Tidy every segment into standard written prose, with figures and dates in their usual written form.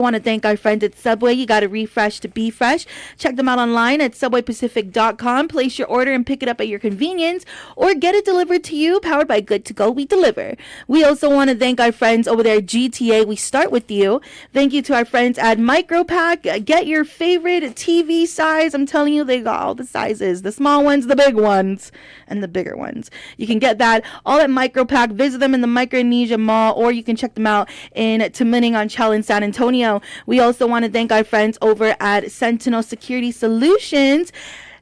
Want to thank our friends at Subway. You got to refresh to be fresh. Check them out online at subwaypacific.com. Place your order and pick it up at your convenience or get it delivered to you. Powered by Good to Go, we deliver. We also want to thank our friends over there at GTA. We start with you. Thank you to our friends at Micropack. Get your favorite TV size. I'm telling you, they got all the sizes. The small ones, the big ones, and the bigger ones. You can get that all at Micropack. Visit them in the Micronesia Mall, or you can check them out in Tamining on Chell in San Antonio. We also want to thank our friends over at Sentinel Security Solutions.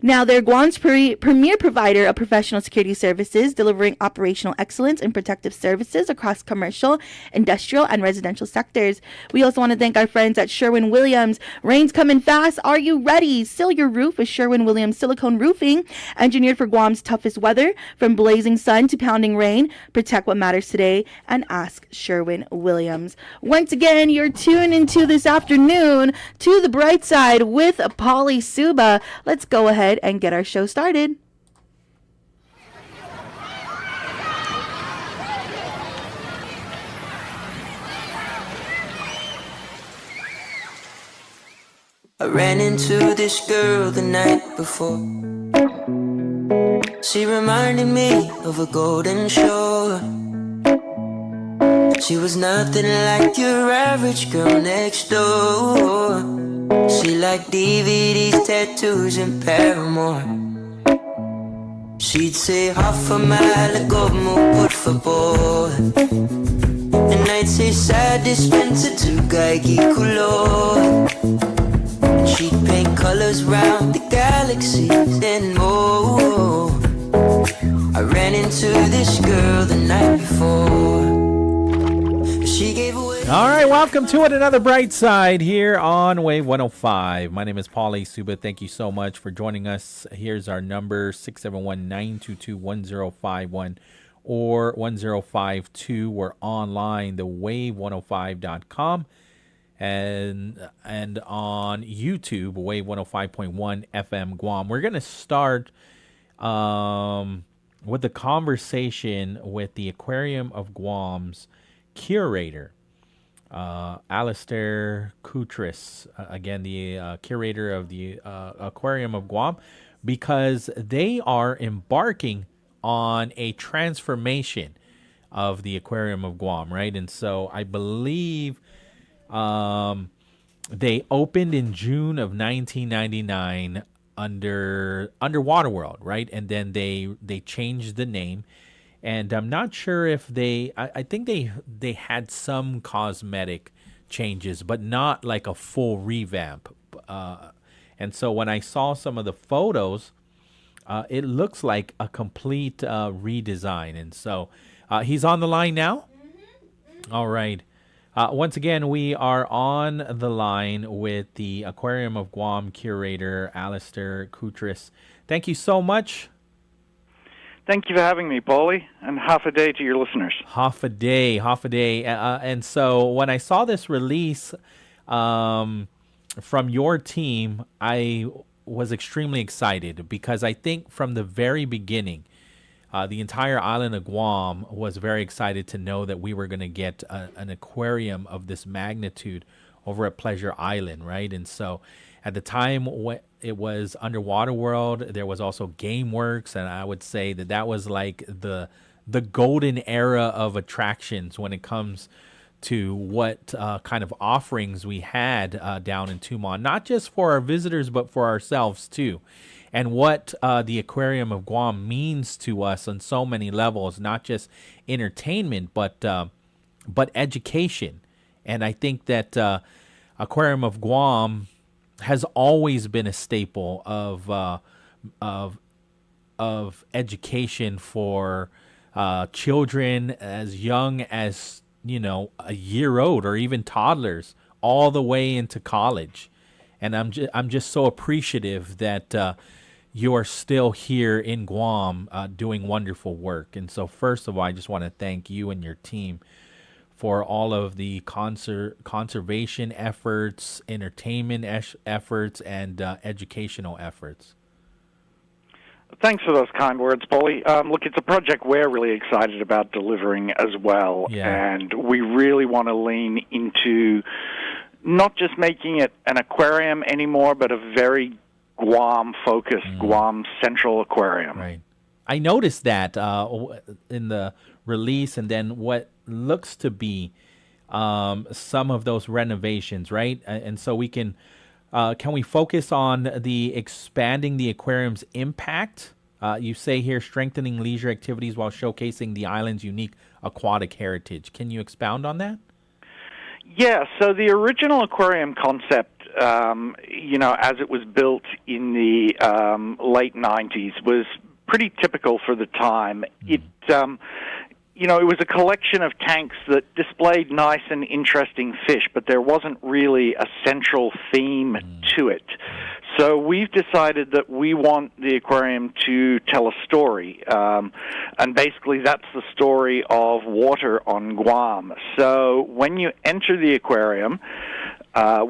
Now, they're Guam's premier provider of professional security services, delivering operational excellence and protective services across commercial, industrial, and residential sectors. We also want to thank our friends at Sherwin-Williams. Rain's coming fast. Are you ready? Seal your roof with Sherwin-Williams silicone roofing, engineered for Guam's toughest weather. From blazing sun to pounding rain, protect what matters today and ask Sherwin-Williams. Once again, you're tuned into this afternoon to the Brightside with Paulie Suba. Let's go ahead and get our show started. I ran into this girl the night before. She reminded me of a golden shore. She was nothing like your average girl next door. She liked DVDs, tattoos, and Paramore. She'd say half a mile ago, more good for boy. And I'd say sad dispenser to Gaigi Color. And she'd paint colors round the galaxies and more. I ran into this girl the night before. She gave away. All right, welcome to it, another Bright Side here on Wave 105. My name is Paulie Suba. Thank you so much for joining us. Here's our number, 671-922-1051 or 1052. We're online, thewave105.com, and on YouTube, Wave 105.1 FM Guam. We're going to start with the conversation with the Aquarium of Guam's curator, Alistair Kutris, again, the curator of the Aquarium of Guam, because they are embarking on a transformation of the Aquarium of Guam, right? And so I believe they opened in June of 1999 under Underwater World, right? And then they changed the name. And I'm not sure if I think they had some cosmetic changes, but not like a full revamp. And so when I saw some of the photos, it looks like a complete redesign. And so he's on the line now. All right. Once again, we are on the line with the Aquarium of Guam curator, Alistair Kutris. Thank you so much. Thank you for having me, Paulie, and half a day to your listeners. Half a day. And so when I saw this release from your team, I was extremely excited because I think from the very beginning, the entire island of Guam was very excited to know that we were going to get an aquarium of this magnitude over at Pleasure Island, right? And so at the time when it was Underwater World, there was also GameWorks, and I would say that was like the golden era of attractions when it comes to what kind of offerings we had down in Tumon, not just for our visitors, but for ourselves too. And what the Aquarium of Guam means to us on so many levels, not just entertainment, but education. And I think that Aquarium of Guam has always been a staple of education for children as young as, a year old or even toddlers, all the way into college. And I'm just so appreciative that you are still here in Guam doing wonderful work. And so first of all, I just want to thank you and your team for all of the conservation efforts, entertainment efforts, and educational efforts. Thanks for those kind words, Paulie. Look, it's a project we're really excited about delivering as well, Yeah. and we really want to lean into not just making it an aquarium anymore, but a very Guam-focused, Guam Central Aquarium. Right. I noticed that in the release, and then what looks to be some of those renovations, right? And so we can we focus on the expanding the aquarium's impact? You say here strengthening leisure activities while showcasing the island's unique aquatic heritage. Can you expound on that? Yeah, so the original aquarium concept, as it was built in the late 90s, was pretty typical for the time. It was a collection of tanks that displayed nice and interesting fish, but there wasn't really a central theme to it. So we've decided that we want the aquarium to tell a story, and basically that's the story of water on Guam. So when you enter the aquarium,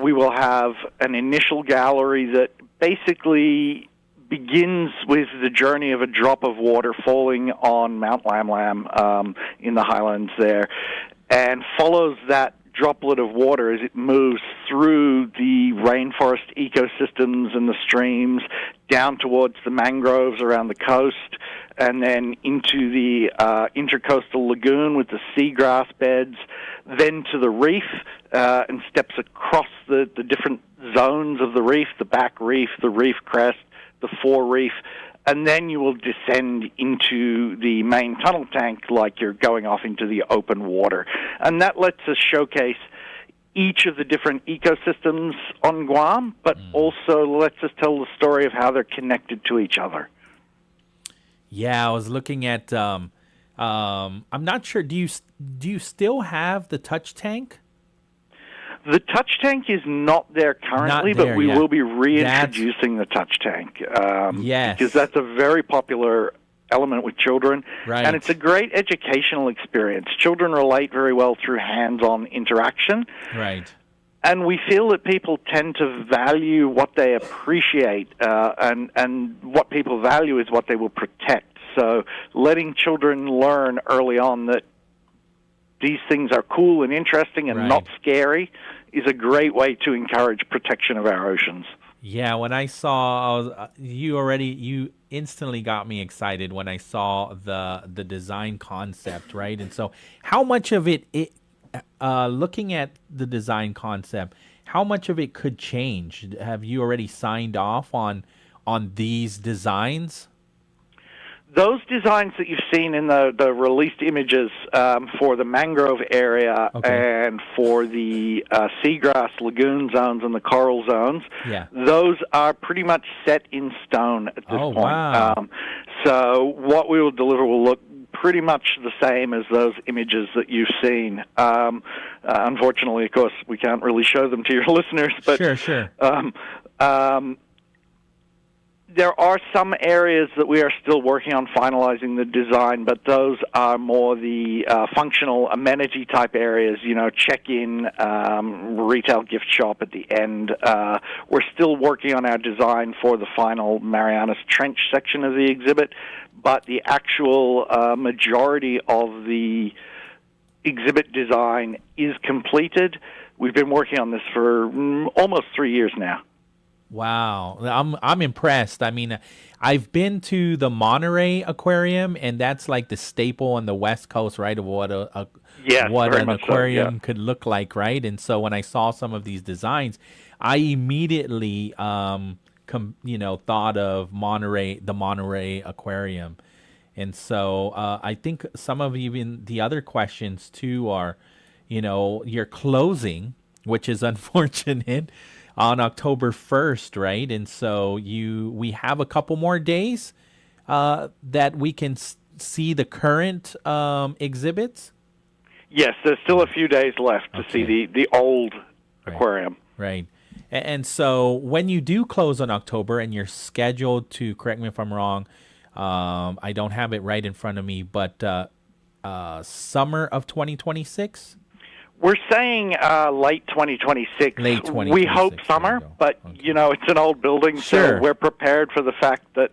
we will have an initial gallery that basically begins with the journey of a drop of water falling on Mount Lam Lam in the highlands there, and follows that droplet of water as it moves through the rainforest ecosystems and the streams down towards the mangroves around the coast, and then into the intercoastal lagoon with the seagrass beds, then to the reef, and steps across the different zones of the reef, the back reef, the reef crest, the fore reef, and then you will descend into the main tunnel tank like you're going off into the open water. And that lets us showcase each of the different ecosystems on Guam, but also lets us tell the story of how they're connected to each other. Yeah, I was looking at, I'm not sure, do you still have the touch tank? The touch tank is not there currently, but we will be reintroducing the touch tank. Yes. Because that's a very popular element with children. Right. And it's a great educational experience. Children relate very well through hands-on interaction. Right. And we feel that people tend to value what they appreciate, and what people value is what they will protect. So letting children learn early on that these things are cool and interesting and not scary is a great way to encourage protection of our oceans. Yeah, when I saw, you instantly got me excited when I saw the design concept, right? And so how much of it looking at the design concept, how much of it could change? Have you already signed off on these designs? Those designs that you've seen in the released images for the mangrove area and for the seagrass lagoon zones and the coral zones, those are pretty much set in stone at this point. Wow. So what we will deliver will look pretty much the same as those images that you've seen. Unfortunately, of course, we can't really show them to your listeners. But, Sure. There are some areas that we are still working on finalizing the design, but those are more the functional amenity type areas, check-in, retail gift shop at the end. We're still working on our design for the final Marianas Trench section of the exhibit, but the actual majority of the exhibit design is completed. We've been working on this for almost 3 years now. Wow, I'm impressed. I mean, I've been to the Monterey Aquarium, and that's like the staple on the West Coast, right? Of what an aquarium could look like, right? And so when I saw some of these designs, I immediately, thought of the Monterey Aquarium, and so I think some of even the other questions too are, your closing, which is unfortunate, on October 1st, right? And so we have a couple more days that we can see the current exhibits? Yes, there's still a few days left to see the old aquarium. Right. And so when you do close on October and you're scheduled to, correct me if I'm wrong, I don't have it right in front of me, but summer of 2026? We're saying late 2026. Late 2026. We hope summer, but, it's an old building, so we're prepared for the fact that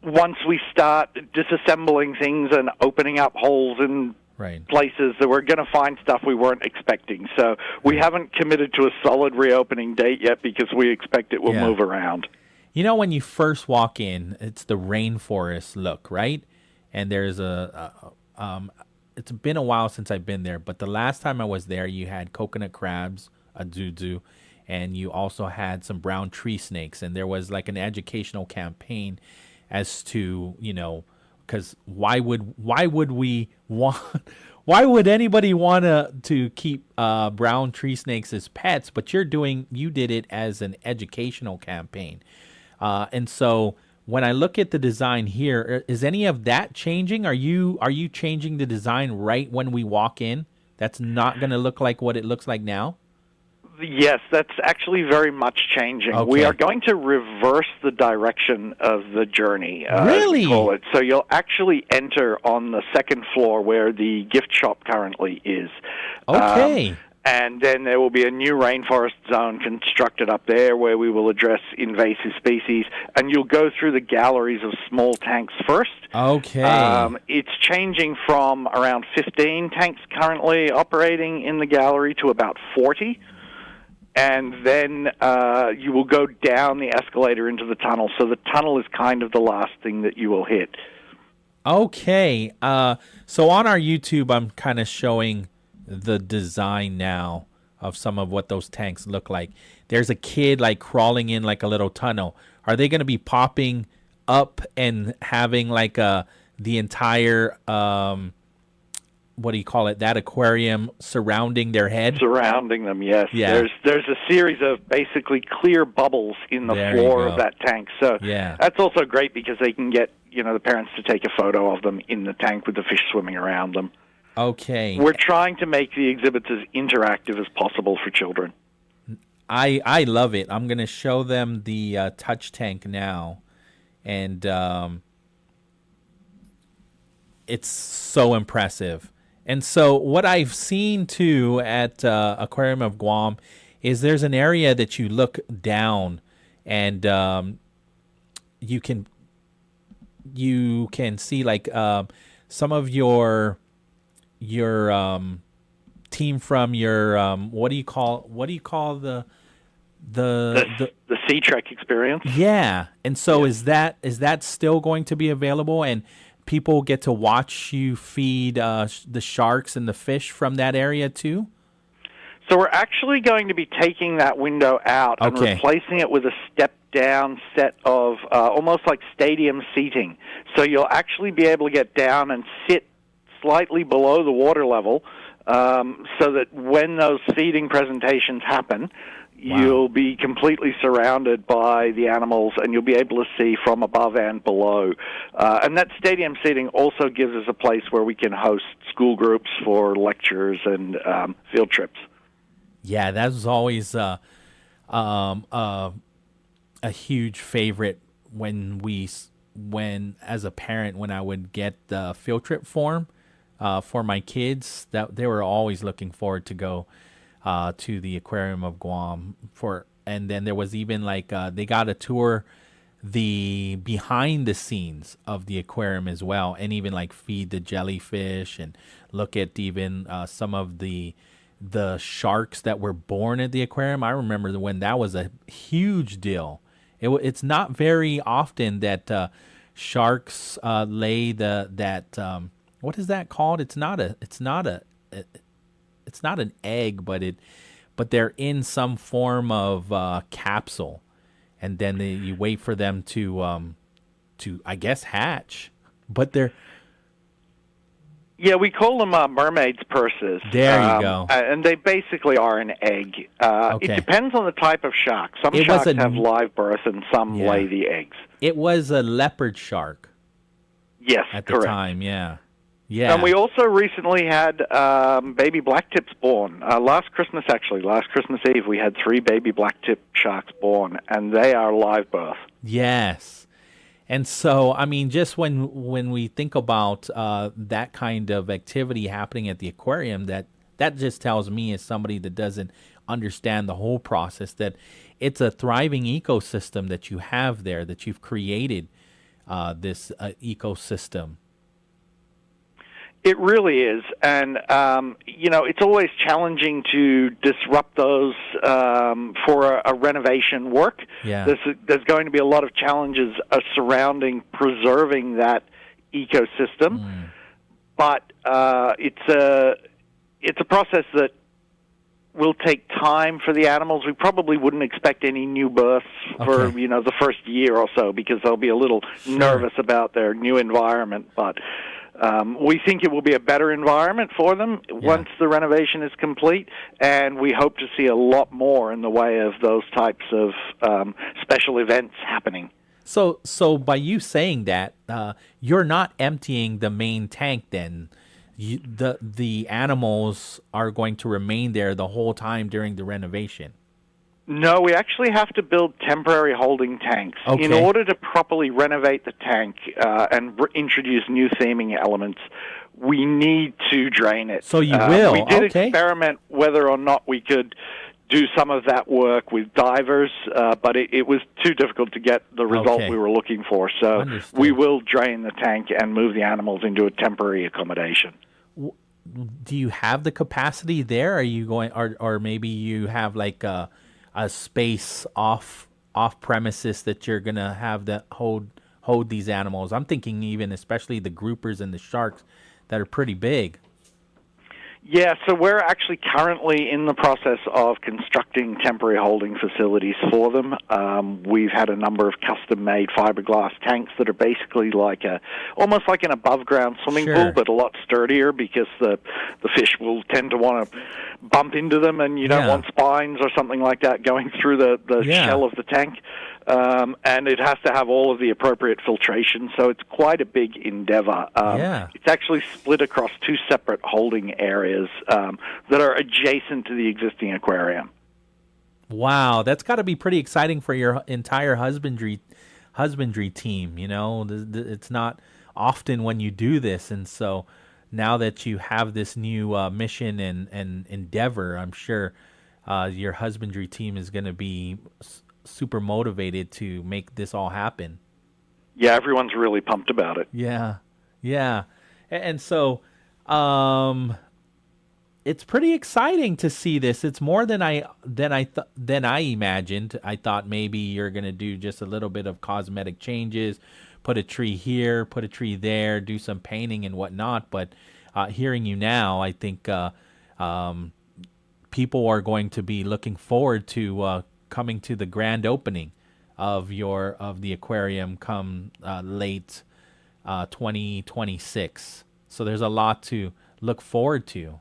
once we start disassembling things and opening up holes in Right. places that we're going to find stuff we weren't expecting. So we haven't committed to a solid reopening date yet because we expect it will Yeah. move around. You know, when you first walk in, it's the rainforest look, right? And there's it's been a while since I've been there, but the last time I was there, you had coconut crabs, a zuzu, and you also had some brown tree snakes. And there was like an educational campaign as to, because why would we want, why would anybody want to keep brown tree snakes as pets? But you did it as an educational campaign. And so when I look at the design here, is any of that changing? Are you changing the design right when we walk in? That's not going to look like what it looks like now? Yes, that's actually very much changing. Okay. We are going to reverse the direction of the journey. Really? As we call it. So you'll actually enter on the second floor where the gift shop currently is. Okay. And then there will be a new rainforest zone constructed up there where we will address invasive species. And you'll go through the galleries of small tanks first. Okay. It's changing from around 15 tanks currently operating in the gallery to about 40. And then you will go down the escalator into the tunnel. So the tunnel is kind of the last thing that you will hit. Okay. So on our YouTube, I'm kind of showing the design now of some of what those tanks look like. There's a kid like crawling in like a little tunnel. Are they going to be popping up and having like the entire what do you call it, that aquarium surrounding their head? Surrounding them, yes. Yeah. There's a series of basically clear bubbles in the There you floor go. of that tank. So Yeah. that's also great because they can get the parents to take a photo of them in the tank with the fish swimming around them. Okay. We're trying to make the exhibits as interactive as possible for children. I love it. I'm going to show them the touch tank now. And it's so impressive. And so what I've seen too at Aquarium of Guam is there's an area that you look down and you can see like some of your team from your what do you call the Sea Trek experience. yeah. And so is that still going to be available, and people get to watch you feed the sharks and the fish from that area too? So we're actually going to be taking that window out and Okay. replacing it with a step-down set of almost like stadium seating. So you'll actually be able to get down and sit slightly below the water level so that when those feeding presentations happen, Wow. you'll be completely surrounded by the animals and you'll be able to see from above and below. And that stadium seating also gives us a place where we can host school groups for lectures and field trips. Yeah, that was always a huge favorite when as a parent, when I would get the field trip form for my kids, that they were always looking forward to go to the Aquarium of Guam and then there was even like they got a tour the behind the scenes of the aquarium as well, and even like feed the jellyfish and look at even some of the sharks that were born at the aquarium. I remember when that was a huge deal. It's not very often that sharks lay that what is that called? It's not an egg, but they're in some form of capsule, and then you wait for them to I guess hatch. But they're we call them mermaids' purses. There you go. And they basically are an egg. Okay. It depends on the type of shark. Some It was sharks have live birth and some Yeah. lay the eggs. It was a leopard shark Yes, at the correct. time. Yeah. Yeah. And we also recently had baby blacktips born. Last Christmas Eve, we had 3 baby blacktip sharks born, and they are live birth. Yes. And so, I mean, just when we think about that kind of activity happening at the aquarium, that just tells me as somebody that doesn't understand the whole process that it's a thriving ecosystem that you have there, that you've created this ecosystem. It really is, and it's always challenging to disrupt those for a renovation work. Yeah. There's going to be a lot of challenges surrounding preserving that ecosystem, but it's a process that will take time for the animals. We probably wouldn't expect any new births for the first year or so because they'll be a little nervous about their new environment, but. We think it will be a better environment for them once the renovation is complete, and we hope to see a lot more in the way of those types of special events happening. So by you saying that, you're not emptying the main tank then. The animals are going to remain there the whole time during the renovation. No, we actually have to build temporary holding tanks. Okay. In order to properly renovate the tank and introduce new theming elements, we need to drain it. So you will? We did Okay. experiment whether or not we could do some of that work with divers, but it was too difficult to get the result Okay. we were looking for. So Understood. we will drain the tank and move the animals into a temporary accommodation. Do you have the capacity there? Are you going, or maybe you have like a space off premises that you're gonna have that hold these animals? I'm thinking even especially the groupers and the sharks that are pretty big. Yeah, so we're actually currently in the process of constructing temporary holding facilities for them. We've had a number of custom-made fiberglass tanks that are basically almost like an above-ground swimming Sure. pool, but a lot sturdier because the fish will tend to want to bump into them, and you don't want spines or something like that going through the shell of the tank. And it has to have all of the appropriate filtration, so it's quite a big endeavor. It's actually split across two separate holding areas that are adjacent to the existing aquarium. Wow, that's got to be pretty exciting for your entire husbandry team. You know, it's not often when you do this, and so now that you have this new mission and endeavor, I'm sure your husbandry team is going to be super motivated to make this all happen. Yeah, everyone's really pumped about it. Yeah. And so it's pretty exciting to see this. It's more than I imagined. I thought maybe you're going to do just a little bit of cosmetic changes, put a tree here, put a tree there, do some painting and whatnot, but hearing you now, I think people are going to be looking forward to coming to the grand opening of the aquarium come late 2026. So there's a lot to look forward to.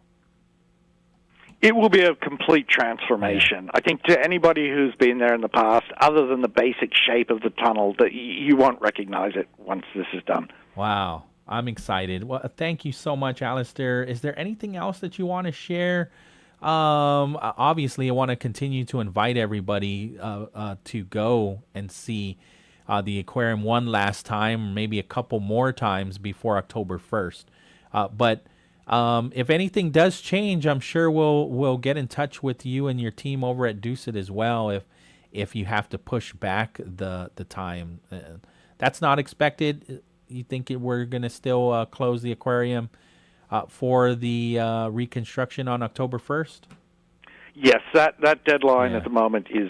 It will be a complete transformation. I think to anybody who's been there in the past, other than the basic shape of the tunnel, that you won't recognize it once this is done. Wow. I'm excited. Well, thank you so much, Alistair. Is there anything else that you want to share? Obviously, I want to continue to invite everybody to go and see the aquarium one last time, maybe a couple more times before October 1st. But if anything does change, I'm sure we'll get in touch with you and your team over at Ducet as well if you have to push back the time. That's not expected. You think we're going to still close the aquarium for the reconstruction on October 1st? Yes, that deadline at the moment is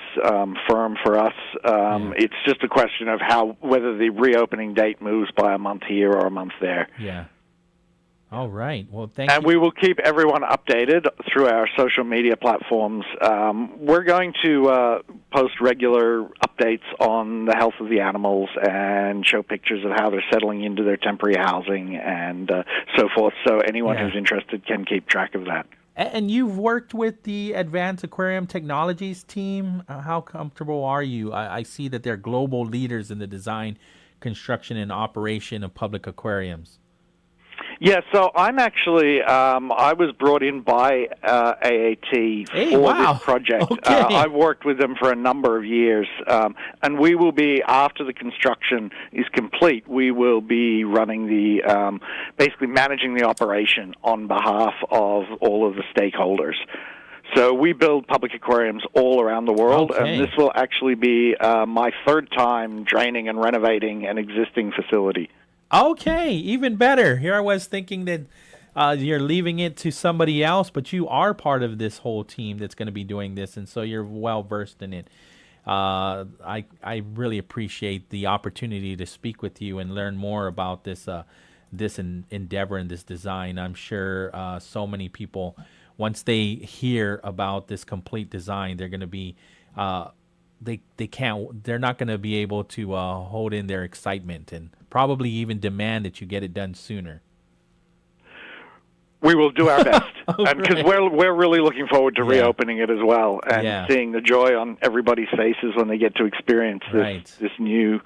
firm for us. It's just a question of whether the reopening date moves by a month here or a month there. Yeah. All right. Well, thank you. And we will keep everyone updated through our social media platforms. We're going to post regular updates on the health of the animals and show pictures of how they're settling into their temporary housing and so forth. So anyone who's interested can keep track of that. And you've worked with the Advanced Aquarium Technologies team. How comfortable are you? I see that they're global leaders in the design, construction, and operation of public aquariums. Yeah, so I'm actually, I was brought in by AAT for this project. Okay. I've worked with them for a number of years, and we will be, after the construction is complete, we will be running basically managing the operation on behalf of all of the stakeholders. So we build public aquariums all around the world, and this will actually be my third time draining and renovating an existing facility. Okay, even better. Here I was thinking that you're leaving it to somebody else, but you are part of this whole team that's going to be doing this, and so you're well versed in it. I really appreciate the opportunity to speak with you and learn more about this endeavor and this design. I'm sure so many people, once they hear about this complete design, they're going to be they're not going to be able to hold in their excitement and probably even demand that you get it done sooner. We will do our best, Right. because we're really looking forward to Yeah. reopening it as well, and Yeah. seeing the joy on everybody's faces when they get to experience Right. this new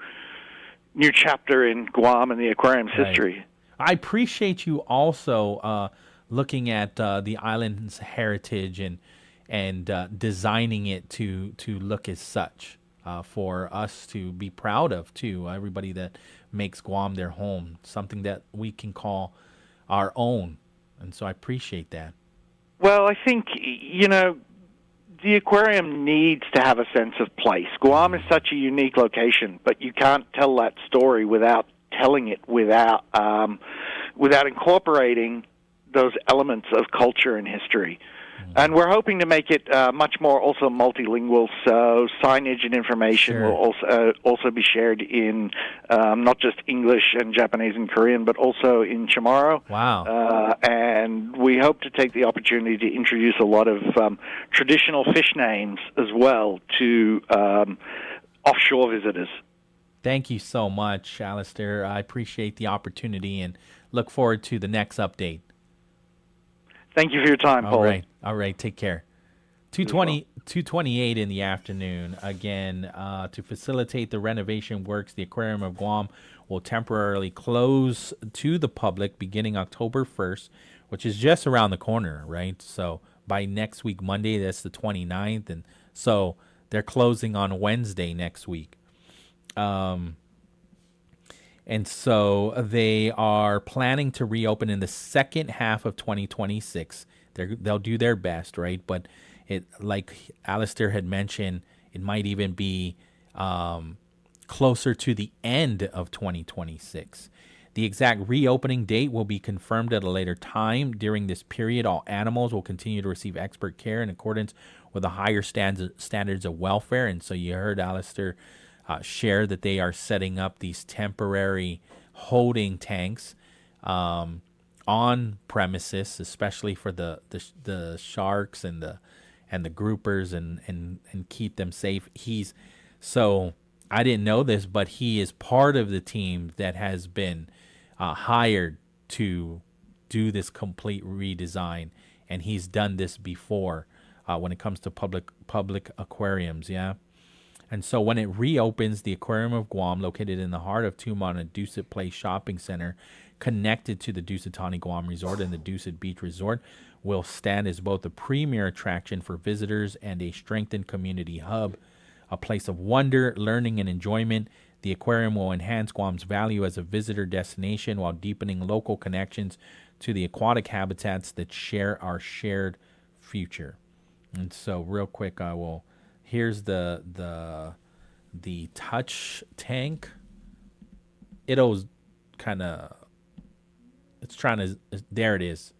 chapter in Guam and the aquarium's Right. history. I appreciate you also looking at the island's heritage and designing it to look as such for us to be proud of too. Everybody that makes Guam their home, something that we can call our own, and so I appreciate that. Well, I think, the aquarium needs to have a sense of place. Guam is such a unique location, but you can't tell that story without telling it, without incorporating those elements of culture and history. And we're hoping to make it much more also multilingual, so signage and information Sure. will also be shared in not just English and Japanese and Korean, but also in Chamorro. Wow. And we hope to take the opportunity to introduce a lot of traditional fish names as well to offshore visitors. Thank you so much, Alistair. I appreciate the opportunity and look forward to the next update. Thank you for your time, Paul. All right. Take care. 2:28 in the afternoon. Again, to facilitate the renovation works, the Aquarium of Guam will temporarily close to the public beginning October 1st, which is just around the corner, right? So by next week, Monday, that's the 29th. And so they're closing on Wednesday next week. And so they are planning to reopen in the second half of 2026. They'll do their best, right? But it, like Alistair had mentioned, it might even be closer to the end of 2026. The exact reopening date will be confirmed at a later time. During this period, all animals will continue to receive expert care in accordance with the higher standards of welfare. And so you heard Alistair share that they are setting up these temporary holding tanks on premises, especially for the sharks and the groupers and keep them safe. So I didn't know this, but he is part of the team that has been hired to do this complete redesign, and he's done this before when it comes to public aquariums. Yeah. And so when it reopens, the Aquarium of Guam, located in the heart of Tumon, a Dusit Place shopping center connected to the Dusitani Guam Resort and the Dusit Beach Resort, will stand as both a premier attraction for visitors and a strengthened community hub, a place of wonder, learning, and enjoyment. The aquarium will enhance Guam's value as a visitor destination while deepening local connections to the aquatic habitats that share our shared future. And so real quick, here's the touch tank. It's trying to, there it is.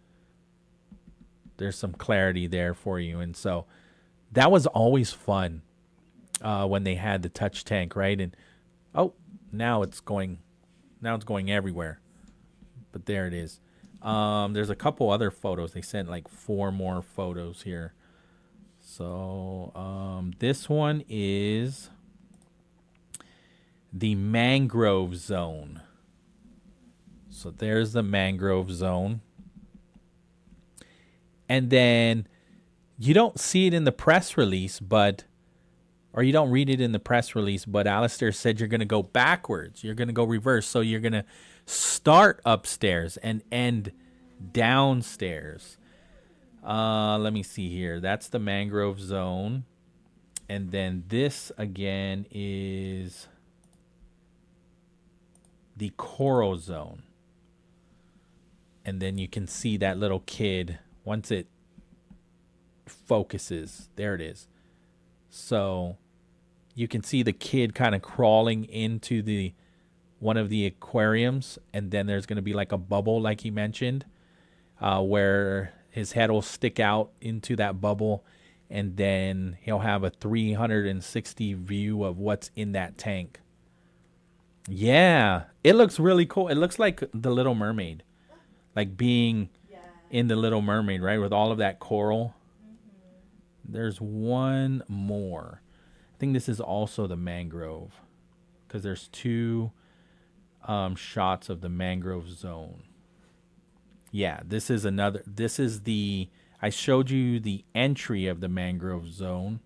There's some clarity there for you. And so that was always fun when they had the touch tank, right? And now it's going everywhere. But there it is. There's a couple other photos. They sent like 4 more photos here. So this one is the mangrove zone. So there's the mangrove zone. And then you don't see it in the press release, or you don't read it in the press release, but Alistair said you're going to go backwards. You're going to go reverse. So you're going to start upstairs and end downstairs. Let me see here. That's the mangrove zone. And then this again is the coral zone. And then you can see that little kid once it focuses. There it is. So you can see the kid kind of crawling into one of the aquariums, and then there's going to be like a bubble like he mentioned. where his head will stick out into that bubble, and then he'll have a 360 view of what's in that tank. Yeah, it looks really cool. It looks like the Little Mermaid, like being in the Little Mermaid, right, with all of that coral. There's one more. I think this is also the mangrove, because there's two shots of the mangrove zone. Yeah, this is another. This is the. I showed you the entry of the mangrove zone,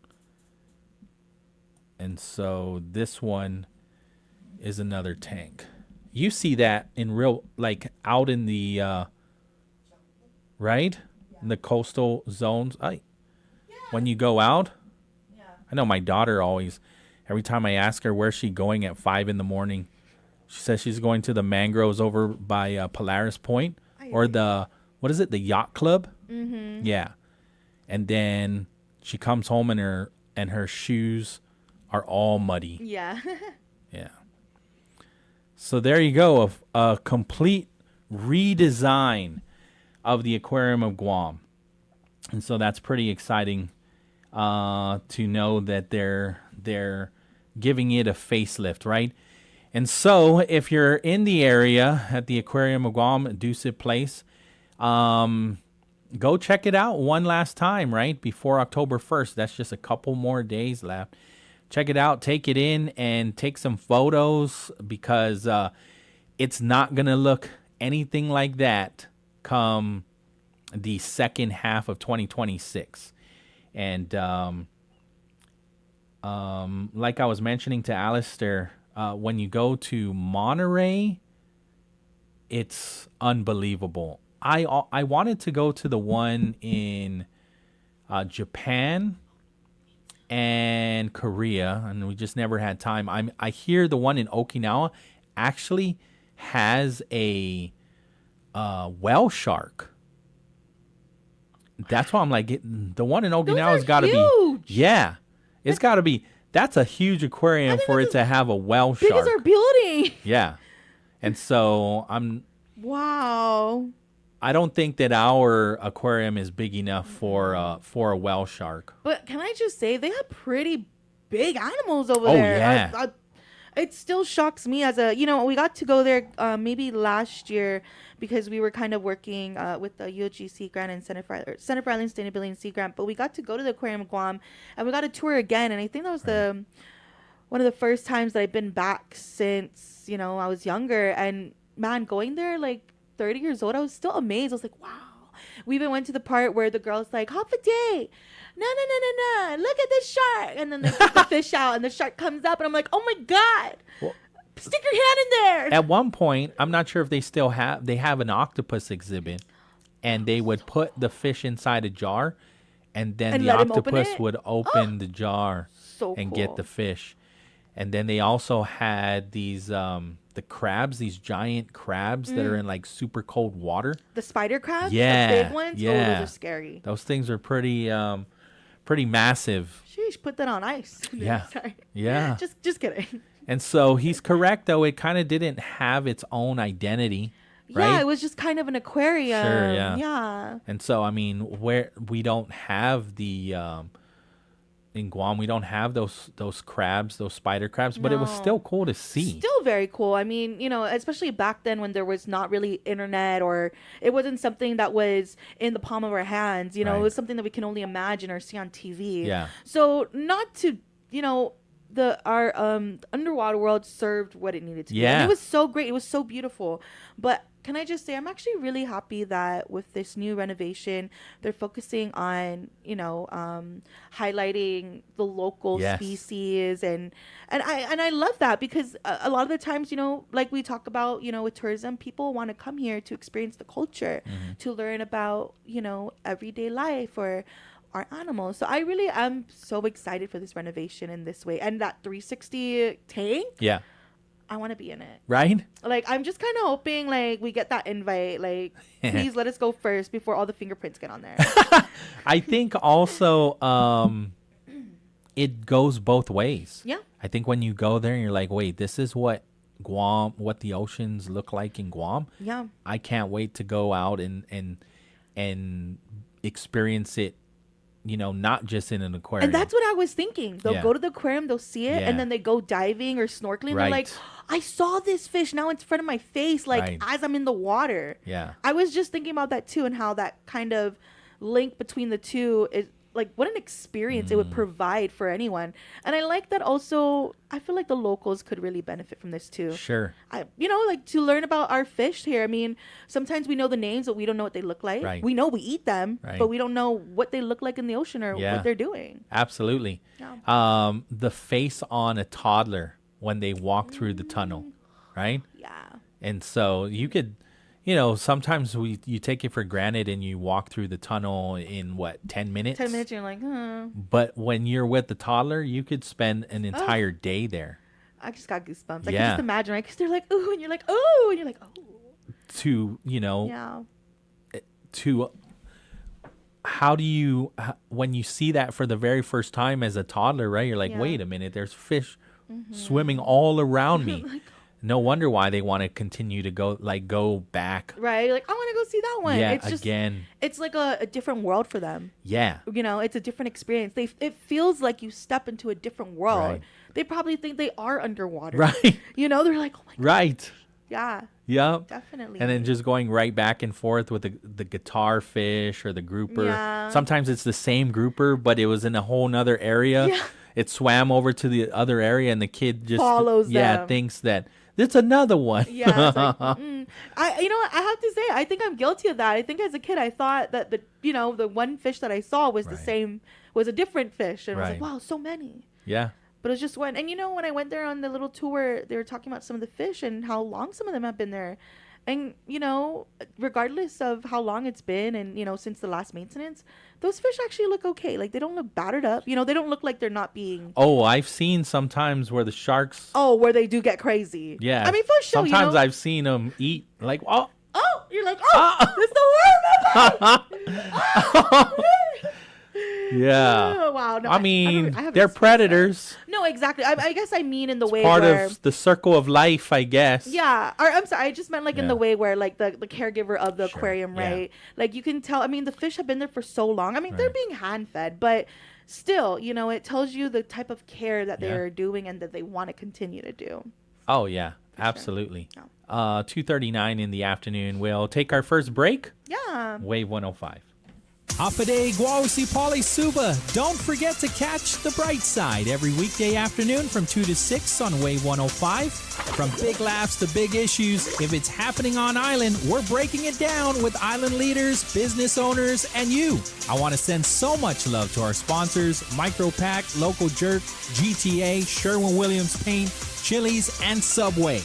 and so this one is another tank. You see that in real, like out in the, right, in the coastal zones. When you go out, I know my daughter always. Every time I ask her where's she going at 5 a.m, she says she's going to the mangroves over by Polaris Point, or the, what is it, the yacht club? Mm-hmm. Yeah, and then she comes home and her shoes are all muddy. Yeah. Yeah. So there you go, a complete redesign of the Aquarium of Guam, and so that's pretty exciting to know that they're giving it a facelift, right? And so if you're in the area at the Aquarium of Guam, Dusit Place, go check it out one last time, right? Before October 1st. That's just a couple more days left. Check it out, take it in, and take some photos, because it's not going to look anything like that come the second half of 2026. And like I was mentioning to Alistair, when you go to Monterey, it's unbelievable. I wanted to go to the one in Japan and Korea, and we just never had time. I hear the one in Okinawa actually has a whale shark. That's why I'm like, the one in Okinawa has got to be, yeah, it's got to be. That's a huge aquarium for it to have a whale shark. Big as our building. Yeah, and so Wow. I don't think that our aquarium is big enough for a whale shark. But can I just say, they have pretty big animals over Oh, there. yeah. It still shocks me we got to go there maybe last year because we were kind of working with the UOG Sea Grant and Center for Island Sustainability and Sea Grant. But we got to go to the Aquarium of Guam, and we got a tour again. And I think that was one of the first times that I've been back since, I was younger. And man, going there like 30 years old, I was still amazed. I was like, wow. We even went to the part where the girl's like, half a day. No. Look at this shark. And then they put the fish out and the shark comes up. And I'm like, oh my God. Well, stick your hand in there. At one point, I'm not sure if they still have an octopus exhibit. And they would put the fish inside a jar. And then And the let him open octopus it? would open the jar and get cool. the fish. And then they also had these the crabs, these giant crabs that are in like super cold water. The spider crabs? Yeah, The big ones? yeah. Oh, those are scary. Those things are pretty massive. Sheesh, put that on ice. Yeah. Sorry. Yeah. Just kidding. And so he's correct, though. It kind of didn't have its own identity, right? Yeah, it was just kind of an aquarium. Sure, yeah. Yeah. And so, I mean, where we don't have the in Guam, we don't have those crabs, those spider crabs, but it was No. still cool to see. Still very cool. I mean, especially back then when there was not really internet, or it wasn't something that was in the palm of our hands. It Right. was something that we can only imagine or see on TV. Yeah. So not to, our underwater world served what it needed to be. Yeah. And it was so great. It was so beautiful. But can I just say, I'm actually really happy that with this new renovation, they're focusing on, highlighting the local Yes. species, and I love that, because a lot of the times, like we talk about, with tourism, people want to come here to experience the culture, to learn about, everyday life or our animals. So I really am so excited for this renovation in this way, and that 360 tank. Yeah. I want to be in it. Right? Like, I'm just kind of hoping, like, we get that invite. Like, please let us go first before all the fingerprints get on there. I think also it goes both ways. Yeah. I think when you go there and you're like, wait, this is what the oceans look like in Guam. Yeah. I can't wait to go out and and experience it, not just in an aquarium. And that's what I was thinking. They'll go to the aquarium, they'll see it, and then they go diving or snorkeling. They're like, I saw this fish, now it's in front of my face, as I'm in the water. Yeah. I was just thinking about that too, and how that kind of link between the two is like what an experience it would provide for anyone. And I like that also. I feel like the locals could really benefit from this too. Sure. Like to learn about our fish here. I mean, sometimes we know the names, but we don't know what they look like. Right. We know we eat them, Right. but we don't know what they look like in the ocean or what they're doing. Absolutely. Yeah. The face on a toddler when they walk through the tunnel, right? Yeah. And so you could, sometimes you take it for granted and you walk through the tunnel in 10 minutes? 10 minutes, you're like, But when you're with the toddler, you could spend an entire day there. I just got goosebumps. I can Yeah. just imagine, right? Because they're like, ooh, and you're like, oh, and you're like, oh. To, Yeah. How do you, when you see that for the very first time as a toddler, right? You're like, Yeah. wait a minute, there's fish swimming all around me. No wonder why they want to continue to go back. Right? Like, I want to go see that one. Yeah, It's just, again. it's like a different world for them. Yeah. It's a different experience. It feels like you step into a different world. Right. They probably think they are underwater. Right. They're like, oh my God. Right. Yeah, Yep. definitely. And then just going right back and forth with the guitar fish or the grouper. Yeah. Sometimes it's the same grouper, but it was in a whole nother area. Yeah. It swam over to the other area, and the kid just Follows them. thinks that it's another one. Yeah, it's like, I have to say, I think I'm guilty of that. I think as a kid, I thought that the one fish that I saw was the same, was a different fish, and I was like, wow, so many. Yeah. But it was just one. And when I went there on the little tour, they were talking about some of the fish and how long some of them have been there. And, regardless of how long it's been and, since the last maintenance, those fish actually look okay. Like, they don't look battered up. They don't look like they're not being... Oh, I've seen sometimes where the sharks... Oh, where they do get crazy. Yeah. I mean, for sure, sometimes I've seen them eat, like, Oh, you're like, it's the worm! Yeah. Oh, wow. No, I mean, haven't they're seen predators. that. No, exactly. I guess I mean in the way Part where... of the circle of life, I guess. Yeah. Or, I'm sorry. I just meant in the way where the caregiver of the Sure. aquarium, Yeah. right? Like you can tell, I mean, the fish have been there for so long. I mean, they're being hand fed, but still, it tells you the type of care that they're doing and that they want to continue to do. Oh, yeah. Absolutely. Sure. 2:39 in the afternoon. We'll take our first break. Yeah. Wave 105. Hapade Guausi Pali Suba. Don't forget to catch the Brightside every weekday afternoon from 2 to 6 on Wave 105. From big laughs to big issues, if it's happening on island, we're breaking it down with island leaders, business owners, and you. I want to send so much love to our sponsors, Micropack, Local Jerk, GTA, Sherwin-Williams Paint, Chili's, and Subway.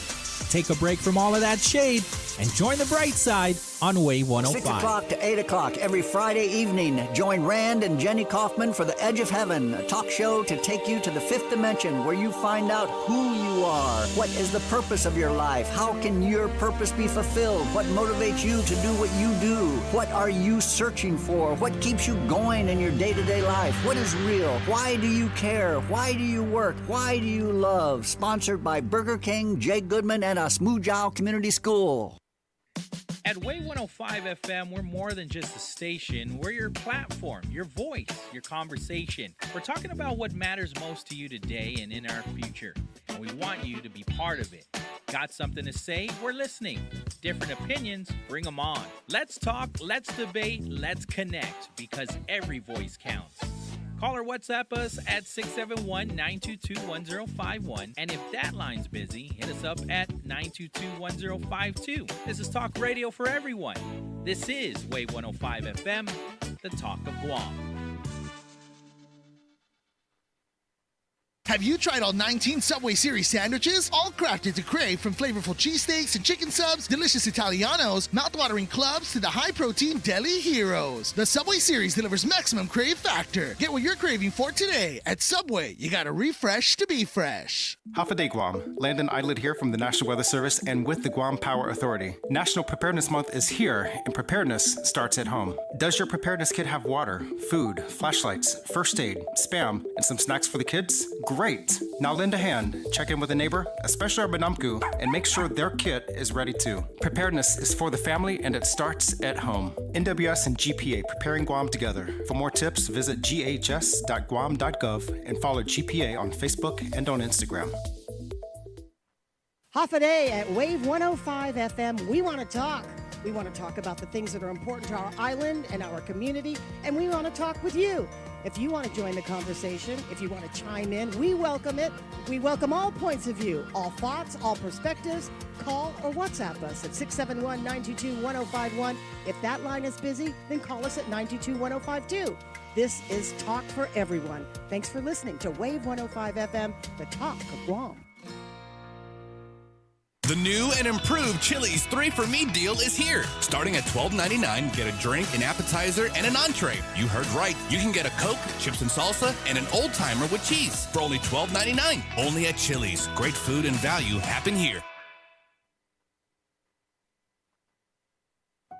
Take a break from all of that shade and join the Brightside on Wave 105. 6 o'clock to 8 o'clock every Friday evening. Join Rand and Jenny Kaufman for The Edge of Heaven, a talk show to take you to the fifth dimension where you find out who you are. What is the purpose of your life? How can your purpose be fulfilled? What motivates you to do what you do? What are you searching for? What keeps you going in your day-to-day life? What is real? Why do you care? Why do you work? Why do you love? Sponsored by Burger King, Jay Goodman, and Asmujao Community School. At Way 105 FM, we're more than just a station. We're your platform, your voice, your conversation. We're talking about what matters most to you today and in our future. And we want you to be part of it. Got something to say? We're listening. Different opinions? Bring them on. Let's talk, let's debate, let's connect, because every voice counts. Call or WhatsApp us at 671-922-1051. And if that line's busy, hit us up at 922-1052. This is Talk Radio for everyone. This is Wave 105 FM, the Talk of Guam. Have you tried all 19 Subway Series sandwiches? All crafted to crave, from flavorful cheesesteaks and chicken subs, delicious Italianos, mouthwatering clubs, to the high-protein deli heroes. The Subway Series delivers maximum crave factor. Get what you're craving for today. At Subway, you gotta refresh to be fresh. Hafaday Guam. Landon Idlet here from the National Weather Service and with the Guam Power Authority. National Preparedness Month is here, and preparedness starts at home. Does your preparedness kit have water, food, flashlights, first aid, Spam, and some snacks for the kids? Great! Now lend a hand, check in with a neighbor, especially our Banamku, and make sure their kit is ready too. Preparedness is for the family and it starts at home. NWS and GPA preparing Guam together. For more tips, visit ghs.guam.gov and follow GPA on Facebook and on Instagram. Half a day at Wave 105 FM. We want to talk. We want to talk about the things that are important to our island and our community, and we want to talk with you. If you want to join the conversation, if you want to chime in, we welcome it. We welcome all points of view, all thoughts, all perspectives. Call or WhatsApp us at 671-922-1051. If that line is busy, then call us at 922-1052. This is Talk for Everyone. Thanks for listening to Wave 105 FM, the talk of Guam. The new and improved Chili's 3 for Me deal is here. Starting at $12.99, get a drink, an appetizer, and an entree. You heard right. You can get a Coke, chips and salsa, and an old timer with cheese for only $12.99. Only at Chili's. Great food and value happen here.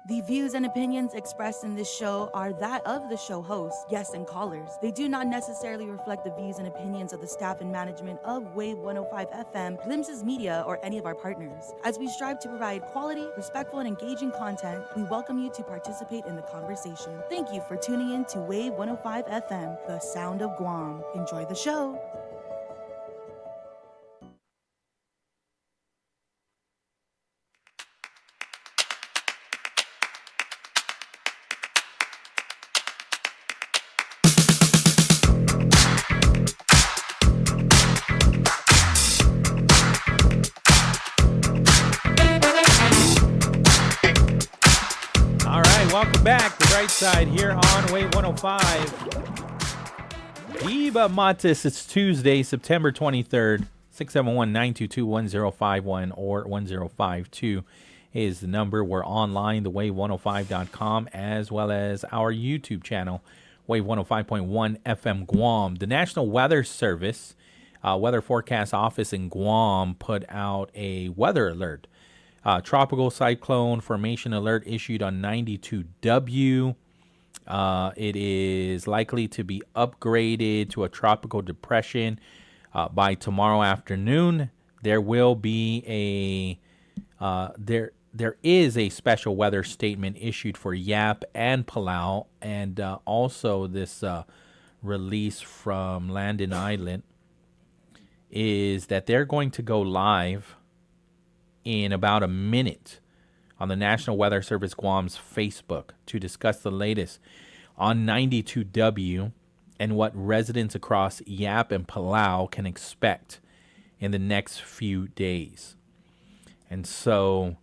The views and opinions expressed in this show are that of the show hosts, guests, and callers. They do not necessarily reflect the views and opinions of the staff and management of Wave 105 FM, Glimpses Media, or any of our partners. As we strive to provide quality, respectful, and engaging content, we welcome you to participate in the conversation. Thank you for tuning in to Wave 105 FM, the sound of Guam. Enjoy the show. Welcome back to Brightside here on Wave 105. Eva Matis, it's Tuesday, September 23rd, 671-922-1051 or 1052 is the number. We're online, thewave105.com, as well as our YouTube channel, Wave 105.1 FM Guam. The National Weather Service, Weather Forecast Office in Guam put out a weather alert. Tropical cyclone formation alert issued on 92W. It is likely to be upgraded to a tropical depression by tomorrow afternoon. There will be there is a special weather statement issued for Yap and Palau, and also this release from Landon Island is that they're going to go live in about a minute on the National Weather Service Guam's Facebook to discuss the latest on 92W and what residents across Yap and Palau can expect in the next few days. And so,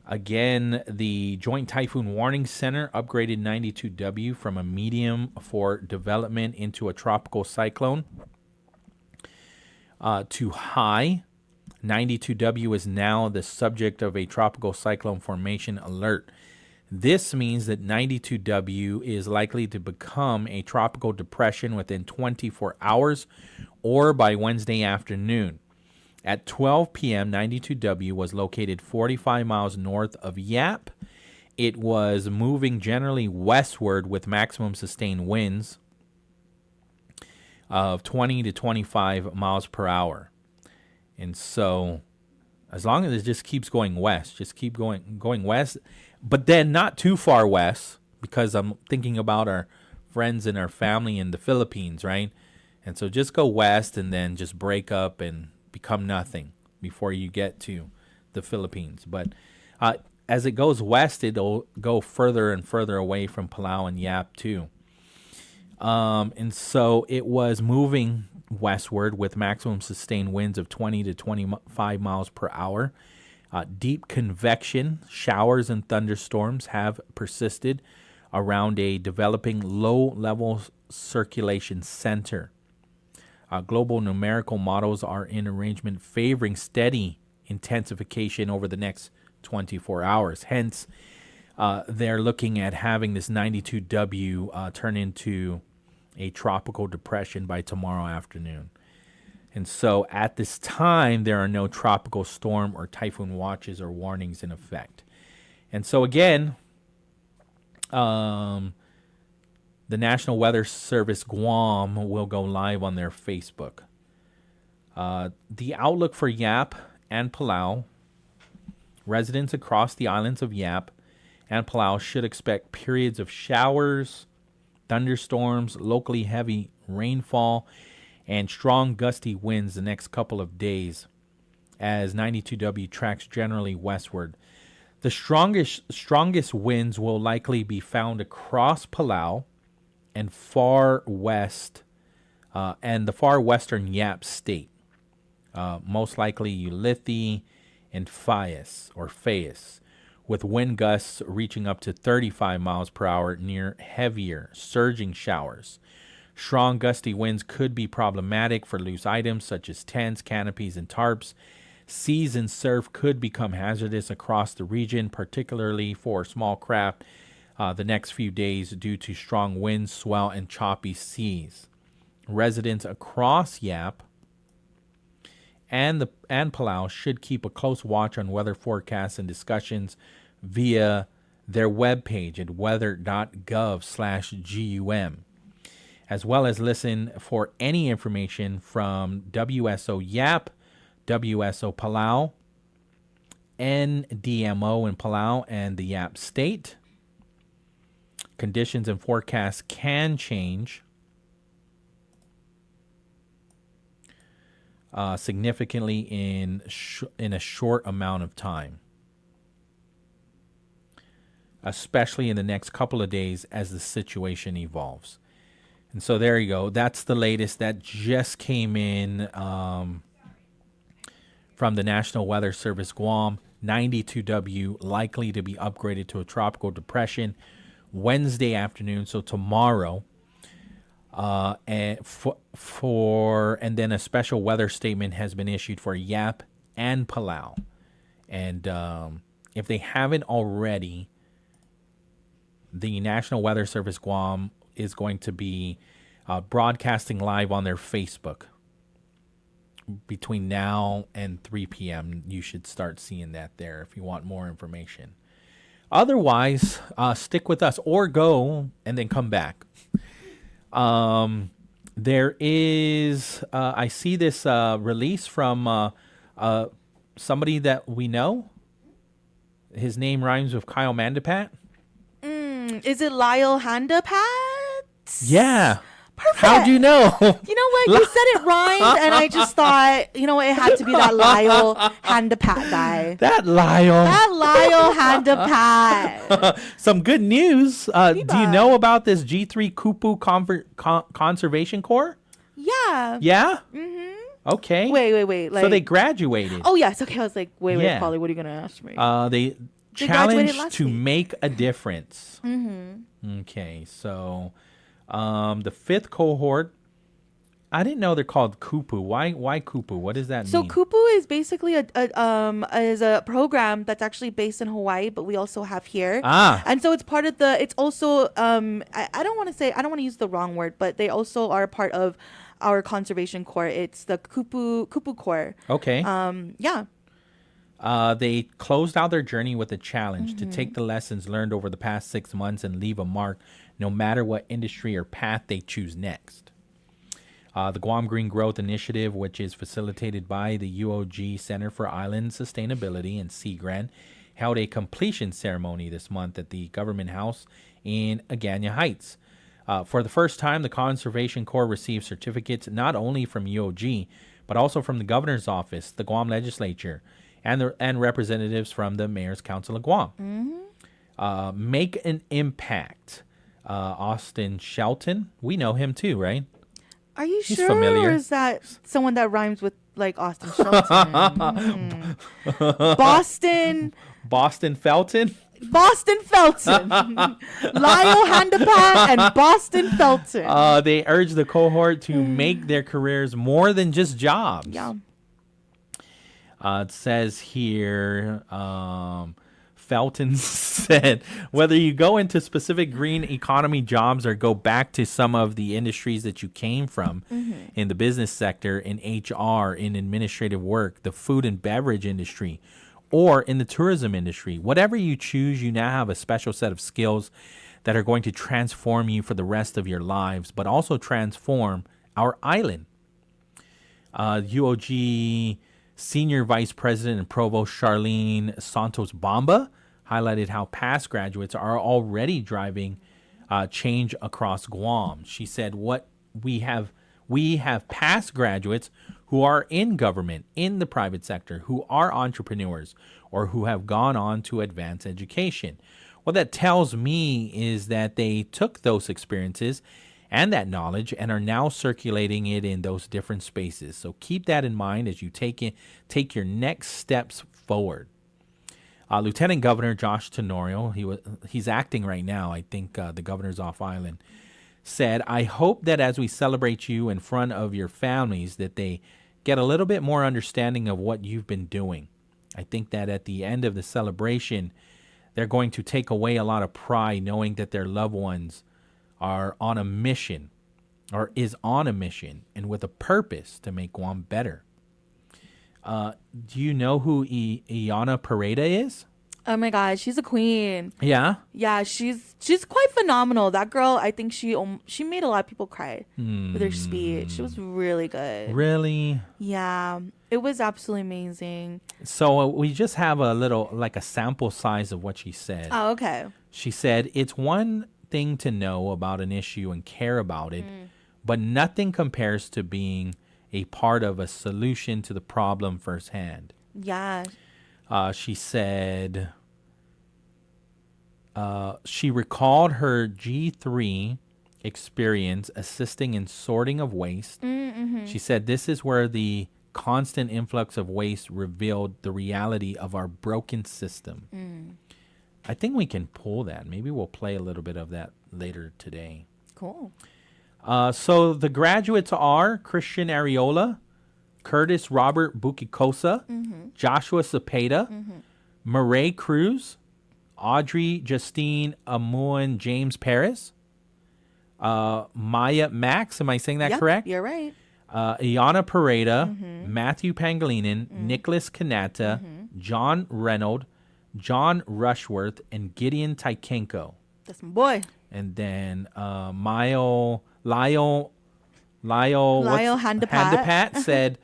again, the Joint Typhoon Warning Center upgraded 92W from a medium for development into a tropical cyclone to high. 92W is now the subject of a tropical cyclone formation alert. This means that 92W is likely to become a tropical depression within 24 hours or by Wednesday afternoon. At 12 p.m., 92W was located 45 miles north of Yap. It was moving generally westward with maximum sustained winds of 20 to 25 miles per hour. And so, as long as it just keeps going west, just keep going west, but then not too far west, because I'm thinking about our friends and our family in the Philippines, right? And so just go west and then just break up and become nothing before you get to the Philippines. But as it goes west, it'll go further and further away from Palau and Yap too. And so it was moving westward with maximum sustained winds of 20 to 25 miles per hour. Deep convection, showers, and thunderstorms have persisted around a developing low-level circulation center. Global numerical models are in arrangement favoring steady intensification over the next 24 hours. Hence, they're looking at having this 92W turn into a tropical depression by tomorrow afternoon. And so at this time, there are no tropical storm or typhoon watches or warnings in effect. And so again, the National Weather Service Guam will go live on their Facebook The outlook for Yap and Palau. Residents across the islands of Yap and Palau should expect periods of showers, thunderstorms, locally heavy rainfall, and strong gusty winds the next couple of days as 92W tracks generally westward. The strongest winds will likely be found across Palau and far west and the far western Yap state. Most likely Ulithi and Fayas, with wind gusts reaching up to 35 miles per hour near heavier, surging showers. Strong gusty winds could be problematic for loose items such as tents, canopies, and tarps. Seas and surf could become hazardous across the region, particularly for small craft the next few days due to strong winds, swell, and choppy seas. Residents across Yap and Palau should keep a close watch on weather forecasts and discussions via their webpage at weather.gov/GUM, as well as listen for any information from WSO Yap, WSO Palau, NDMO in Palau, and the Yap State. Conditions and forecasts can change significantly in a short amount of time, especially in the next couple of days as the situation evolves. And so there you go. That's the latest that just came in from the National Weather Service Guam. 92W likely to be upgraded to a tropical depression Wednesday afternoon, so tomorrow. And then a special weather statement has been issued for Yap and Palau. And if they haven't already, the National Weather Service Guam is going to be broadcasting live on their Facebook between now and 3 p.m. You should start seeing that there if you want more information. Otherwise, stick with us or go and then come back. There is, I see this release from somebody that we know. His name rhymes with Kyle Mandapat. Is it Lyle Handapat? Yeah. Perfect. How'd you know? You know what? You said it rhymed, and I just thought, you know what? It had to be that Lyle Handapat guy. That Lyle Handapat. Some good news. Do you know about this G3 Kupu Conservation Corps? Yeah. Yeah? Mm-hmm. Okay. Wait. So they graduated. Oh, yes. Okay. I was like, wait, Yeah. Polly, what are you going to ask me? They graduated challenged last to week. make a difference. Mm-hmm. Okay. So the fifth cohort, I didn't know they're called Kupu. Why Kupu? What does that So mean? Kupu is basically a program that's actually based in Hawaii, but we also have here. And so it's part of it's also I don't want to use the wrong word, but they also are part of our conservation corps. It's the Kupu Corps. Okay. Yeah. They closed out their journey with a challenge to take the lessons learned over the past 6 months and leave a mark no matter what industry or path they choose next. The Guam Green Growth Initiative, which is facilitated by the UOG Center for Island Sustainability and Sea Grant, held a completion ceremony this month at the Government House in Agana Heights. For the first time, the Conservation Corps received certificates not only from UOG, but also from the Governor's Office, the Guam Legislature, and representatives from the Mayor's Council of Guam. Make an Impact. Austin Shelton, we know him too, right? Are you He's sure? familiar. Or is that someone that rhymes with like Austin Shelton? Boston Felton. Boston Felton. Lyle Handapat and Boston Felton. They urge the cohort to make their careers more than just jobs. Yeah. It says here, Felton said, whether you go into specific green economy jobs or go back to some of the industries that you came from in the business sector, in HR, in administrative work, the food and beverage industry, or in the tourism industry, whatever you choose, you now have a special set of skills that are going to transform you for the rest of your lives, but also transform our island. UOG Senior Vice President and Provost Charlene Santos Bamba highlighted how past graduates are already driving change across Guam. She said, "What we have past graduates who are in government, in the private sector, who are entrepreneurs, or who have gone on to advance education. What that tells me is that they took those experiences and that knowledge and are now circulating it in those different spaces. So keep that in mind as you take your next steps forward." Lieutenant Governor Josh Tenorio, he's acting right now. I think the governor's off island. Said, "I hope that as we celebrate you in front of your families, that they get a little bit more understanding of what you've been doing. I think that at the end of the celebration, they're going to take away a lot of pride knowing that their loved ones are on a mission or is on a mission and with a purpose to make Guam better." Do you know who Iana Pareda is? Oh my God, she's a queen. Yeah? Yeah, she's quite phenomenal. That girl, I think she made a lot of people cry with her speech. It was really good. Really? Yeah, it was absolutely amazing. So we just have a little, like a sample size of what she said. Oh, okay. She said, "It's one thing to know about an issue and care about it, but nothing compares to being a part of a solution to the problem firsthand." Yeah. She said she recalled her G3 experience assisting in sorting of waste. Mm-hmm. She said, "This is where the constant influx of waste revealed the reality of our broken system." I think we can pull that. Maybe we'll play a little bit of that later today. Cool. So the graduates are Christian Areola, Curtis Robert Bukikosa, Joshua Cepeda, Murray Cruz, Audrey Justine Amuan James Paris, Maya Max, am I saying that correct? You're right. Iana Pareda, Matthew Pangilinan, Nicholas Kanata, John Reynolds, John Rushworth, and Gideon Tykenko. That's my boy. And then Lyle Handapat said,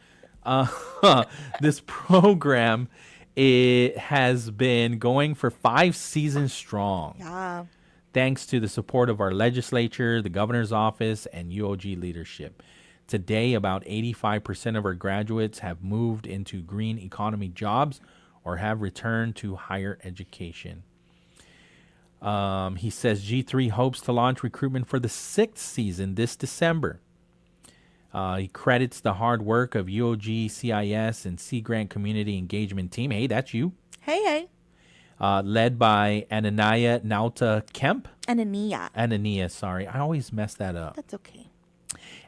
this program, it has been going for 5 seasons strong. Yeah. Thanks to the support of our legislature, the governor's office, and UOG leadership. Today, about 85% of our graduates have moved into green economy jobs or have returned to higher education. He says G3 hopes to launch recruitment for the 6th season this December. He credits the hard work of UOG, CIS, and Sea Grant Community Engagement Team. Hey, that's you. Hey. Led by Anania Nauta Kemp. Anania, sorry. I always mess that up. That's okay.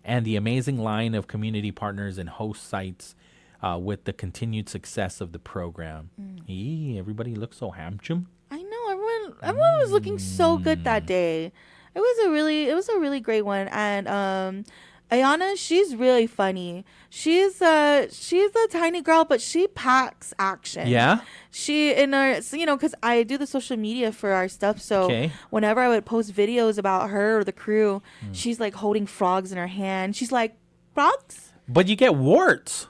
And the amazing line of community partners and host sites with the continued success of the program. Everybody looks so handsome. I know, everyone was looking so good that day. It was a really great one. And Ayana, she's really funny. She's a tiny girl, but she packs action. Yeah. She because I do the social media for our stuff. So whenever I would post videos about her or the crew, she's like holding frogs in her hand. She's like, "Frogs?" But you get warts.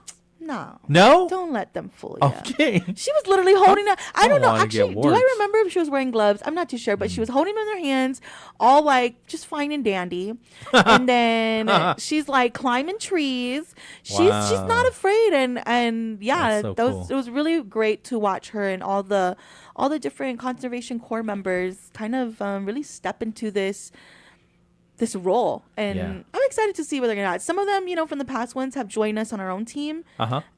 No? Don't let them fool you. Okay. She was literally holding it. I don't know. Actually, do I warts. remember if she was wearing gloves? I'm not too sure, but she was holding them in her hands, all like just fine and dandy. And then she's like climbing trees. She's not afraid. And yeah, so cool. It was really great to watch her and all the different conservation corps members kind of really step into this role, and I'm excited to see where they're gonna at. Some of them, from the past ones have joined us on our own team,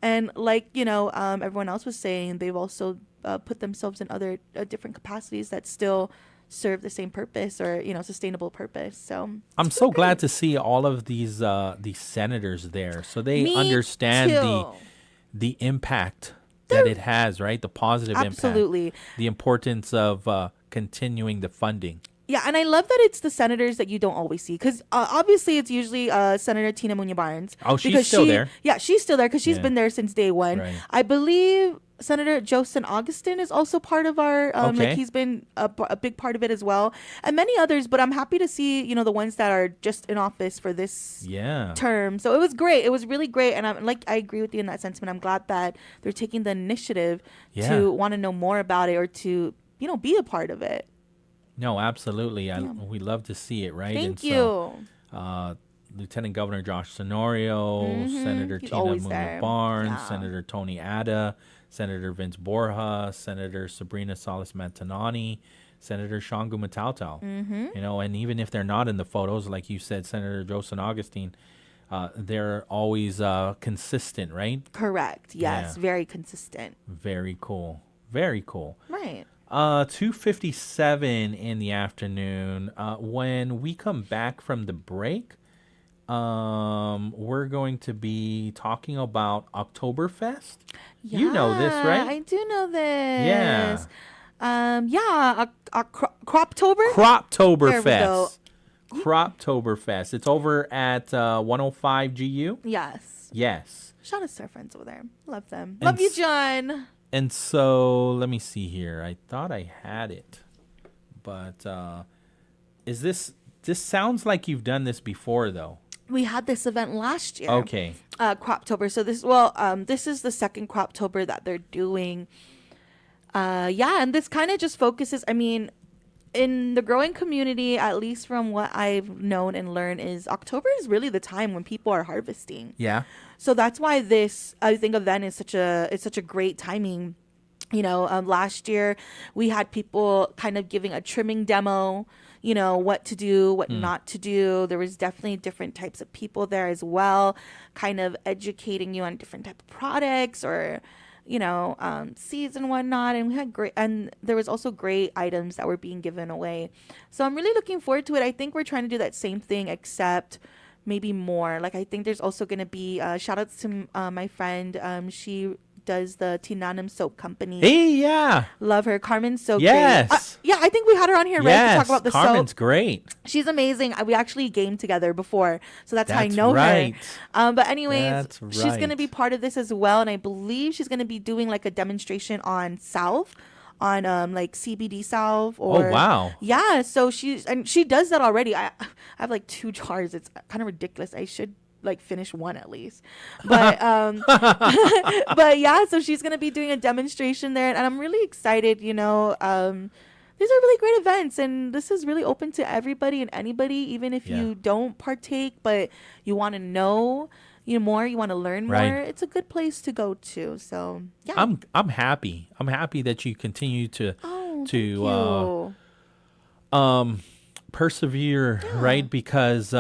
and like everyone else was saying, they've also put themselves in other different capacities that still serve the same purpose or sustainable purpose. So I'm so glad to see all of these senators there, so they understand the impact that it has, right? The positive impact, the importance of continuing the funding. Yeah, and I love that it's the senators that you don't always see, because obviously it's usually Senator Tina Muñoz Barnes. Oh, she's because still there? Yeah, she's still there because she's Yeah. been there since day one. Right. I believe Senator Joseph Augustin is also part of our, Okay. he's been a big part of it as well, and many others. But I'm happy to see, the ones that are just in office for this Yeah. term. So it was great. It was really great, and I agree with you in that sentiment. I'm glad that they're taking the initiative Yeah. to want to know more about it, or to be a part of it. No, absolutely. We love to see it, right? Thank And so, Lieutenant Governor Josh Sonorio, Senator He's Tina always Munoz there. Barnes, Yeah. Senator Tony Ada, Senator Vince Borja, Senator Sabrina Salas Mantanani, Senator Sean Gumatautal. And even if they're not in the photos, like you said, Senator Joseph Augustine, they're always consistent, right? Correct. Yes. Yeah. Very consistent. Very cool. Very cool. Right. 2:57 in the afternoon. When we come back from the break, we're going to be talking about Oktoberfest. You know this, right? I do know this. Yeah. Croptober? There we go. Croptoberfest. Croptoberfest. It's over at 105 GU. Yes. Yes. Shout out to our friends over there. Love them. And Love you, John. And so let me see here. I thought I had it, but is this sounds like you've done this before though? We had this event last year. Okay. Croptober. So this is the second Croptober that they're doing. And this kind of just focuses, in the growing community, at least from what I've known and learned, is October is really the time when people are harvesting. Yeah. So that's why this, I think, event is such a great timing. Last year we had people kind of giving a trimming demo, what to do, what not to do. There was definitely different types of people there as well, kind of educating you on different type of products or, seeds and whatnot. And we had and there was also great items that were being given away. So I'm really looking forward to it. I think we're trying to do that same thing, except maybe more. Like, I think there's also going to be shout outs to my friend. She does the Tinanam soap company. Hey, yeah. Love her. Carmen's so Yes. great. Yeah, I think we had her on here, right, to talk about the Carmen's soap. great. She's amazing. We actually gamed together before, so that's how I That's know right. her. But anyways, That's she's going to right. be part of this as well, and I believe she's going to be doing like a demonstration on salve, on like CBD salve. Or, wow. Yeah, so she does that already. I have like 2 jars. It's kind of ridiculous. I should like finish one at least, but but yeah, so she's gonna be doing a demonstration there, and I'm really excited. These are really great events, and this is really open to everybody and anybody, even if you don't partake but you want to know more, you want to learn more. Right. It's a good place to go to. So yeah. I'm happy that you continue to Thank you. persevere, right? Because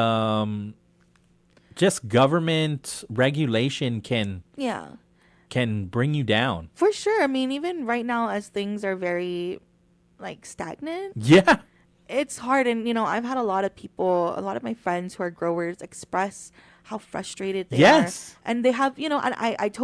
just government regulation can bring you down. For sure. Even right now, as things are very like stagnant, Yeah. it's hard. And I've had a lot of my friends who are growers express how frustrated they Yes. are. And they have, and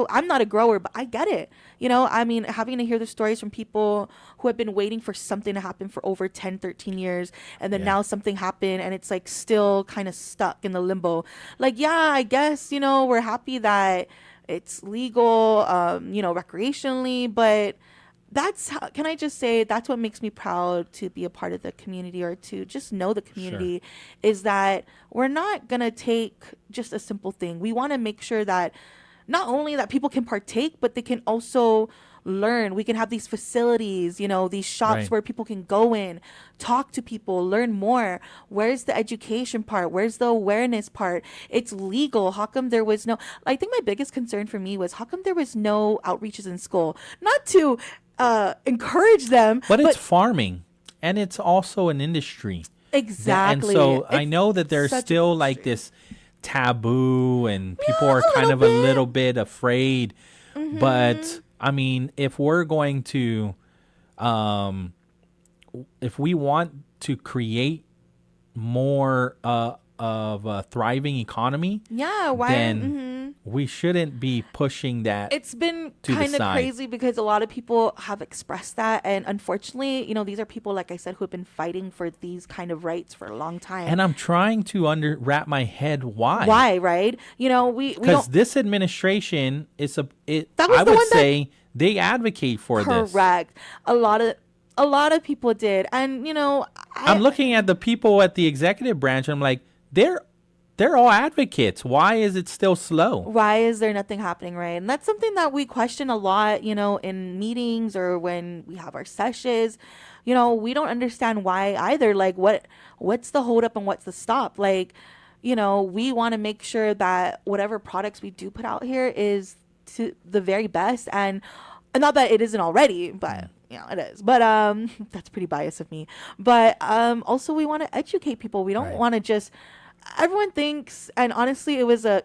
I'm not a grower, but I get it. Having to hear the stories from people who have been waiting for something to happen for over 10, 13 years. And then now something happened and it's like still kind of stuck in the limbo. Like, yeah, I guess, we're happy that it's legal, recreationally, but can I just say that's what makes me proud to be a part of the community, or to just know the community, is that we're not going to take just a simple thing. We want to make sure that not only that people can partake, but they can also learn. We can have these facilities, these shops where people can go in, talk to people, learn more. Where's the education part? Where's the awareness part? It's legal. How come there was I think my biggest concern for me was, how come there was no outreaches in school? Not to encourage them, But it's farming, and it's also an industry. Exactly. And so I It's know that there's such still an like industry. this taboo, and people are kind of a little bit afraid. But if we're going to, if we want to create more of a thriving economy, Yeah, why? then we shouldn't be pushing that. It's been to the kind of side. crazy because a lot of people have expressed that. And unfortunately, these are people, like I said, who have been fighting for these kind of rights for a long time. And I'm trying to wrap my head why. Why, right? We Because don't. this administration is That was I the would one that- say they advocate for this. Correct. A lot of people did. And, I'm looking at the people at the executive branch and I'm like, they're all advocates. Why is it still slow? Why is there nothing happening, right? And that's something that we question a lot, in meetings or when we have our sessions. We don't understand why either. Like, what's the hold up and what's the stop? Like, we want to make sure that whatever products we do put out here is to the very best. And not that it isn't already, but it is. But that's pretty biased of me. But also we want to educate people. We don't want to just... Everyone thinks, and honestly, it was a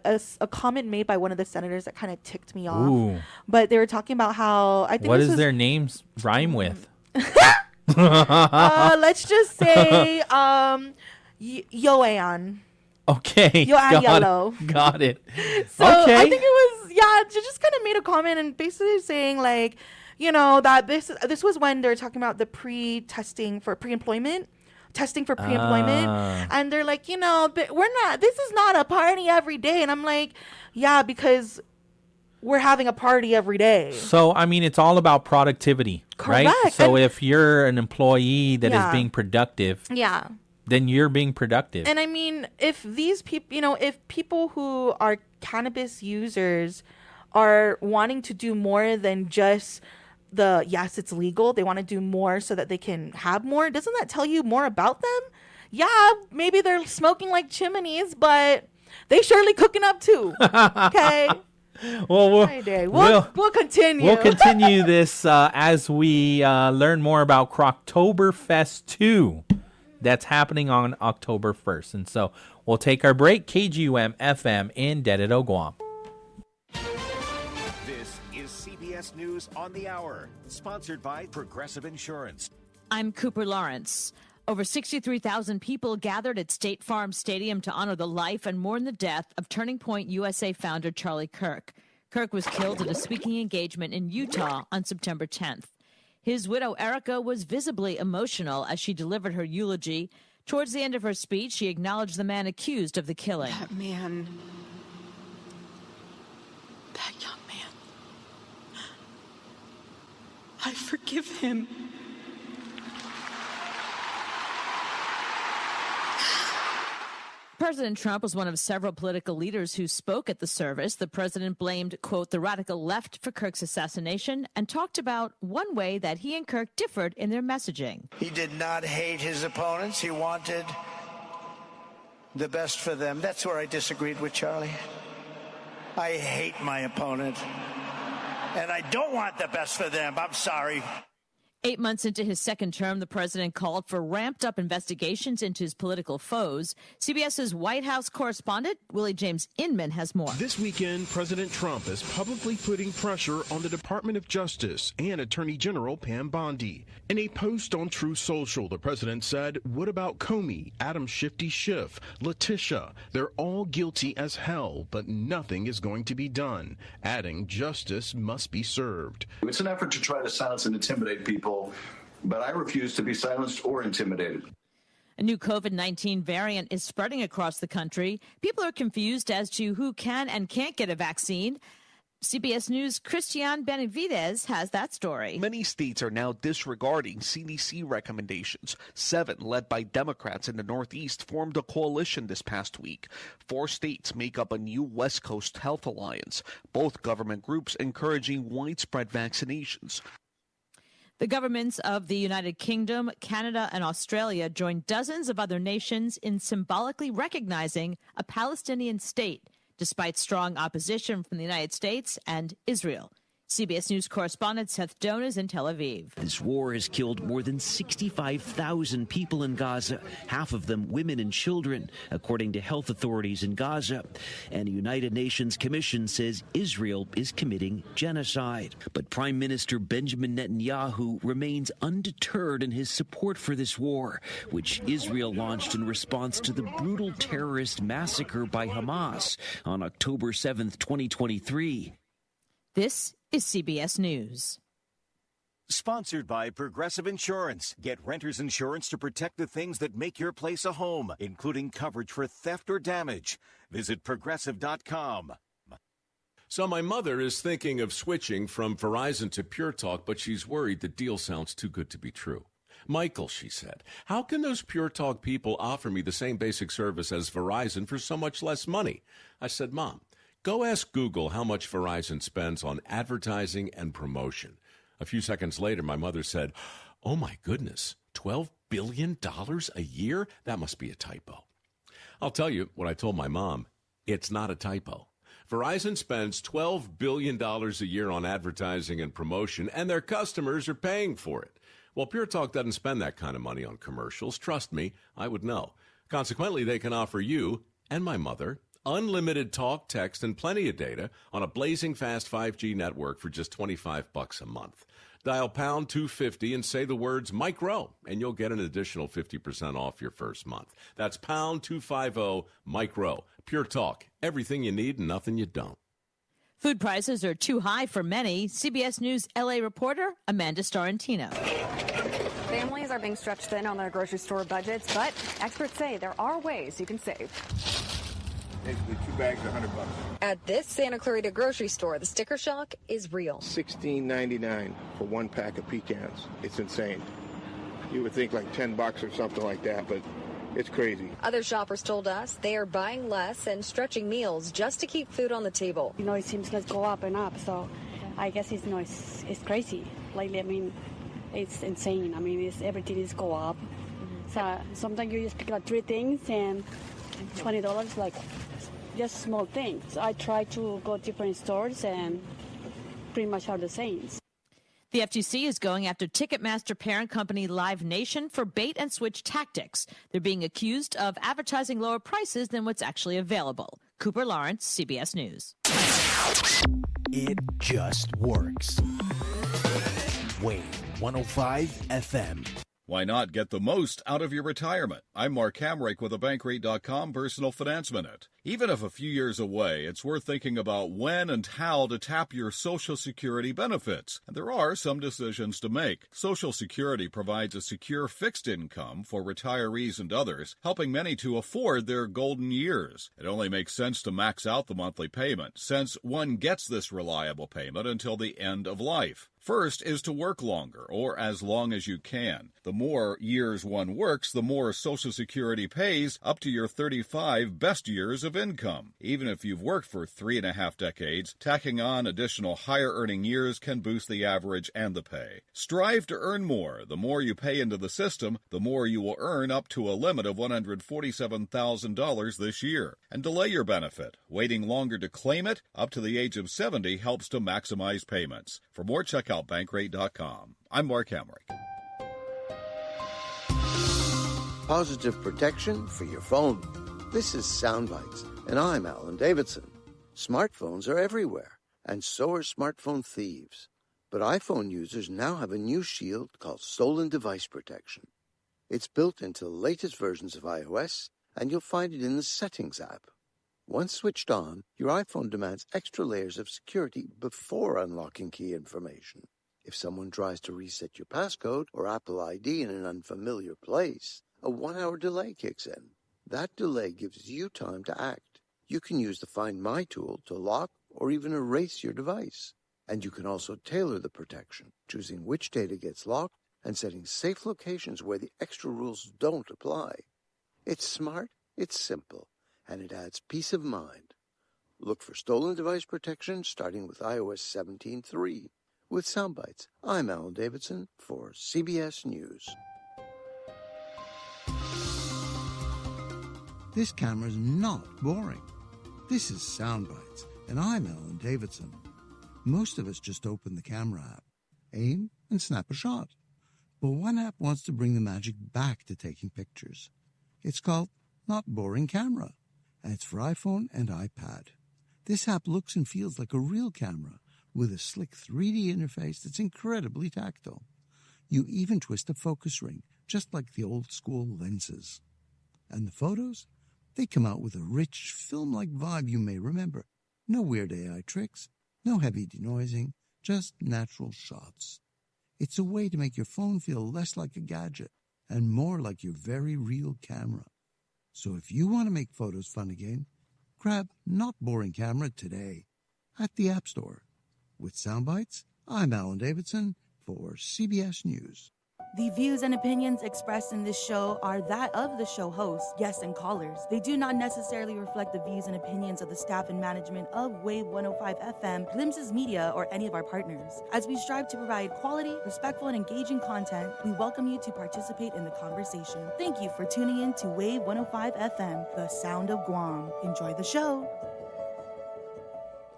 comment made by one of the senators that kind of ticked me off. Ooh. But they were talking about how I think What this does was, their names rhyme with? let's just say Yoan. Okay. Yo, got yellow. it. Got it. So okay. I think it was just kind of made a comment and basically saying like, that this was when they were talking about the testing for pre-employment, and they're like, but we're not. This is not a party every day, and I'm like, yeah, because we're having a party every day. So, I mean, it's all about productivity, right? Correct. So And- if you're an employee that is Yeah. being productive, Yeah. then you're being productive. And I mean, if these people, if people who are cannabis users are wanting to do more than just yes, it's legal, they want to do more so that they can have more, doesn't that tell you more about them? Yeah, maybe they're smoking like chimneys, but they surely cooking up too. Okay. Well, We'll continue. We'll continue this as we learn more about Croctoberfest 2. That's happening on October 1st. And so we'll take our break. KGUM FM in Dededo, Guam. This is CBS News on the Hour, sponsored by Progressive Insurance. I'm Cooper Lawrence. Over 63,000 people gathered at State Farm Stadium to honor the life and mourn the death of Turning Point USA founder Charlie Kirk. Kirk was killed at a speaking engagement in Utah on September 10th. His widow, Erica, was visibly emotional as she delivered her eulogy. Towards the end of her speech, she acknowledged the man accused of the killing. That man, that young man, I forgive him. President Trump was one of several political leaders who spoke at the service. The president blamed, quote, the radical left for Kirk's assassination and talked about one way that he and Kirk differed in their messaging. He did not hate his opponents. He wanted the best for them. That's where I disagreed with Charlie. I hate my opponent, and I don't want the best for them. I'm sorry. 8 months into his second term, the president called for ramped-up investigations into his political foes. CBS's White House correspondent, Willie James Inman, has more. This weekend, President Trump is publicly putting pressure on the Department of Justice and Attorney General Pam Bondi. In a post on Truth Social, the president said, what about Comey, Adam Shifty Schiff, Letitia? They're all guilty as hell, but nothing is going to be done, adding justice must be served. It's an effort to try to silence and intimidate people, but I refuse to be silenced or intimidated. A new COVID-19 variant is spreading across the country. People are confused as to who can and can't get a vaccine. CBS News' Christian Benavides has that story. Many states are now disregarding CDC recommendations. 7, led by Democrats in the Northeast, formed a coalition this past week. 4 states make up a new West Coast Health Alliance, both government groups encouraging widespread vaccinations. The governments of the United Kingdom, Canada, and Australia joined dozens of other nations in symbolically recognizing a Palestinian state, despite strong opposition from the United States and Israel. CBS News correspondent Seth Doan is in Tel Aviv. This war has killed more than 65,000 people in Gaza, half of them women and children, according to health authorities in Gaza. And a United Nations commission says Israel is committing genocide. But Prime Minister Benjamin Netanyahu remains undeterred in his support for this war, which Israel launched in response to the brutal terrorist massacre by Hamas on October 7th, 2023. This is CBS News. Sponsored by Progressive Insurance. Get renter's insurance to protect the things that make your place a home, including coverage for theft or damage. Visit Progressive.com. So my mother is thinking of switching from Verizon to Pure Talk, but she's worried the deal sounds too good to be true. Michael, she said, how can those Pure Talk people offer me the same basic service as Verizon for so much less money? I said, Mom, go ask Google how much Verizon spends on advertising and promotion. A few seconds later, my mother said, oh my goodness, $12 billion a year? That must be a typo. I'll tell you what I told my mom. It's not a typo. Verizon spends $12 billion a year on advertising and promotion, and their customers are paying for it. Well, Pure Talk doesn't spend that kind of money on commercials. Trust me, I would know. Consequently, they can offer you and my mother unlimited talk, text, and plenty of data on a blazing fast 5G network for just $25 a month. Dial pound 250 and say the words Mike Rowe, and you'll get an additional 50% off your first month. That's pound 250 Mike Rowe. Pure Talk, everything you need and nothing you don't. Food prices are too high for many. CBS News LA reporter Amanda Starantino. Families are being stretched thin on their grocery store budgets, but experts say there are ways you can save. Basically, 2 bags are $100. At this Santa Clarita grocery store, the sticker shock is real. $16.99 for 1 pack of pecans. It's insane. You would think like $10 or something like that, but it's crazy. Other shoppers told us they are buying less and stretching meals just to keep food on the table. You know, it seems to go up and up, so I guess it's crazy. Lately, I mean, it's insane. I mean, everything is go up. So sometimes you just pick up 3 things and $20, like just small things. So I try to go different stores and pretty much are the same. The FTC is going after Ticketmaster parent company Live Nation for bait and switch tactics. They're being accused of advertising lower prices than what's actually available. Cooper Lawrence, CBS News. It just works. Wave 105 FM. Why not get the most out of your retirement? I'm Mark Hamrick with a Bankrate.com Personal Finance Minute. Even if a few years away, it's worth thinking about when and how to tap your Social Security benefits. And there are some decisions to make. Social Security provides a secure fixed income for retirees and others, helping many to afford their golden years. It only makes sense to max out the monthly payment, since one gets this reliable payment until the end of life. First is to work longer, or as long as you can. The more years one works, the more Social Security pays, up to your 35 best years of income. Even if you've worked for 3.5 decades, tacking on additional higher-earning years can boost the average and the pay. Strive to earn more. The more you pay into the system, the more you will earn, up to a limit of $147,000 this year. And delay your benefit. Waiting longer to claim it, up to the age of 70, helps to maximize payments. For more, check out Bankrate.com. I'm Mark Hamrick. Positive protection for your phone. This is Soundbites, and I'm Alan Davidson. Smartphones are everywhere, and so are smartphone thieves. But iPhone users now have a new shield called Stolen Device Protection. It's built into the latest versions of iOS, and you'll find it in the Settings app. Once switched on, your iPhone demands extra layers of security before unlocking key information. If someone tries to reset your passcode or Apple ID in an unfamiliar place, a 1-hour delay kicks in. That delay gives you time to act. You can use the Find My tool to lock or even erase your device. And you can also tailor the protection, choosing which data gets locked and setting safe locations where the extra rules don't apply. It's smart, it's simple, and it adds peace of mind. Look for Stolen Device Protection starting with iOS 17.3. With Soundbites, I'm Alan Davidson for CBS News. This camera's not boring. This is Soundbites, and I'm Alan Davidson. Most of us just open the camera app, aim, and snap a shot. But one app wants to bring the magic back to taking pictures. It's called Not Boring Camera, and it's for iPhone and iPad. This app looks and feels like a real camera with a slick 3D interface that's incredibly tactile. You even twist a focus ring, just like the old-school lenses. And the photos? They come out with a rich, film-like vibe you may remember. No weird AI tricks, no heavy denoising, just natural shots. It's a way to make your phone feel less like a gadget and more like your very real camera. So if you want to make photos fun again, grab Not Boring Camera today at the App Store. With Soundbites, I'm Alan Davidson for CBS News. The views and opinions expressed in this show are that of the show host, guests, and callers. They do not necessarily reflect the views and opinions of the staff and management of Wave 105 FM, Glimpses Media, or any of our partners. As we strive to provide quality, respectful, and engaging content, we welcome you to participate in the conversation. Thank you for tuning in to Wave 105 FM, the sound of Guam. Enjoy the show.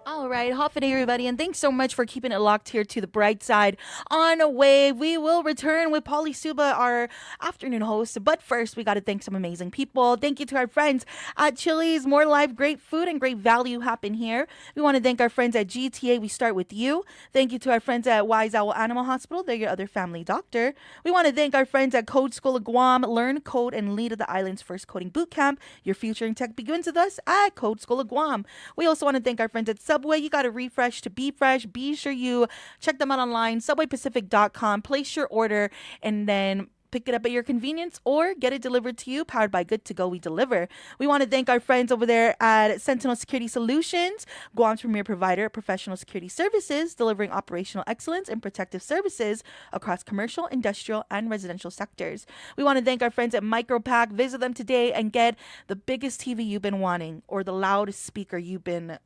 All right, Hoffa day, everybody, and thanks so much for keeping it locked here to the Brightside on a Wave. We will return with Paulie Suba, our afternoon host, but first, we got to thank some amazing people. Thank you to our friends at Chili's. More live, great food, and great value happen here. We want to thank our friends at GTA. We start with you. Thank you to our friends at Wise Owl Animal Hospital. They're your other family doctor. We want to thank our friends at Code School of Guam. Learn, code, and lead the island's first coding boot camp. Your future in tech begins with us at Code School of Guam. We also want to thank our friends at Subway. You got to refresh to be fresh. Be sure you check them out online, subwaypacific.com. Place your order and then pick it up at your convenience or get it delivered to you. Powered by Good to Go, we deliver. We want to thank our friends over there at Sentinel Security Solutions, Guam's premier provider of professional security services, delivering operational excellence and protective services across commercial, industrial, and residential sectors. We want to thank our friends at Micropack. Visit them today and get the biggest TV you've been wanting or the loudest speaker you've been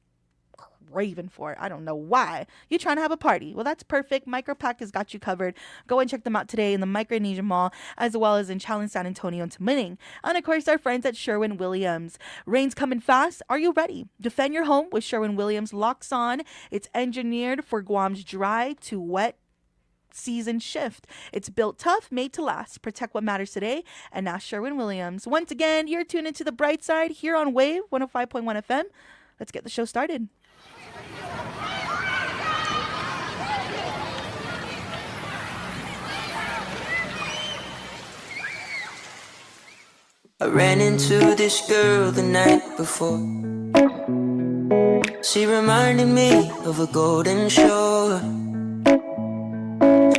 craving for. I don't know why. You're trying to have a party. Well, that's perfect. Micropack has got you covered. Go and check them out today in the Micronesia Mall, as well as in Challenge San Antonio and Tamaning. And of course, our friends at Sherwin-Williams. Rain's coming fast. Are you ready? Defend your home with Sherwin-Williams Locks On. It's engineered for Guam's dry to wet season shift. It's built tough, made to last. Protect what matters today. And now Sherwin-Williams. Once again, you're tuned into the Bright Side here on Wave 105.1 FM. Let's get the show started. I ran into this girl the night before. She reminded me of a golden shore.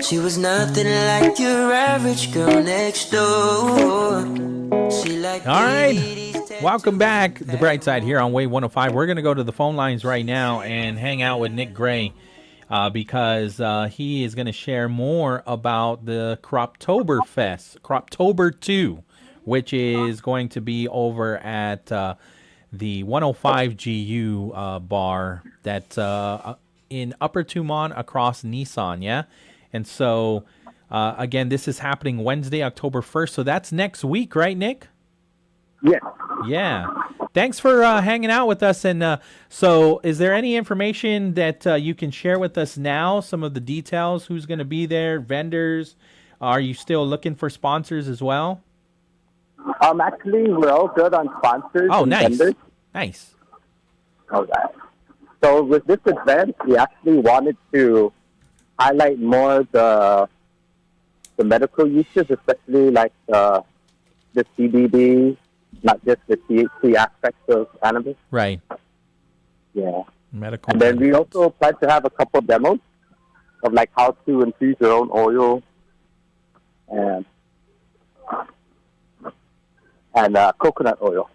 She was nothing like your average girl next door. She liked all right, welcome back. The Bright Side here on Wave 105. We're going to go to the phone lines right now and hang out with Nick Gray because he is going to share more about the Croptober Fest, Croptober 2, which is going to be over at the 105 GU bar that's in Upper Tumon across Nissan, yeah? And so, again, this is happening Wednesday, October 1st. So that's next week, right, Nick? Yeah. Yeah. Thanks for hanging out with us. And so is there any information that you can share with us now? Some of the details, who's going to be there, vendors? Are you still looking for sponsors as well? Actually, we're all good on sponsors. Oh, and nice. vendors. Nice. All right. So with this event, we actually wanted to highlight more the medical uses, especially like the CBD, not just the THC aspects of cannabis. Right. Yeah. Medical. And then we also plan to have a couple demos of like how to infuse your own oil and coconut oil.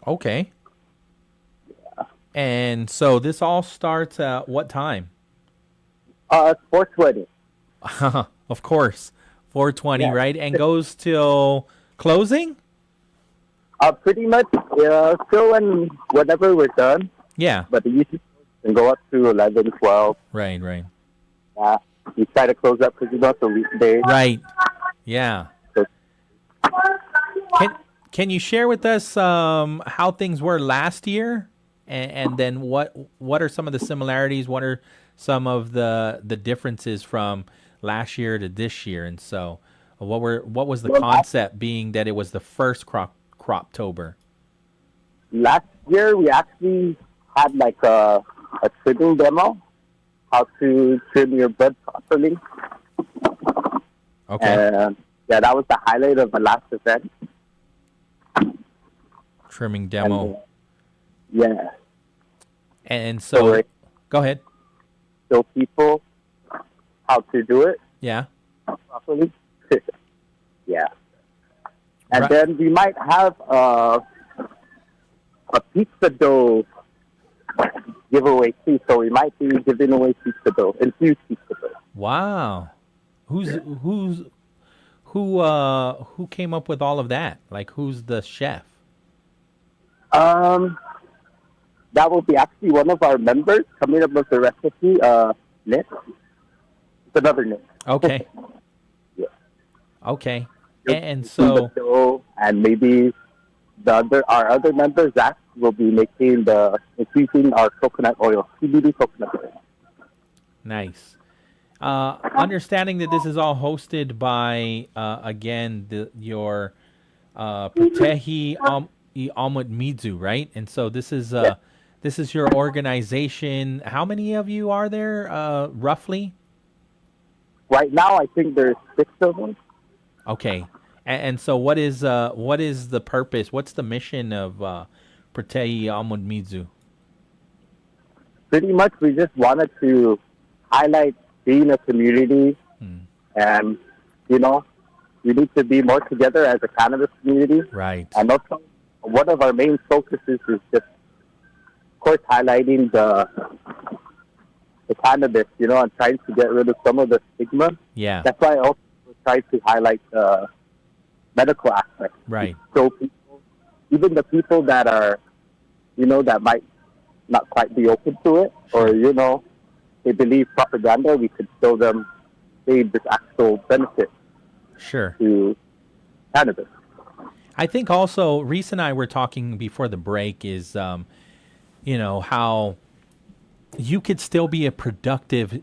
Okay. Yeah. And so this all starts at what time? 4:20. Of course. 4:20, yeah. Right? And goes till closing? Pretty much till whenever we're done. Yeah. But the usually can go up to 11, 12. Right. Yeah. We try to close up because it's a weekday. Right. Yeah. So, Can you share with us how things were last year, and then what are some of the similarities? What are some of the differences from last year to this year. And so, what was the concept being that it was the first Croptober? Last year, we actually had like a trimming demo, how to trim your bud properly. Okay. And yeah, that was the highlight of the last event. Trimming demo. And, yeah. And so, go ahead. Show people how to do it. Yeah. Properly. Yeah. And then we might have a pizza dough giveaway too. So we might be giving away pizza dough, infused pizza dough. Wow. Who came up with all of that? Like, who's the chef? That will be actually one of our members coming up with the recipe. Nick. It's another Nick. Okay. Yeah. Okay. And so, and maybe our other member Zach will be infusing our coconut oil, CBD coconut oil. Nice. Understanding that this is all hosted by again your Pratehi Amut Mizu, right? And so this is your organization. How many of you are there roughly? Right now, I think there's 6 of them. Okay. And so what is the purpose? What's the mission of Pratehi Amut Mizu? Pretty much, we just wanted to highlight being a community, and we need to be more together as a cannabis community. Right. And also, one of our main focuses is just, of course, highlighting the cannabis, and trying to get rid of some of the stigma. Yeah. That's why I also try to highlight the medical aspect. Right. So people, even the people that are, that might not quite be open to it, or, they believe propaganda, we could show them this actual benefit to cannabis. I think also, Reese and I were talking before the break is, how you could still be a productive,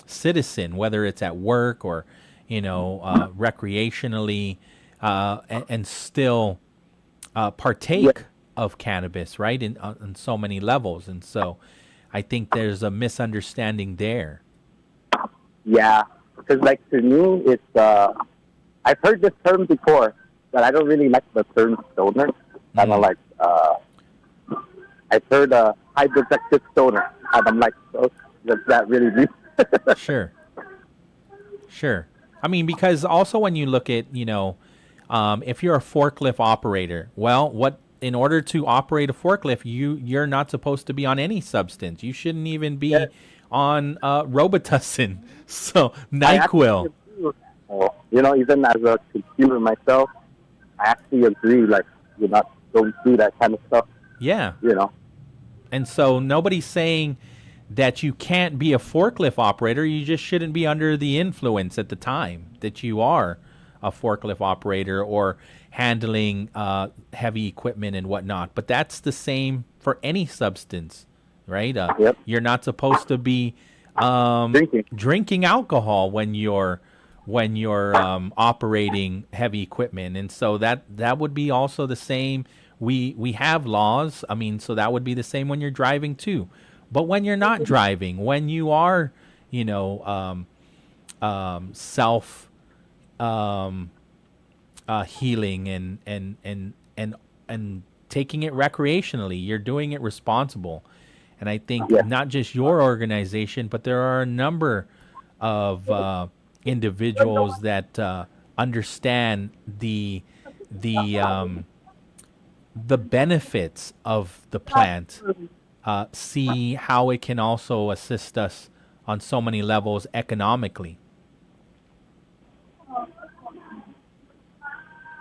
citizen, whether it's at work or, recreationally, and still partake of cannabis, right? On so many levels. And so I think there's a misunderstanding there. Yeah, because to me, it's, I've heard this term before, but I don't really like the term stoner. Kind of like, I've heard high detective stoner, and I'm like, oh, does that really mean? Sure. I mean, because also when you look at, if you're a forklift operator, in order to operate a forklift, you're not supposed to be on any substance. You shouldn't even be on Robitussin. So NyQuil. Even as a consumer myself, I actually agree. Don't do that kind of stuff. Yeah. And so nobody's saying that you can't be a forklift operator. You just shouldn't be under the influence at the time that you are a forklift operator or handling heavy equipment and whatnot. But that's the same for any substance, right? You're not supposed to be drinking alcohol when you're operating heavy equipment. And so that would be also the same. We have laws. I mean, so that would be the same when you're driving too. But when you're not driving, when you are, self healing and taking it recreationally, you're doing it responsible. And I think not just your organization, but there are a number of individuals that understand the benefits of the plant, see how it can also assist us on so many levels economically.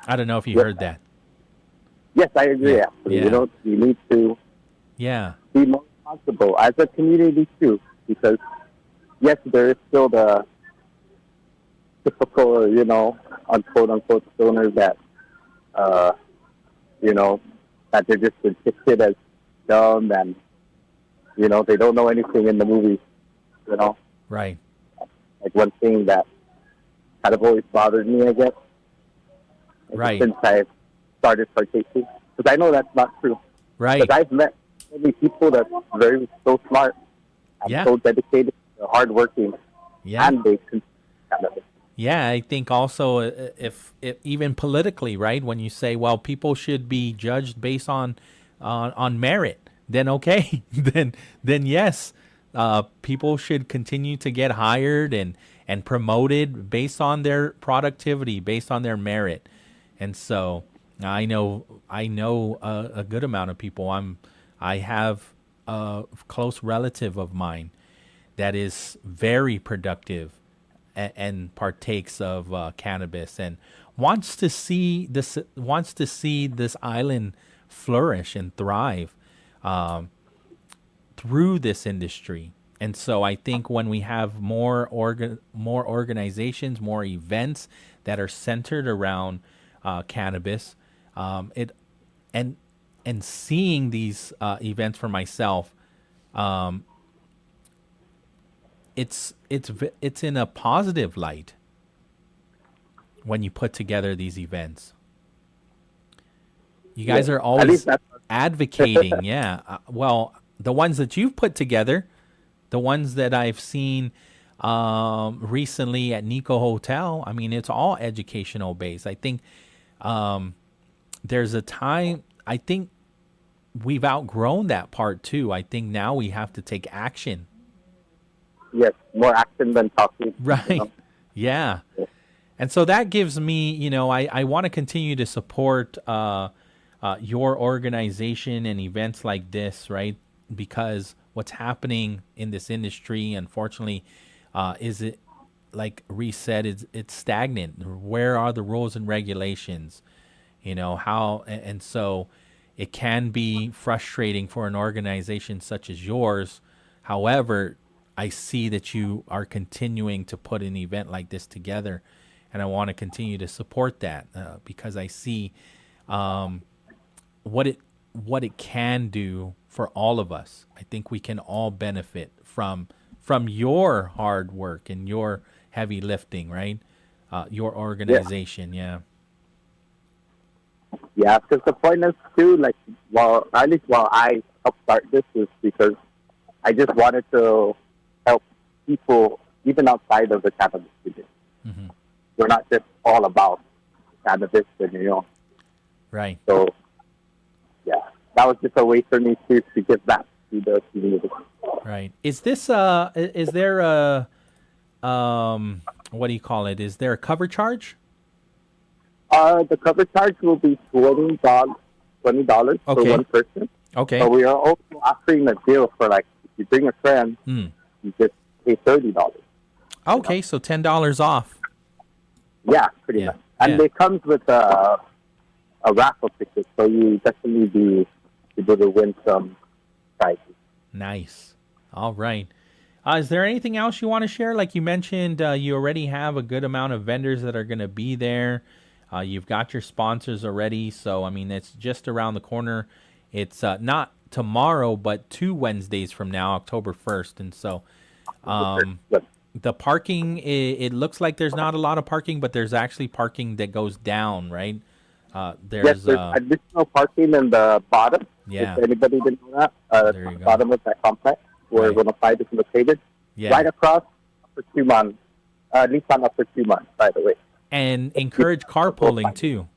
I don't know if you heard that. Yes, I agree. Actually, we need to be more responsible as a community too, because yes, there is still the typical, unquote unquote stoners that, that they're just depicted as dumb and You know, they don't know anything in the movie. You know, Right. like one thing that kind of always bothered me, I guess, Right. since I started partaking, because I know that's not true. Right. Because I've met so many people that's so smart and Yeah. so dedicated, hardworking, Yeah. and they consume cannabis. Yeah, I think also if even politically, right, when you say, well, people should be judged based on merit, then okay, then yes, people should continue to get hired and promoted based on their productivity, based on their merit. And so I know a good amount of people. I have a close relative of mine that is very productive and partakes of cannabis and wants to see this island flourish and thrive through this industry. And so I think when we have more organizations, more events that are centered around cannabis, it and seeing these events for myself, it's in a positive light when you put together these events. You guys are always advocating, yeah. Well, the ones that you've put together, the ones that I've seen recently at Nico Hotel, I mean, it's all educational based. I think there's a time, I think we've outgrown that part too. I think now we have to take action. Yes, more action than talking. Right. You know? Yeah. And so that gives me, I want to continue to support your organization and events like this, right? Because what's happening in this industry, unfortunately, is it, like Reese said, it's stagnant. Where are the rules and regulations? And so it can be frustrating for an organization such as yours. However, I see that you are continuing to put an event like this together, and I want to continue to support that because I see what it can do for all of us. I think we can all benefit from your hard work and your heavy lifting, right? Your organization, yeah. Yeah, because the point is too, like, at least while I helped start this is because I just wanted to help people even outside of the cannabis industry. Mm-hmm. We're not just all about cannabis, and Right. So, yeah, that was just a way for me to give back to the community. Right. Is this is there a what do you call it? Is there a cover charge? The cover charge will be $20 for one person. Okay. But we are also offering a deal for, like, if you bring a friend, you just pay $30. Okay, so $10 off. Yeah, pretty much. And it comes with a raffle ticket, so you definitely be able to win some prizes. Nice. All right. Is there anything else you want to share? Like you mentioned, you already have a good amount of vendors that are going to be there. You've got your sponsors already, so I mean it's just around the corner. It's not tomorrow, but 2 Wednesdays from now, October 1st, and so the parking. It looks like there's not a lot of parking, but there's actually parking that goes down, right? There's additional parking in the bottom. Yeah. If anybody didn't know that, There you go. bottom of that complex where 105 is located. Yeah. Right across for 2 months. Nissan up for 2 months, by the way. And encourage carpooling too.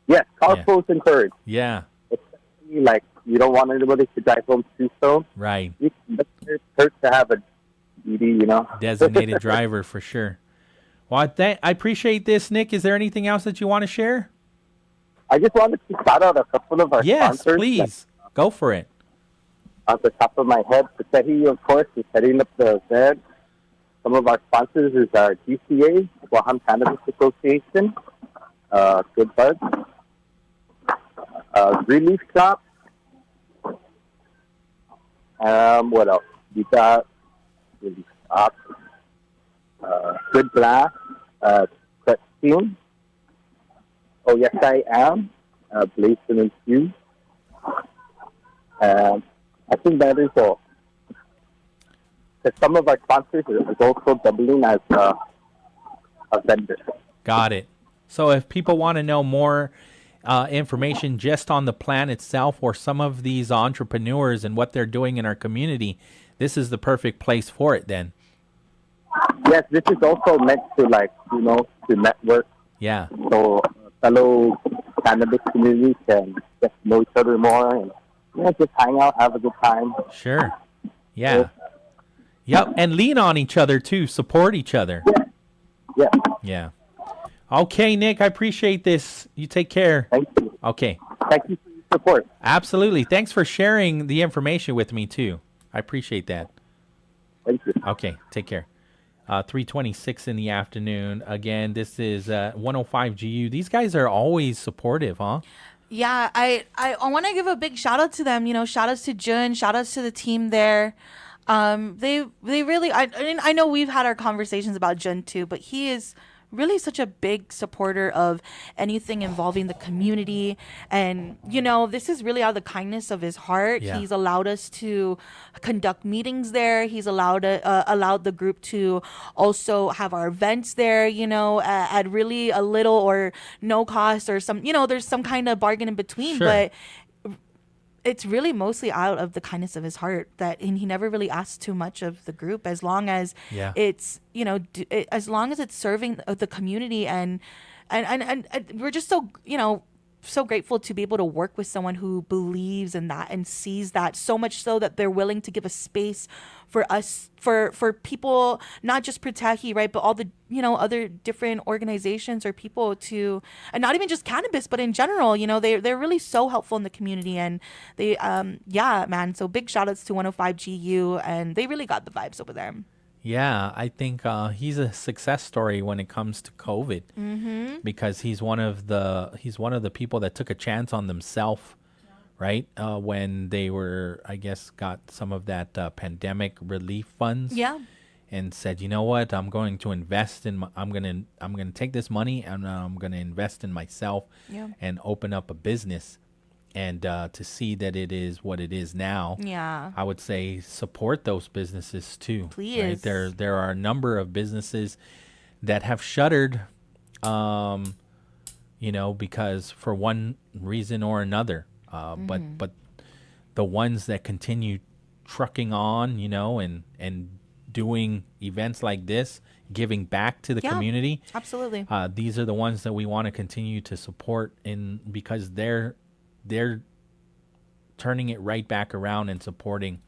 Yes, carpool's encouraged. Yeah. Especially, like, you don't want anybody to drive home too slow. Right. It hurts to have a DD, Designated driver for sure. Well, I appreciate this, Nick. Is there anything else that you want to share? I just wanted to shout out a couple of our sponsors. Yes, please. Go for it. Off the top of my head, Patehi, of course, is setting up the event. Some of our sponsors is our GCA, Guam Cannabis Association, Good Buzz, Relief Shop. What else? We got Relief Shop, Good Glass, Team. Oh, yes, I am. Blazing and Hughes. I think that is all. Because some of our sponsors is also doubling as a vendor. Got it. So if people want to know more information just on the plan itself or some of these entrepreneurs and what they're doing in our community, this is the perfect place for it then. Yes, this is also meant to to network. Yeah. So fellow cannabis communities can get to know each other more and just hang out, have a good time. Sure. Yeah. Yep. And lean on each other too. Support each other. Yeah. Yeah. Okay, Nick, I appreciate this. You take care. Thank you. Okay. Thank you for your support. Absolutely. Thanks for sharing the information with me too. I appreciate that. Thank you. Okay. Take care. 3:26 in the afternoon. Again, this is 105 GU. These guys are always supportive, huh? Yeah, I want to give a big shout out to them. Shout outs to Jun, shout outs to the team there. They really, I know we've had our conversations about Jun too, but he is really such a big supporter of anything involving the community. And, this is really out of the kindness of his heart. Yeah. He's allowed us to conduct meetings there. He's allowed the group to also have our events there, at really a little or no cost or some, there's some kind of bargain in between. Sure. But it's really mostly out of the kindness of his heart and he never really asks too much of the group as long as it's, as long as it's serving the community and we're just so, so grateful to be able to work with someone who believes in that and sees that so much so that they're willing to give a space for us, for people, not just Pritaki, right, but all the, other different organizations or people to, and not even just cannabis, but in general, they're really so helpful in the community and they, man. So big shout outs to 105 GU and they really got the vibes over there. Yeah, I think he's a success story when it comes to COVID because he's one of the people that took a chance on themselves, right? When they were, I guess, got some of that pandemic relief funds. Yeah. And said, you know what, I'm going to invest in. I'm gonna take this money and I'm gonna invest in myself and open up a business. And to see that it is what it is now, I would say support those businesses too. Please. Right? There are a number of businesses that have shuttered, because for one reason or another. But the ones that continue trucking on, and doing events like this, giving back to the community. Absolutely. These are the ones that we want to continue to support because they're turning it right back around and supporting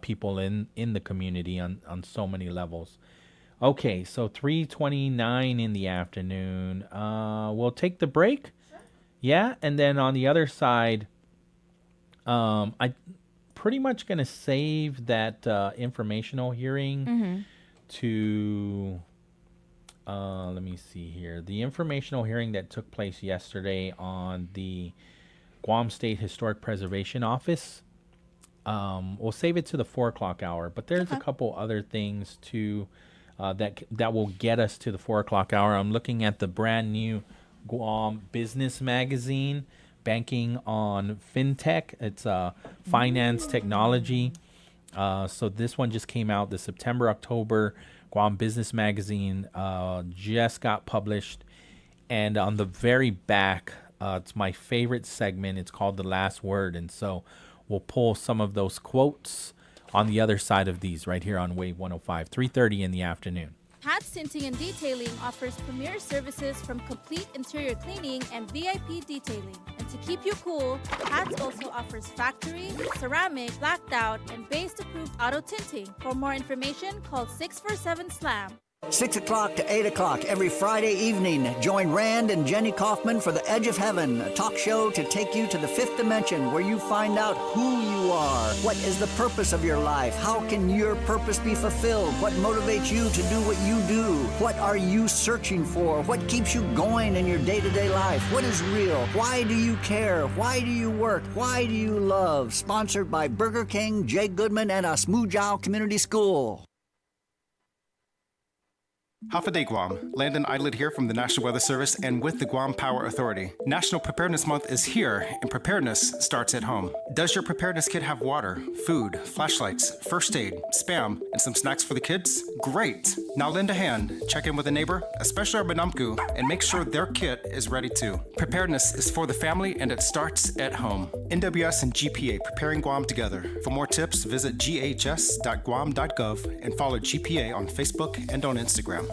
people in the community on so many levels. Okay, so 3:29 in the afternoon. We'll take the break. Sure. Yeah, and then on the other side, I pretty much going to save that informational hearing to, let me see here. The informational hearing that took place yesterday on the Guam State Historic Preservation Office. We'll save it to the 4 o'clock hour, but there's a couple other things too that will get us to the 4 o'clock hour. I'm looking at the brand new Guam Business Magazine, Banking on FinTech. It's finance technology. So this one just came out. The September-October Guam Business Magazine just got published, and on the very back, it's my favorite segment. It's called The Last Word. And so we'll pull some of those quotes on the other side of these right here on Wave 105, 3:30 in the afternoon. Hats Tinting and Detailing offers premier services from complete interior cleaning and VIP detailing. And to keep you cool, Hats also offers factory, ceramic, blacked out, and base-approved auto tinting. For more information, call 647-SLAM. 6 o'clock to 8 o'clock every Friday evening. Join Rand and Jenny Kaufman for The Edge of Heaven, a talk show to take you to the fifth dimension where you find out who you are. What is the purpose of your life? How can your purpose be fulfilled? What motivates you to do what you do? What are you searching for? What keeps you going in your day-to-day life? What is real? Why do you care? Why do you work? Why do you love? Sponsored by Burger King, Jay Goodman, and Asmujao Community School. Hafa Guam, Landon Idlet here from the National Weather Service and with the Guam Power Authority. National Preparedness Month is here, and preparedness starts at home. Does your preparedness kit have water, food, flashlights, first aid, spam, and some snacks for the kids? Great! Now lend a hand, check in with a neighbor, especially our Banamku, and make sure their kit is ready too. Preparedness is for the family and it starts at home. NWS and GPA preparing Guam together. For more tips, visit ghs.guam.gov and follow GPA on Facebook and on Instagram.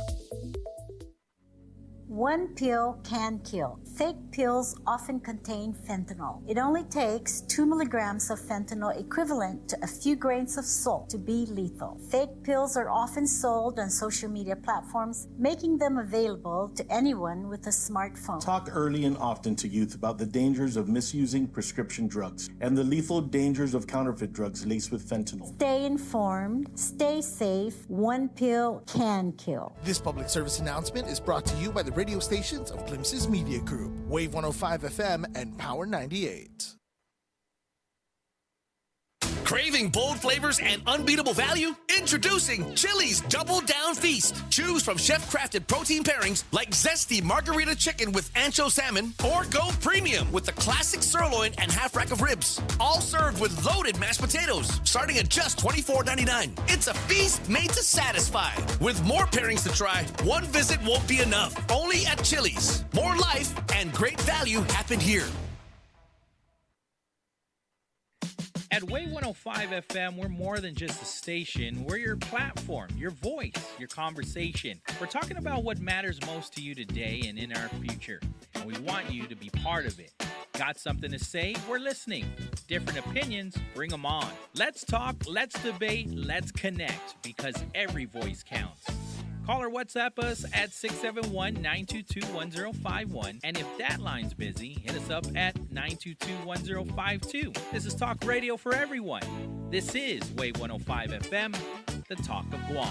One pill can kill. Fake pills often contain fentanyl. It only takes 2 milligrams of fentanyl equivalent to a few grains of salt to be lethal. Fake pills are often sold on social media platforms, making them available to anyone with a smartphone. Talk early and often to youth about the dangers of misusing prescription drugs and the lethal dangers of counterfeit drugs laced with fentanyl. Stay informed, stay safe. One pill can kill. This public service announcement is brought to you by the radio stations of Glimpses Media Group, Wave 105 FM and Power 98. Craving bold flavors and unbeatable value? Introducing Chili's Double Down Feast. Choose from chef-crafted protein pairings like zesty margarita chicken with ancho salmon, or go premium with the classic sirloin and half rack of ribs. All served with loaded mashed potatoes, starting at just $24.99. It's a feast made to satisfy. With more pairings to try, one visit won't be enough. Only at Chili's. More life and great value happen here. At Wave 105 FM, we're more than just a station. We're your platform, your voice, your conversation. We're talking about what matters most to you today and in our future. And we want you to be part of it. Got something to say? We're listening. Different opinions? Bring them on. Let's talk, let's debate, let's connect, because every voice counts. Call or WhatsApp us at 671-922-1051. And if that line's busy, hit us up at 922-1052. This is Talk Radio for everyone. This is Wave 105 FM, the Talk of Guam.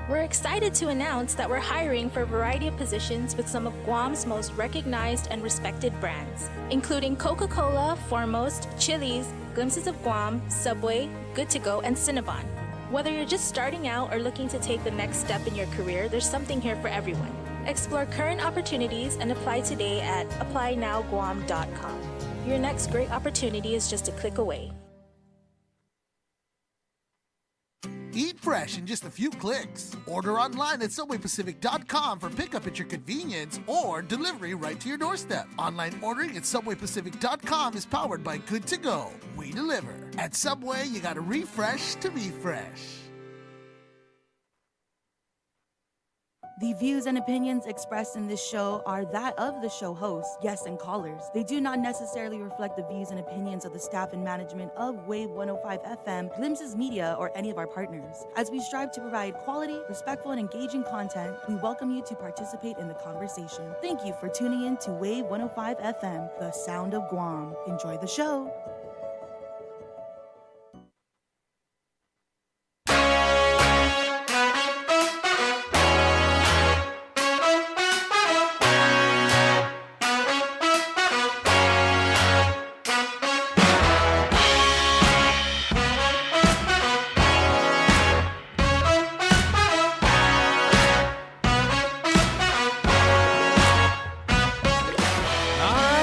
We're excited to announce that we're hiring for a variety of positions with some of Guam's most recognized and respected brands, including Coca-Cola, Foremost, Chili's, Glimpses of Guam, Subway, Good to Go, and Cinnabon. Whether you're just starting out or looking to take the next step in your career, there's something here for everyone. Explore current opportunities and apply today at applynowguam.com. Your next great opportunity is just a click away. Eat fresh in just a few clicks. Order online at SubwayPacific.com for pickup at your convenience or delivery right to your doorstep. Online ordering at SubwayPacific.com is powered by Good to Go. We deliver. At Subway, you gotta refresh to be fresh. The views and opinions expressed in this show are that of the show hosts, guests, and callers. They do not necessarily reflect the views and opinions of the staff and management of Wave 105 FM, Glimpses Media, or any of our partners. As we strive to provide quality, respectful, and engaging content, we welcome you to participate in the conversation. Thank you for tuning in to Wave 105 FM, the sound of Guam. Enjoy the show.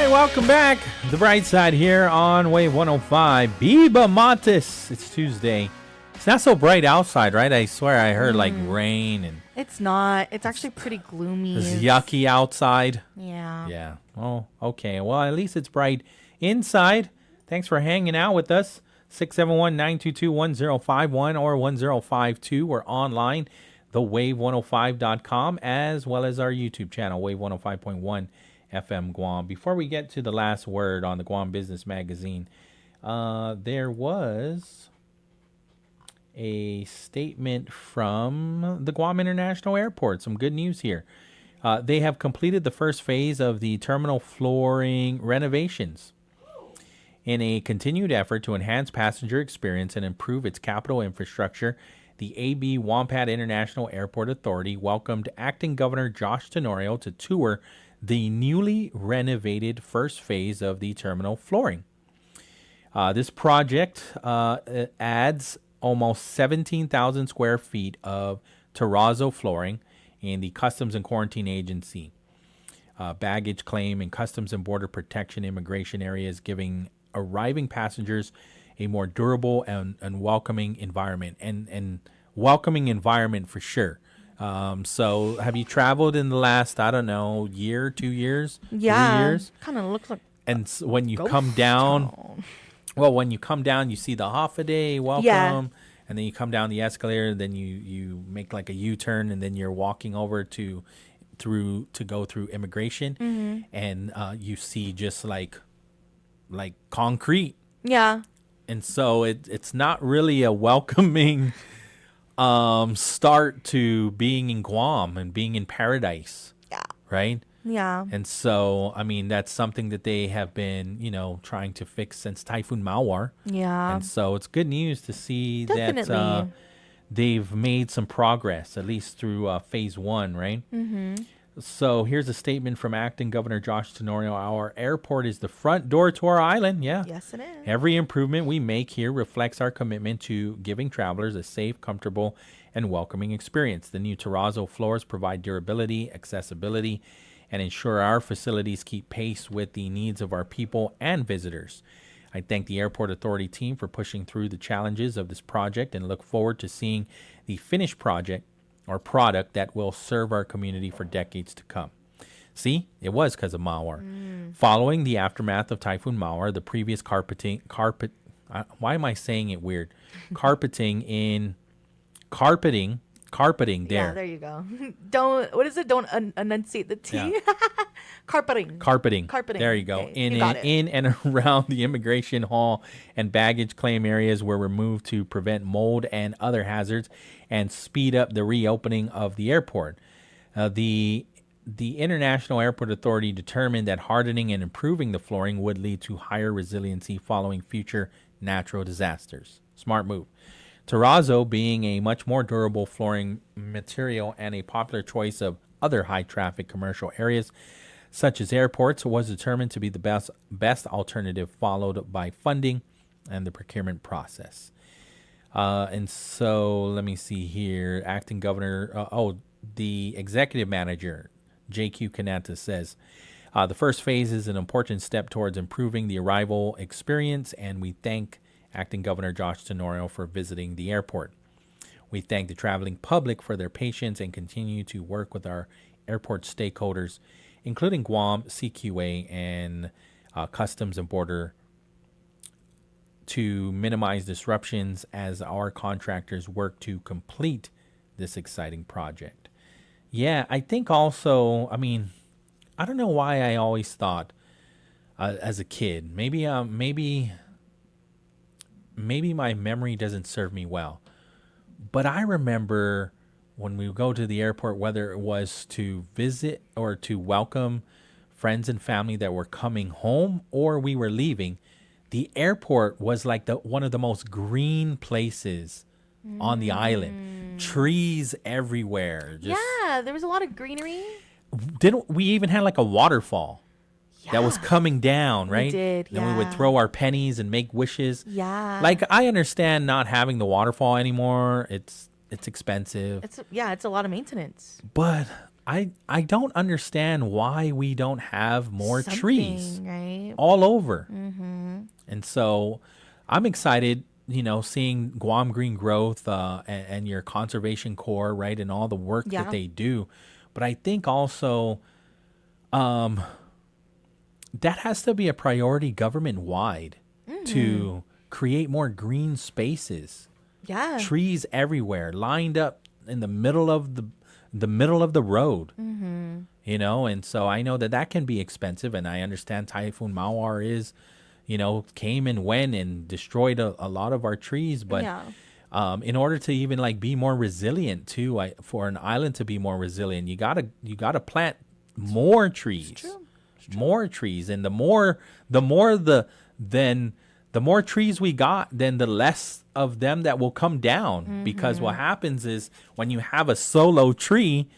Welcome back. The Brightside here on Wave 105. Biba Matis. It's Tuesday. It's not so bright outside, right? I swear I heard like rain and It's not. It's actually pretty gloomy. it's yucky outside. Yeah. Yeah. Oh, okay. Well, at least it's bright inside. Thanks for hanging out with us. 671-922-1051 or 1052. We're online, thewave105.com, as well as our YouTube channel, Wave 105.1 FM Guam. Before we get to the last word on the Guam Business Magazine, there was a statement from the Guam International Airport. Some good news here. They have completed the first phase of the terminal flooring renovations. In a continued effort to enhance passenger experience and improve its capital infrastructure, the AB Wampat International Airport Authority welcomed Acting Governor Josh Tenorio to tour the newly renovated first phase of the terminal flooring. This project adds almost 17,000 square feet of terrazzo flooring in the Customs and Quarantine Agency, baggage claim, and Customs and Border Protection immigration areas, giving arriving passengers a more durable and welcoming environment. And welcoming environment for sure. So have you traveled in the last, I don't know, year, 2 years, 3 years? Kind of looks like. And when you ghost come down, town. well, when you come down, you see the Hoffa welcome, Yeah. and then you come down the escalator, and then you make like a U-turn, and then you're walking over to go through immigration, Mhm. and you see just like concrete. Yeah. And so it's not really a welcoming start to being in Guam and being in paradise. Yeah. Right? Yeah. And so, I mean, that's something that they have been, trying to fix since Typhoon Mawar. Yeah. And so it's good news to see that Definitely. they've made some progress, at least through phase 1, right? Mm-hmm. So here's a statement from Acting Governor Josh Tenorio. Our airport is the front door to our island. Yeah. Yes, it is. Every improvement we make here reflects our commitment to giving travelers a safe, comfortable, and welcoming experience. The new terrazzo floors provide durability, accessibility, and ensure our facilities keep pace with the needs of our people and visitors. I thank the Airport Authority team for pushing through the challenges of this project and look forward to seeing the finished project or product that will serve our community for decades to come. See, it was because of Mawar. Following the aftermath of Typhoon Mawar, the previous why am I saying it weird? Carpeting there. Yeah, there you go. Don't enunciate the T. Yeah. Carpeting. Carpeting. Carpeting. There you go. Okay, you got it. In and around the immigration hall and baggage claim areas were removed to prevent mold and other hazards and speed up the reopening of the airport. The International Airport Authority determined that hardening and improving the flooring would lead to higher resiliency following future natural disasters. Smart move. Terrazzo, being a much more durable flooring material and a popular choice of other high-traffic commercial areas, such as airports, was determined to be the best alternative, followed by funding and the procurement process. And so let me see here. Acting Governor, the executive manager, J.Q. Kanata, says, the first phase is an important step towards improving the arrival experience, and we thank Acting Governor Josh Tenorio for visiting the airport. We thank the traveling public for their patience and continue to work with our airport stakeholders, including Guam, CQA, and Customs and Border, to minimize disruptions as our contractors work to complete this exciting project. Yeah, I think also, I mean, I don't know why I always thought as a kid, maybe my memory doesn't serve me well, but I remember when we would go to the airport, whether it was to visit or to welcome friends and family that were coming home or we were leaving, the airport was like one of the most green places on the island. Trees everywhere. Yeah, there was a lot of greenery. We even had like a waterfall that was coming down, right? We did, Then we would throw our pennies and make wishes. Yeah. Like, I understand not having the waterfall anymore. It's expensive. It's a lot of maintenance. But I don't understand why we don't have more trees right? all over. Mm-hmm. And so I'm excited, seeing Guam Green Growth and your Conservation Corps, right, and all the work that they do. But I think also that has to be a priority government-wide to create more green spaces. Yeah. Trees everywhere, lined up in the middle of the road. Mm-hmm. And so I know that can be expensive, and I understand Typhoon Mawar came and went and destroyed a lot of our trees, but in order to even be more resilient too, for an island to be more resilient, you gotta plant more trees. It's true. More trees, and the more trees we got, then the less of them that will come down. Because what happens is when you have a solo tree,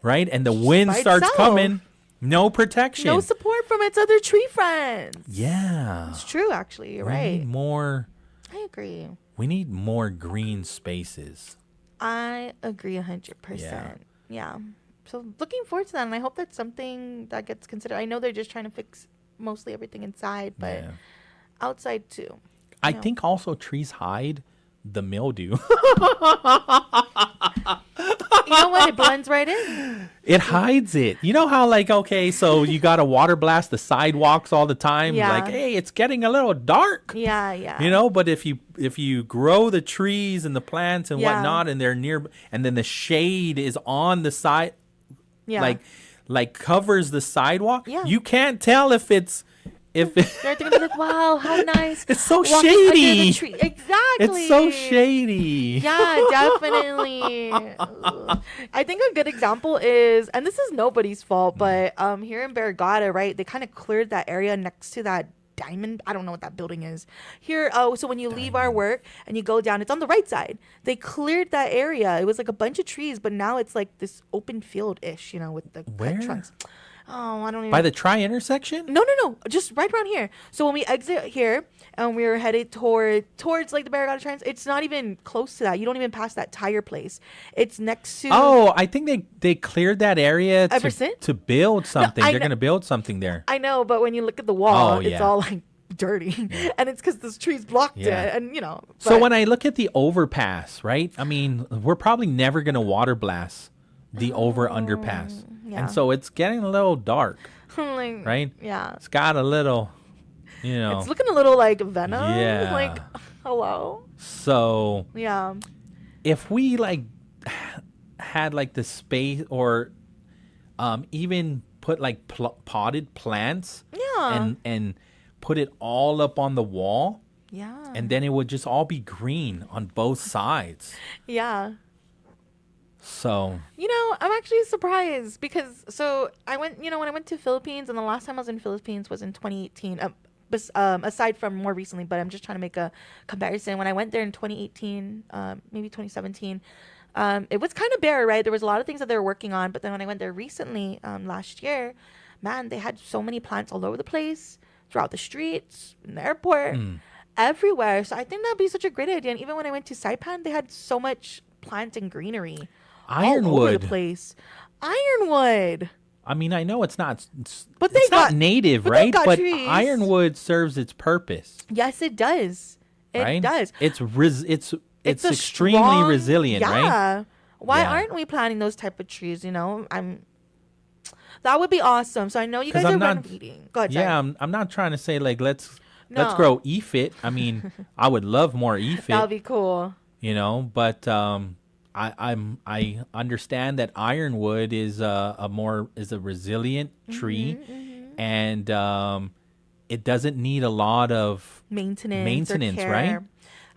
right, and the wind starts coming, No protection. No support from its other tree friends. Yeah. It's true, actually. You're We right. need more. I agree. We need more green spaces. I agree 100%. Yeah. So looking forward to that, and I hope that's something that gets considered. I know they're just trying to fix mostly everything inside, but outside too. I think also trees hide the mildew. You know what? It blends right in. It hides it. You know how, like, okay, so you got to water blast the sidewalks all the time. Yeah. Like, hey, it's getting a little dark. Yeah. You know, but if you grow the trees and the plants and Yeah. whatnot, and they're near, and then the shade is on the side, Yeah. like covers the sidewalk. Yeah. You can't tell if it's They're gonna be like, "Wow, how nice!" It's so walking under the shady. tree. Exactly. It's so shady. Yeah, definitely. I think a good example is, and this is nobody's fault, but here in Barrigada, right? They kind of cleared that area next to that diamond. I don't know what that building is. Here, so when you leave our work and you go down, it's on the right side. They cleared that area. It was like a bunch of trees, but now it's like this open field-ish, you know, with the cut trunks. Oh, I don't even. By the intersection? No, just right around here. So when we exit here and we're headed towards like the Barrigada Trans, it's not even close to that. You don't even pass that tire place. It's next to. Oh, I think they cleared that area Ever since? to build something. I They're know- going to build something there. I know, but when you look at the wall, Oh, it's yeah. all like dirty, and it's because those trees blocked Yeah. it, and you know. So but- when I look at the overpass, right? I mean, we're probably never going to water blast the over underpass. yeah. And so it's getting a little dark, like, right? Yeah. It's got a little, you know. It's looking a little like Venom. Yeah. Like, hello. So Yeah. if we like had like the space or even put like potted plants Yeah. and put it all up on the wall, Yeah. and then it would just all be green on both sides. Yeah. So You know, I'm actually surprised because I went, when I went to Philippines, and the last time I was in Philippines was in 2018. Aside from more recently, but I'm just trying to make a comparison. When I went there in 2018, maybe 2017, it was kind of bare, right? There was a lot of things that they were working on, but then when I went there recently, last year, man, they had so many plants all over the place, throughout the streets, in the airport, everywhere. So I think that'd be such a great idea. And even when I went to Saipan, they had so much plant and greenery all over Ironwood. the place. Ironwood. I mean, I know it's not, But it's they not got- native, but they right? got But trees. ironwood serves its purpose, Yes, it does. It right? does. It's It's a extremely strong- resilient, right? Yeah. Why Yeah. aren't we planting those type of trees? That would be awesome. So I know you guys 'Cause are I'm not- renovating. Go ahead. sorry. Yeah, I'm not trying to say like let's No. grow EFIT. I mean, I would love more EFIT. That would be cool. But I understand that ironwood is a resilient tree, Mm-hmm, and it doesn't need a lot of Maintenance, or right? care.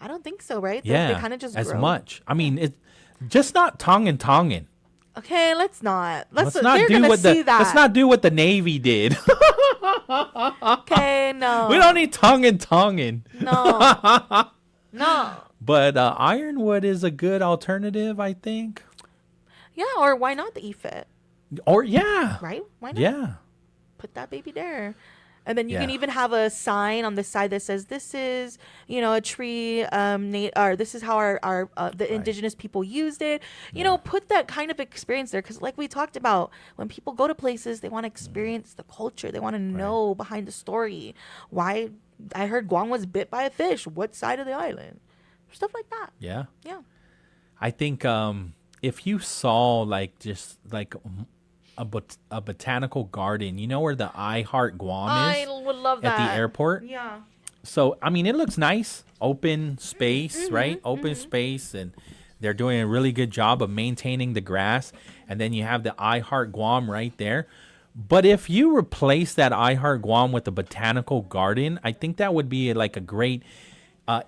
I don't think so, right? Yeah, They kind of just as grow. much. I mean, it's just not tongue. Okay, let's not. Let's They're not do gonna what see that. let's not do what the Navy did. Okay, no. We don't need tongue. No. No. But ironwood is a good alternative, I think. Yeah, or why not the EFIT? Or yeah, Right? Why not? yeah. Put that baby there. And then you Yeah. can even have a sign on the side that says, "This is, a tree, or this is how our the indigenous people used it." Put that kind of experience there, because like we talked about, when people go to places, they want to experience the culture. They want to know behind the story. Why I heard Guam was bit by a fish. What side of the island? Stuff like that. Yeah. Yeah. I think if you saw like just like a botanical garden, where the I Heart Guam I is would love that at the airport. Yeah. So I mean, it looks nice, open space, right? Open space, and they're doing a really good job of maintaining the grass. And then you have the I Heart Guam right there. But if you replace that I Heart Guam with a botanical garden, I think that would be like a great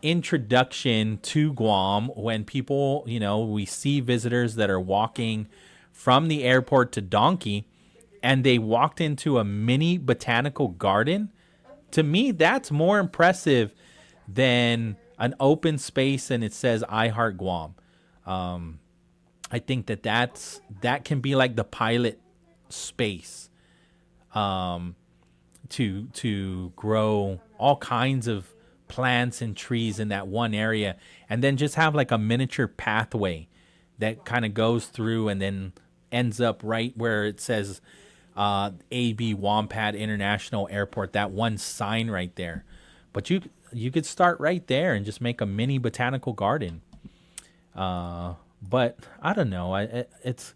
introduction to Guam when people, we see visitors that are walking from the airport to Donkey and they walked into a mini botanical garden. To me, that's more impressive than an open space and it says I Heart Guam. I think that can be like the pilot space to grow all kinds of plants and trees in that one area, and then just have like a miniature pathway that kind of goes through and then ends up right where it says AB Wampat International Airport, that one sign right there. But you could start right there and just make a mini botanical garden. But I don't know. It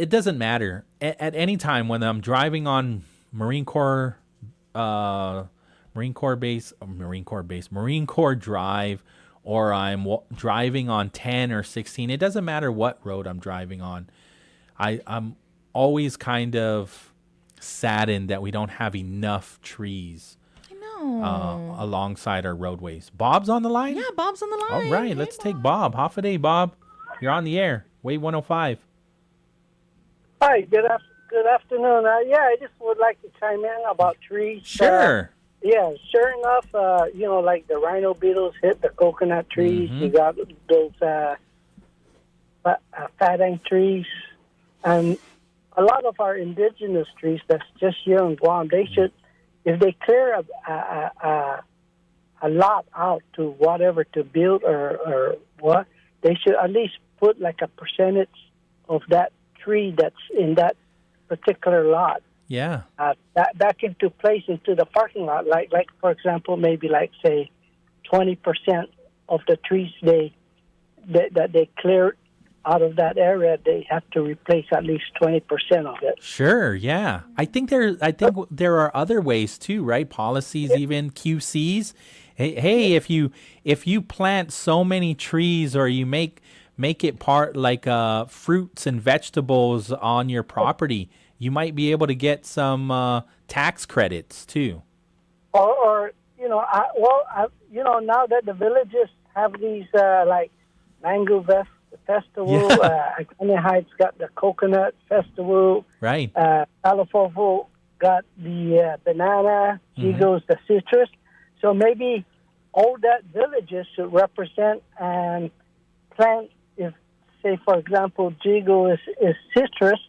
doesn't matter. At any time when I'm driving on Marine Corps Drive, or I'm driving on 10 or 16, it doesn't matter what road I'm driving on. I'm always kind of saddened that we don't have enough trees alongside our roadways. Bob's on the line? Yeah, Bob's on the line. All right, let's take Bob. Half a day, Bob. You're on the air. Wave 105. Hi, good afternoon. Yeah, I just would like to chime in about trees. Sure. Yeah, sure enough, like the rhino beetles hit the coconut trees. You got those fatang trees. And a lot of our indigenous trees that's just here in Guam, they should, if they clear a lot out to whatever to build or what, they should at least put like a percentage of that tree that's in that particular lot. Yeah. Back into place into the parking lot. Like for example, maybe like say 20% of the trees that they cleared out of that area, they have to replace at least 20% of it. Sure, yeah. I think there are other ways too, right? Policies, even QCs. Hey, if you plant so many trees, or you make it part like fruits and vegetables on your property, you might be able to get some tax credits too. Or now that the villages have these like mango festival, Agani Heights got the coconut festival. Right. Alafofo got the banana. Jigo's the citrus. So maybe all that villages should represent and plant. If, say, for example, Jigo is citrus,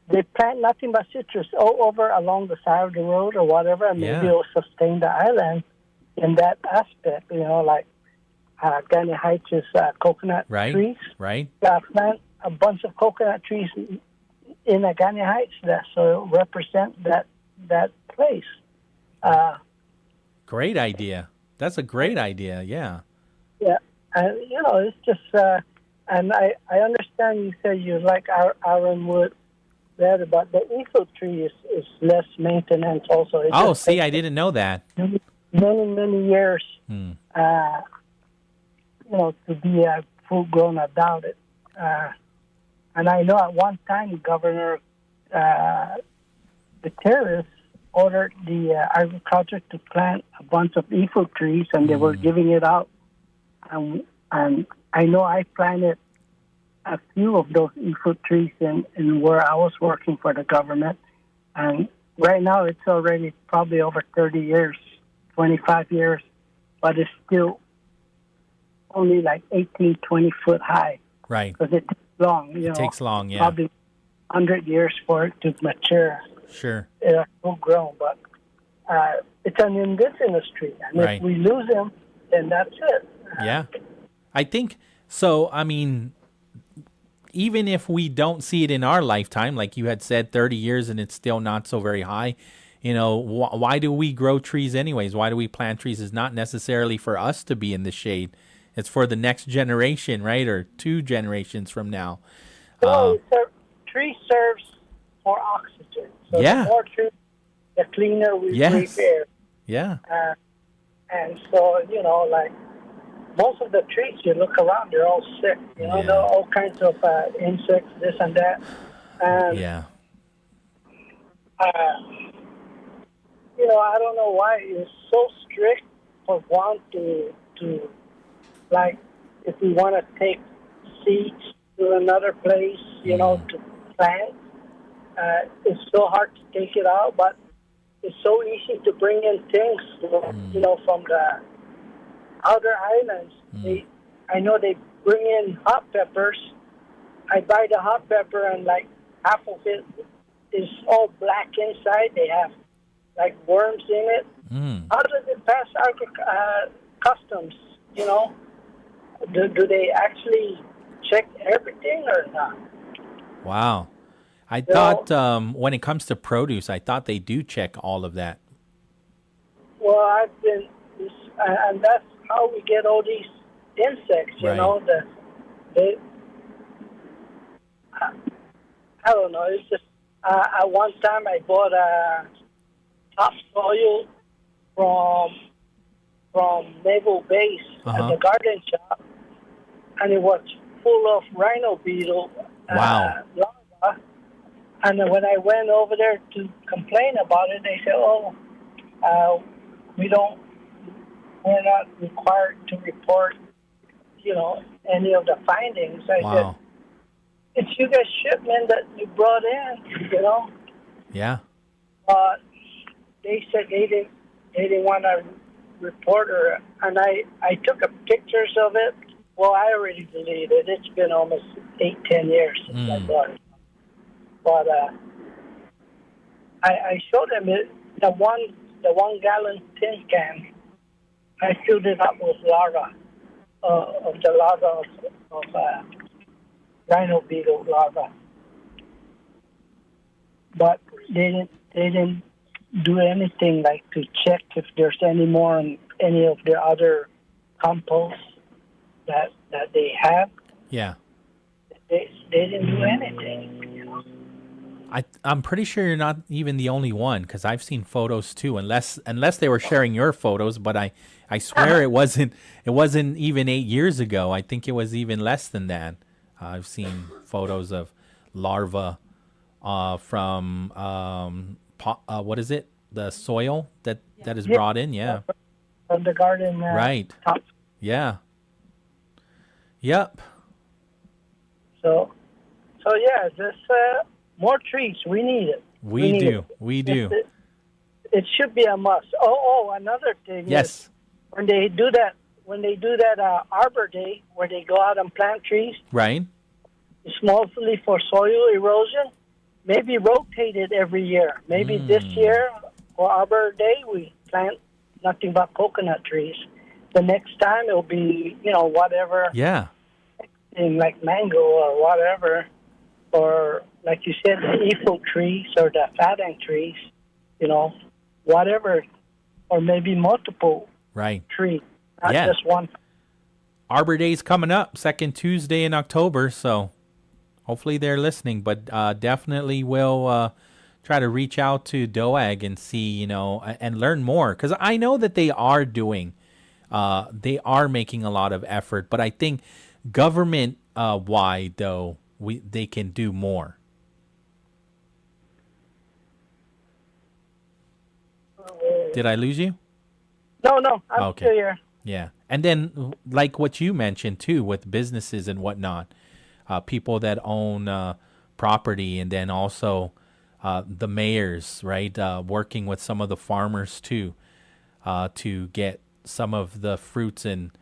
they plant nothing but citrus all over along the side of the road or whatever, and maybe it'll sustain the island in that aspect. Like Agani Heights is coconut trees. Right. Plant a bunch of coconut trees in Agani Heights that so represent that place. Great idea. That's a great idea. Yeah. Yeah, and it's just, and I understand you say you like ironwood better, but the eagle tree is less maintenance also. See, I didn't know that. Many years. To be a full-grown adult. And I know at one time Governor Gutierrez ordered the agriculture to plant a bunch of eagle trees, and they were giving it out. And I know I planted a few of those eagle trees in where I was working for the government. And right now it's already probably over 30 years, 25 years, but it's still only like 18, 20 foot high. Right. Because it takes long. It takes long, yeah. Probably 100 years for it to mature. Sure. Full grown, but it's an indigenous tree. And if we lose them, then that's it. Yeah. I think, so, I mean, even if we don't see it in our lifetime, like you had said, 30 years and it's still not so very high, why do we grow trees anyways? Why do we plant trees? It's not necessarily for us to be in the shade. It's for the next generation, right? Or 2 generations from now. Tree serves for oxygen. So the more trees, the cleaner we breathe air. Yeah. And so, like most of the trees you look around, they're all sick. There are all kinds of insects, this and that. And, I don't know why it's so strict for one to like, if we want to take seeds to another place, to plant, it's so hard to take it out, but it's so easy to bring in things, from the outer islands. I know they bring in hot peppers. I buy the hot pepper and like half of it is all black inside. They have like worms in it. How does it pass customs? You know, do they actually check everything or not? Wow. I thought when it comes to produce, I thought they do check all of that. Well, and that's how we get all these insects. You Right. know, I don't know. It's just at one time I bought a topsoil from Naval Base at the garden shop, and it was full of rhino beetle Wow. larvae. And then when I went over there to complain about it, they said, "Oh, we're not required to report, you know, any of the findings." I said, "It's you guys' shipment that you brought in, you know." Yeah. But they said they didn't want to report her, and I took pictures of it. Well, I already deleted it. It's been almost 8-10 years since I bought it. But I showed them the 1 gallon tin can. I filled it up with larvae of the larvae of rhino beetle larvae. But they didn't do anything like to check if there's any more in any of the other compost that they have. Yeah. They didn't do anything. I'm pretty sure you're not even the only one, because I've seen photos too. Unless they were sharing your photos, but I swear it wasn't even 8 years ago. I think it was even less than that. I've seen photos of larvae from what is it? The soil that is brought in. Yeah. From the garden. Right. Top. Yeah. Yep. So yeah, this more trees. We need it. We do. We do. It should be a must. Oh, another thing. Yes. Is when they do that Arbor Day, where they go out and plant trees, Right. it's mostly for soil erosion. Maybe rotate it every year. Maybe this year for Arbor Day we plant nothing but coconut trees. The next time it'll be, you know, whatever. Yeah. Thing like mango or whatever, or like you said, the ephod trees or the fatang trees, you know, whatever, or maybe multiple trees, not just one. Arbor Day's coming up, second Tuesday in October, so hopefully they're listening. But definitely will try to reach out to DOAG and see, you know, and learn more, because I know that they are making a lot of effort, but I think government wide though they can do more. Did I lose you? No, I'm still here. Yeah. And then like what you mentioned too with businesses and whatnot, people that own property, and then also the mayors, right, working with some of the farmers too, to get some of the fruits and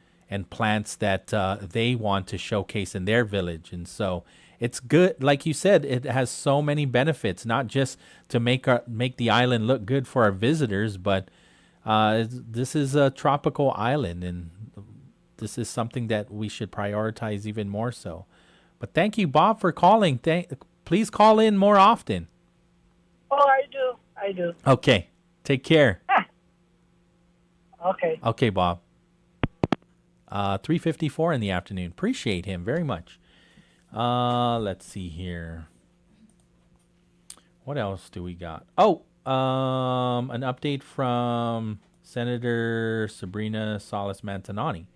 plants that they want to showcase in their village. And so it's good. Like you said, it has so many benefits, not just to make the island look good for our visitors, but this is a tropical island, and this is something that we should prioritize even more so. But thank you, Bob, for calling. Please call in more often. Oh, I do. Okay. Take care. Okay. Okay, Bob. 3:54 in the afternoon. Appreciate him very much. Let's see here. What else do we got? Oh, an update from Senator Sabrina Salas Mantanani.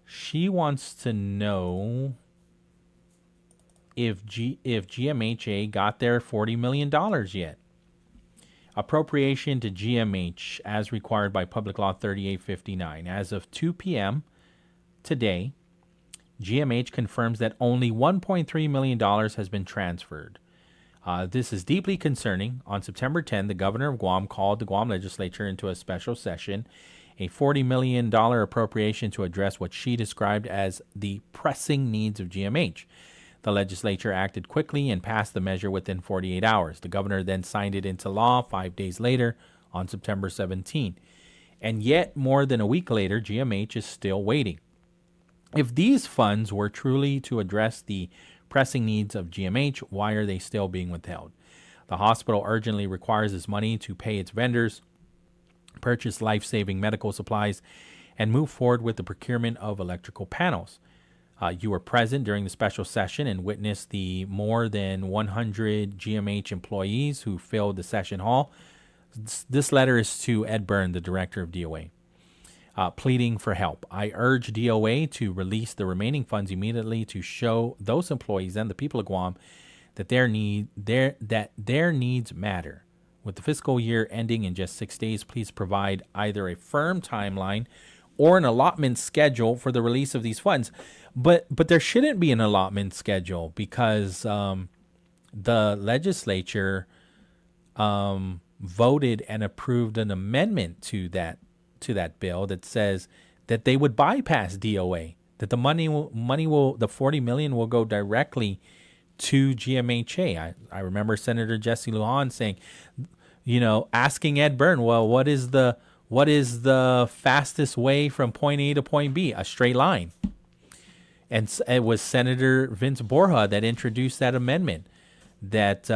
She wants to know if GMHA got their $40 million yet. Appropriation to GMH as required by Public Law 3859. As of 2 p.m. today, GMH confirms that only $1.3 million has been transferred. This is deeply concerning. On September 10, the governor of Guam called the Guam legislature into a special session, a $40 million appropriation to address what she described as the pressing needs of GMH. The legislature acted quickly and passed the measure within 48 hours. The governor then signed it into law 5 days later on September 17. And yet, more than a week later, GMH is still waiting. If these funds were truly to address the pressing needs of GMH, why are they still being withheld? The hospital urgently requires this money to pay its vendors, purchase life-saving medical supplies, and move forward with the procurement of electrical panels. You were present during the special session and witnessed the more than 100 GMH employees who filled the session hall. This letter is to Ed Byrne, the director of DOA, pleading for help. I urge DOA to release the remaining funds immediately to show those employees and the people of Guam that their needs matter. With the fiscal year ending in just 6 days, please provide either a firm timeline or an allotment schedule for the release of these funds. But there shouldn't be an allotment schedule because the legislature voted and approved an amendment to that bill that says that they would bypass DOA, that the money will the $40 million will go directly to GMHA. I remember Senator Jesse Lujan saying, asking Ed Byrne, well, what is the fastest way from point A to point B? A straight line. And it was Senator Vince Borja that introduced that amendment that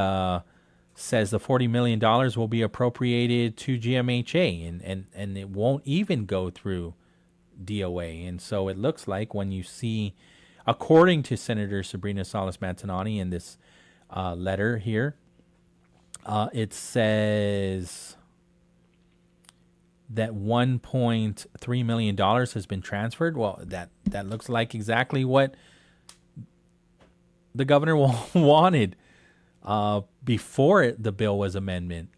says the $40 million will be appropriated to GMHA and it won't even go through DOA. And so it looks like when you see, according to Senator Sabrina Salas-Mantanani in this letter here, it says that $1.3 million has been transferred. Well, that looks like exactly what the governor wanted before the bill was amended,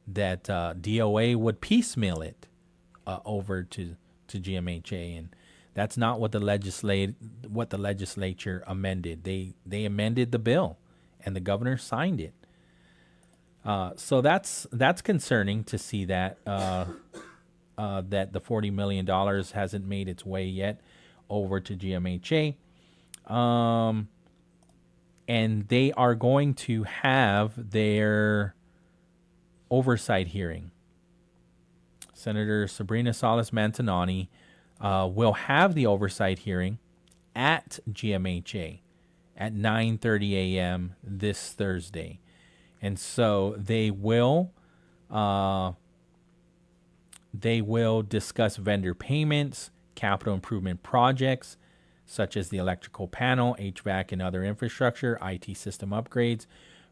that DOA would piecemeal it over to GMHA, and that's not what the legislature amended. They amended the bill, and the governor signed it. So that's concerning to see that that the $40 million hasn't made its way yet over to GMHA. And they are going to have their oversight hearing. Senator Sabrina Salas-Mantanani will have the oversight hearing at GMHA at 9:30 a.m. this Thursday. And so they will discuss vendor payments, capital improvement projects, such as the electrical panel, HVAC and other infrastructure, IT system upgrades,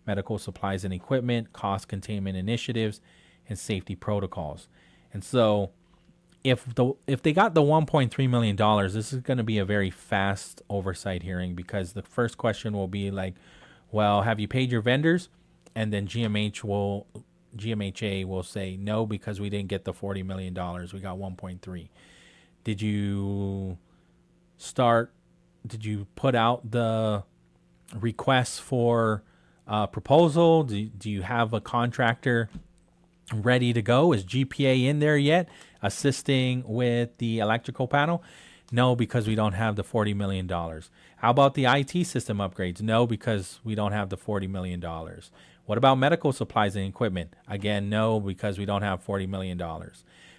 medical supplies and equipment, cost containment initiatives, and safety protocols. And so if they got the $1.3 million, this is going to be a very fast oversight hearing, because the first question will be like, well, have you paid your vendors? And then GMHA will say no, because we didn't get the $40 million. We got 1.3. Did you put out the requests for proposal? Do you have a contractor ready to go? Is GPA in there yet assisting with the electrical panel? No, because we don't have the $40 million. How about the IT system upgrades? No, because we don't have the $40 million. What about medical supplies and equipment? Again, no, because we don't have $40 million.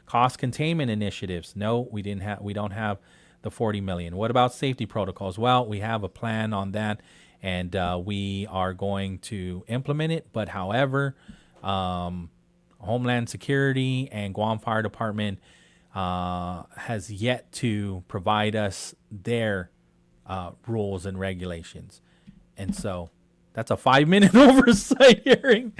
Cost containment initiatives? No, we don't have the $40 million. What about safety protocols? Well, we have a plan on that, and we are going to implement it. But however, Homeland Security and Guam Fire Department has yet to provide us their rules and regulations. And so that's a 5-minute oversight hearing.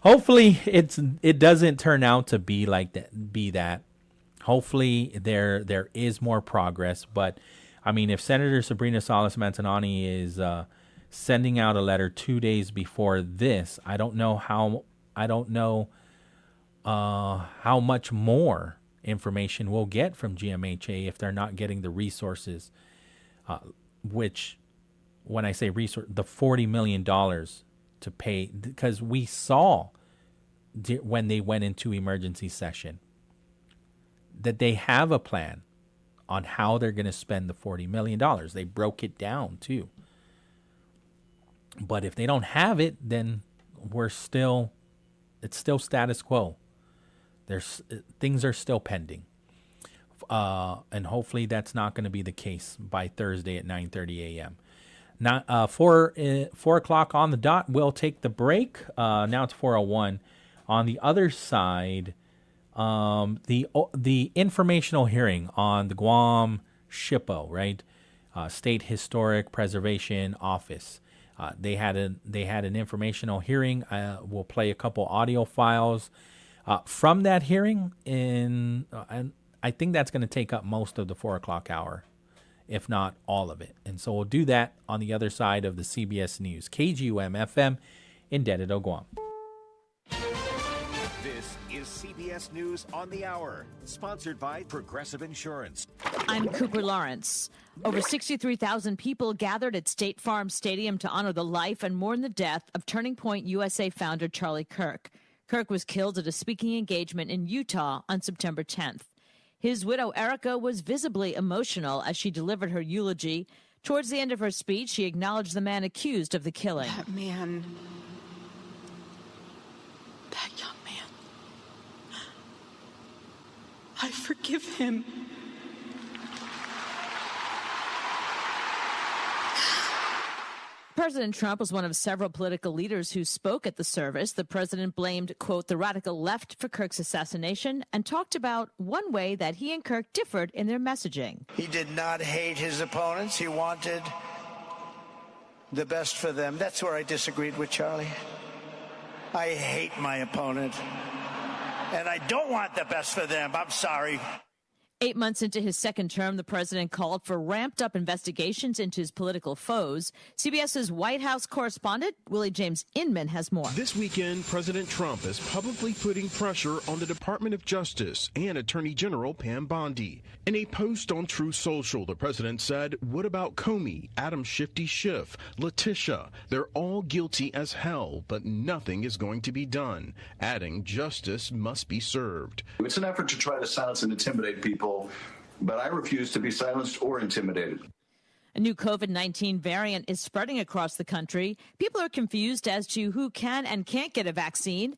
Hopefully it doesn't turn out to be like that. Hopefully there is more progress. But I mean, if Senator Sabrina Salas-Mantanani is sending out a letter 2 days before this, I don't know how much more information we'll get from GMHA if they're not getting the resources, which, when I say resource, the $40 million to pay, because we saw when they went into emergency session that they have a plan on how they're going to spend the $40 million. They broke it down too. But if they don't have it, then it's still status quo. Things are still pending. And hopefully that's not going to be the case by Thursday at 9:30 a.m. Now, 4 o'clock on the dot, we'll take the break. Now it's 4:01. On the other side, the informational hearing on the Guam SHPO, right? State Historic Preservation Office. They had an informational hearing. We'll play a couple audio files from that hearing, and I think that's going to take up most of the 4 o'clock hour, if not all of it. And so we'll do that on the other side of the CBS News. KGUM FM in Dededo, Guam. This is CBS News on the Hour, sponsored by Progressive Insurance. I'm Cooper Lawrence. Over 63,000 people gathered at State Farm Stadium to honor the life and mourn the death of Turning Point USA founder Charlie Kirk. Kirk was killed at a speaking engagement in Utah on September 10th. His widow, Erica, was visibly emotional as she delivered her eulogy. Towards the end of her speech, she acknowledged the man accused of the killing. That young man, I forgive him. President Trump was one of several political leaders who spoke at the service. The president blamed, quote, the radical left for Kirk's assassination and talked about one way that he and Kirk differed in their messaging. He did not hate his opponents. He wanted the best for them. That's where I disagreed with Charlie. I hate my opponent, and I don't want the best for them. I'm sorry. 8 months into his second term, the president called for ramped-up investigations into his political foes. CBS's White House correspondent, Willie James Inman, has more. This weekend, President Trump is publicly putting pressure on the Department of Justice and Attorney General Pam Bondi. In a post on Truth Social, the president said, what about Comey, Adam Shifty Schiff, Letitia? They're all guilty as hell, but nothing is going to be done, adding justice must be served. It's an effort to try to silence and intimidate people, but I refuse to be silenced or intimidated. A new COVID-19 variant is spreading across the country. People are confused as to who can and can't get a vaccine.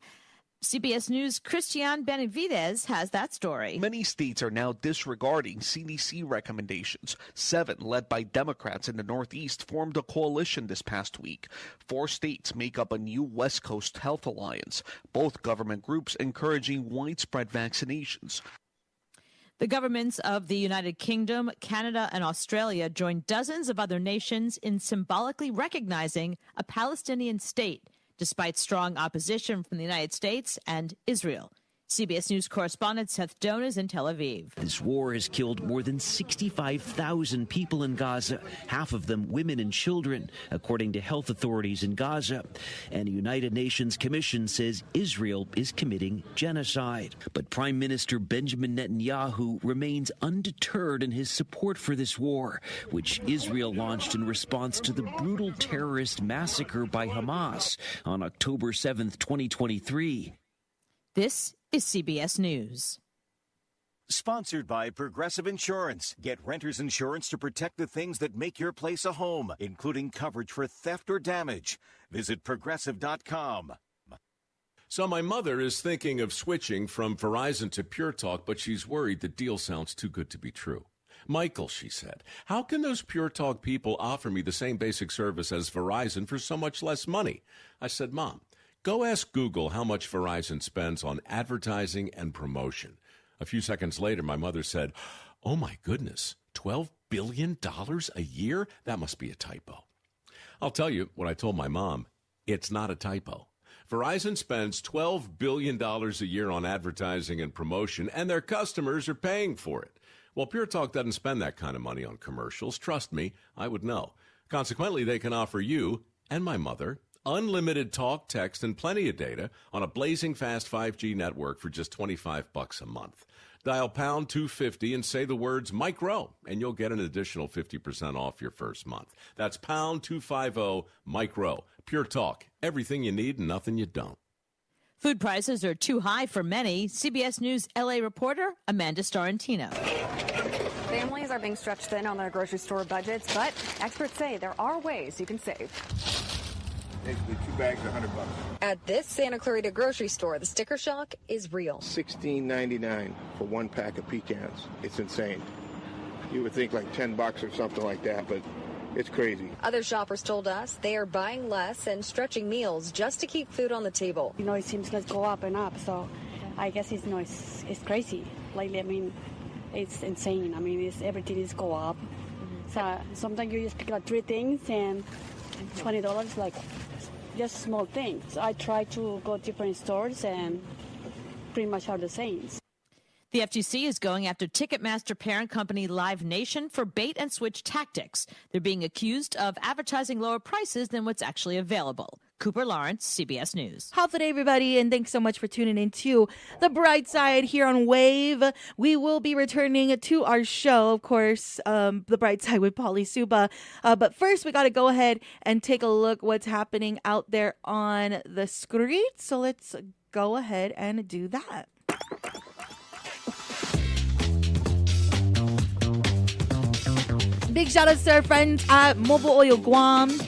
CBS News' Christian Benavidez has that story. Many states are now disregarding CDC recommendations. 7, led by Democrats in the Northeast, formed a coalition this past week. 4 states make up a new West Coast Health Alliance, both government groups encouraging widespread vaccinations. The governments of the United Kingdom, Canada, and Australia joined dozens of other nations in symbolically recognizing a Palestinian state, despite strong opposition from the United States and Israel. CBS News correspondent Seth Doan is in Tel Aviv. This war has killed more than 65,000 people in Gaza, half of them women and children, according to health authorities in Gaza. And a United Nations commission says Israel is committing genocide. But Prime Minister Benjamin Netanyahu remains undeterred in his support for this war, which Israel launched in response to the brutal terrorist massacre by Hamas on October 7th, 2023. This is CBS News. Sponsored by Progressive Insurance. Get renter's insurance to protect the things that make your place a home, including coverage for theft or damage. Visit Progressive.com. So my mother is thinking of switching from Verizon to Pure Talk, but she's worried the deal sounds too good to be true. Michael, she said, how can those Pure Talk people offer me the same basic service as Verizon for so much less money? I said, Mom, go ask Google how much Verizon spends on advertising and promotion. A few seconds later, my mother said, oh my goodness, $12 billion a year? That must be a typo. I'll tell you what I told my mom. It's not a typo. Verizon spends $12 billion a year on advertising and promotion, and their customers are paying for it. Well, Pure Talk doesn't spend that kind of money on commercials. Trust me, I would know. Consequently, they can offer you and my mother unlimited talk, text, and plenty of data on a blazing fast 5G network for just $25 a month. Dial pound 250 and say the words Mike Rowe, and you'll get an additional 50% off your first month. That's pound 250 Mike Rowe. Pure Talk. Everything you need and nothing you don't. Food prices are too high for many. CBS News LA reporter Amanda Starantino. Families are being stretched thin on their grocery store budgets, but experts say there are ways you can save. Basically, 2 bags are $100. At this Santa Clarita grocery store, the sticker shock is real. $16.99 for 1 pack of pecans. It's insane. You would think like $10 or something like that, but it's crazy. Other shoppers told us they are buying less and stretching meals just to keep food on the table. It seems to go up and up, so I guess it's crazy. Lately, it's insane. Everything is go up. So sometimes you just pick up 3 things and $20, like just small things. I try to go different stores and pretty much are the same. The FTC is going after Ticketmaster parent company Live Nation for bait and switch tactics. They're being accused of advertising lower prices than what's actually available. Cooper Lawrence, CBS News. How's it, everybody? And thanks so much for tuning in to The Brightside here on Wave. We will be returning to our show, of course, The Brightside with Polly Suba. But first, we got to go ahead and take a look what's happening out there on the street. So let's go ahead and do that. Big shout outs to our friends at Mobile Oil Guam.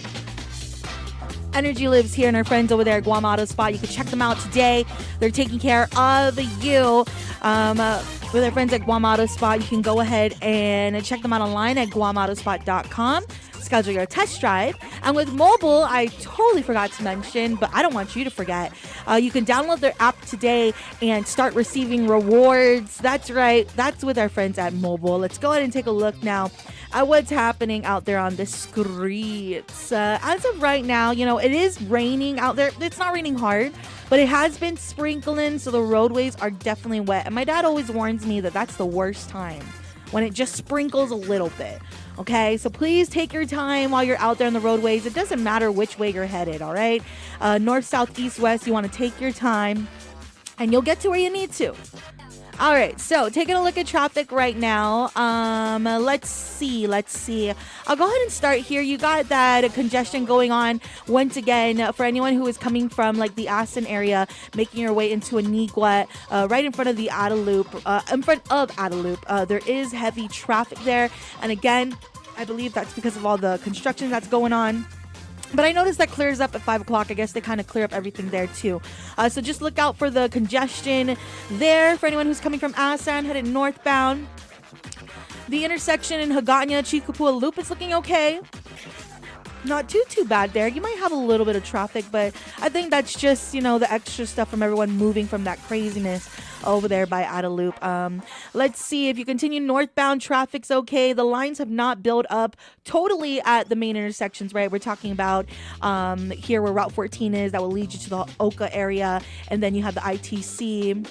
Energy lives here, and our friends over there at Guam Auto Spot. You can check them out today. They're taking care of you. With our friends at Guam Auto Spot, you can go ahead and check them out online at guamautospot.com. Schedule your test drive. And with mobile, I totally forgot to mention, but I don't want you to forget. You can download their app today and start receiving rewards. That's right. That's with our friends at Mobile. Let's go ahead and take a look now at what's happening out there on the streets. As of right now, it is raining out there. It's not raining hard, but it has been sprinkling, so the roadways are definitely wet. And my dad always warns me that that's the worst time, when it just sprinkles a little bit. Okay, so please take your time while you're out there on the roadways. It doesn't matter which way you're headed, all right? North, south, east, west, you want to take your time, and you'll get to where you need to. All right, so taking a look at traffic right now. Let's see. I'll go ahead and start here. You got that congestion going on once again for anyone who is coming from like the Aston area, making your way into Aniquet, right in front of the Adelup. There is heavy traffic there, and again, I believe that's because of all the construction that's going on. But I noticed that clears up at 5 o'clock. I guess they kind of clear up everything there too. So just look out for the congestion there for anyone who's coming from Asan, headed northbound. The intersection in Hagåtña, Chikapua Loop is looking okay. Not too bad there. You might have a little bit of traffic, but I think that's just, the extra stuff from everyone moving from that craziness over there by Adelup. Let's see. If you continue northbound, traffic's okay. The lines have not built up totally at the main intersections, right? We're talking about here where Route 14 is. That will lead you to the Oka area. And then you have the ITC.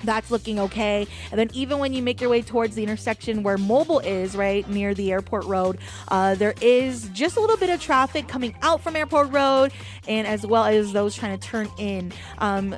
That's looking okay. And then even when you make your way towards the intersection where Mobile is, right, near the Airport Road, there is just a little bit of traffic coming out from Airport Road, and as well as those trying to turn in.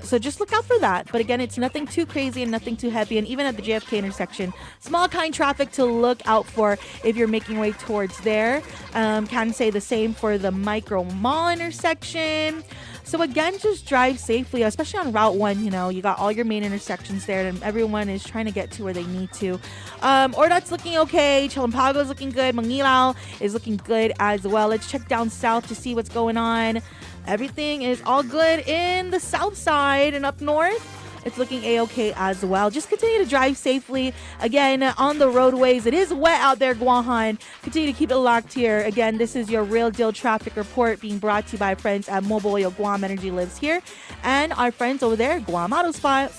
So just look out for that. But again, it's nothing too crazy and nothing too heavy. And even at the JFK intersection, small kind traffic to look out for if you're making your way towards there. Can say the same for the Micro Mall intersection. So again, just drive safely, especially on Route 1. You got all your main intersections there, and everyone is trying to get to where they need to. Ordot's looking okay. Chalampago's looking good. Mangilao is looking good as well. Let's check down south to see what's going on. Everything is all good in the south side, and up north, it's looking A-okay as well. Just continue to drive safely. Again, on the roadways, it is wet out there, Guahan. Continue to keep it locked here. Again, this is your Real Deal Traffic Report being brought to you by friends at Mobile Oil Guam. Energy lives here. And our friends over there, Guam Auto Spot.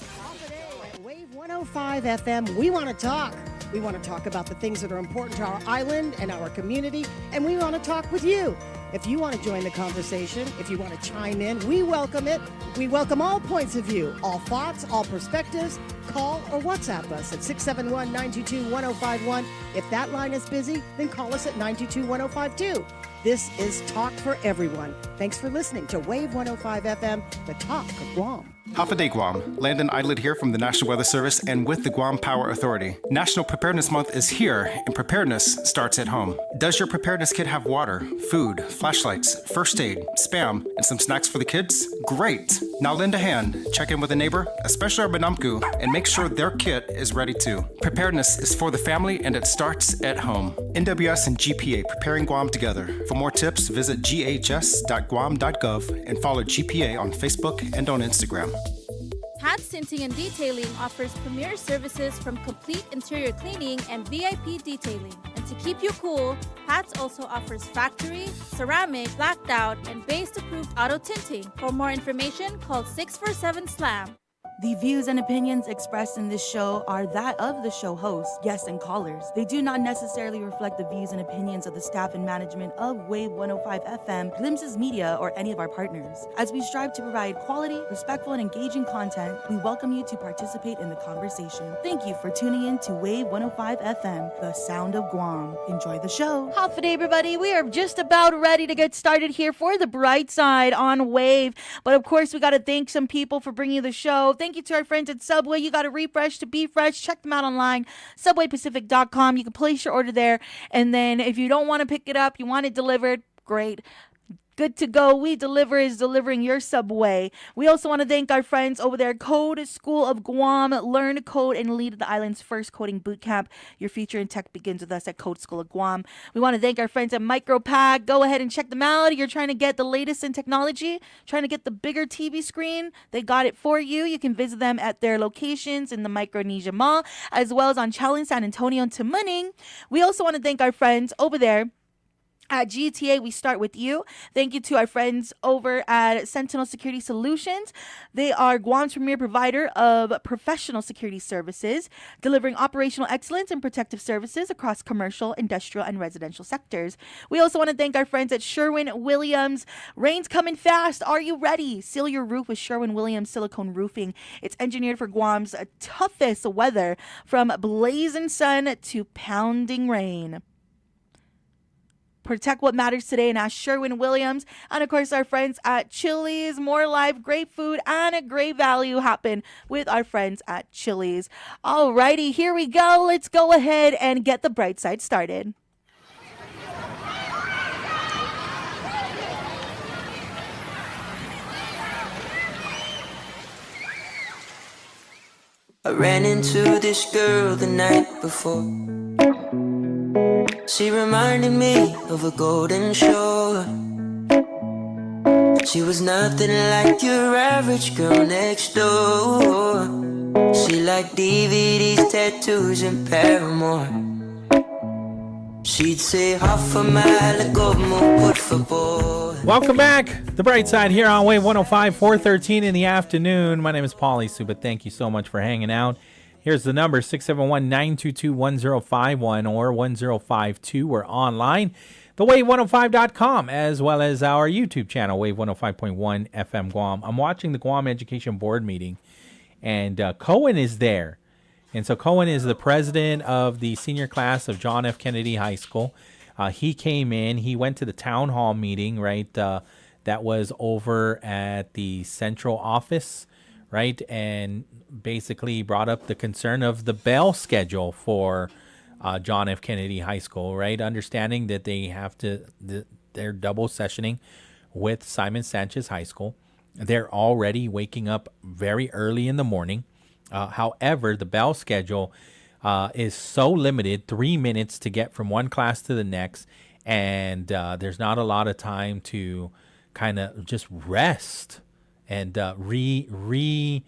Wave 105 FM, we want to talk. We want to talk about the things that are important to our island and our community, and we want to talk with you. If you want to join the conversation, if you want to chime in, we welcome it. We welcome all points of view, all thoughts, all perspectives. Call or WhatsApp us at 671-922-1051. If that line is busy, then call us at 922-1052. This is Talk for Everyone. Thanks for listening to Wave 105 FM, the Talk of Guam. Hafa Guam. Landon Idlet here from the National Weather Service and with the Guam Power Authority. National Preparedness Month is here, and preparedness starts at home. Does your preparedness kit have water, food, flashlights, first aid, spam, and some snacks for the kids? Great! Now lend a hand, check in with a neighbor, especially our Banamku, and make sure their kit is ready too. Preparedness is for the family and it starts at home. NWS and GPA preparing Guam together. For more tips, visit ghs.guam.gov and follow GPA on Facebook and on Instagram. Hats Tinting and Detailing offers premier services from complete interior cleaning and VIP detailing. And to keep you cool, Hats also offers factory, ceramic, blacked out, and based approved auto tinting. For more information, call 647-SLAM. The views and opinions expressed in this show are that of the show host, guests, and callers. They do not necessarily reflect the views and opinions of the staff and management of Wave 105 FM, Glimpses Media, or any of our partners. As we strive to provide quality, respectful, and engaging content, we welcome you to participate in the conversation. Thank you for tuning in to Wave 105 FM, the sound of Guam. Enjoy the show. Half a day, everybody. We are just about ready to get started here for the Brightside on Wave. But of course, we got to thank some people for bringing you the show. Thank you to our friends at Subway. You got to refresh to be fresh. Check them out online, subwaypacific.com. You can place your order there. And then if you don't want to pick it up, you want it delivered, great. Good to go. We Deliver is delivering your Subway. We also want to thank our friends over there, Code School of Guam. Learn to code and lead the island's first coding boot camp. Your future in tech begins with us at Code School of Guam. We want to thank our friends at MicroPack. Go ahead and check them out. You're trying to get the latest in technology, trying to get the bigger TV screen. They got it for you. You can visit them at their locations in the Micronesia Mall, as well as on Challenge, San Antonio, and Tamuning. We also want to thank our friends over there at GTA, we start with you. Thank you to our friends over at Sentinel Security Solutions. They are Guam's premier provider of professional security services, delivering operational excellence and protective services across commercial, industrial, and residential sectors. We also want to thank our friends at Sherwin-Williams. Rain's coming fast. Are you ready? Seal your roof with Sherwin-Williams silicone roofing. It's engineered for Guam's toughest weather, from blazing sun to pounding rain. Protect what matters today and ask Sherwin-Williams. And of course, our friends at Chili's. More live, great food, and a great value happen with our friends at Chili's. Alrighty, here we go. Let's go ahead and get the Brightside started. I ran into this girl the night before. She reminded me of a golden shore. She was nothing like your average girl next door. She liked DVDs, tattoos, and Paramore. She'd say half a mile ago, more wood for boy. Welcome back. The Bright Side here on Wave 105, 4:13 in the afternoon. My name is Paulie Suba. Thank you so much for hanging out. Here's the number, 671-922-1051 or 1052. We're online, thewave105.com, as well as our YouTube channel, Wave 105.1 FM Guam. I'm watching the Guam Education Board meeting, and Cohen is there. And so Cohen is the president of the senior class of John F. Kennedy High School. He came in. He went to the town hall meeting, right, that was over at the central office, right, and basically brought up the concern of the bell schedule for John F. Kennedy High School, right, understanding that they have to, they're double sessioning with Simon Sanchez High School. They're already waking up very early in the morning. However, the bell schedule is so limited, 3 minutes to get from one class to the next, and there's not a lot of time to kind of just rest and recalibrate,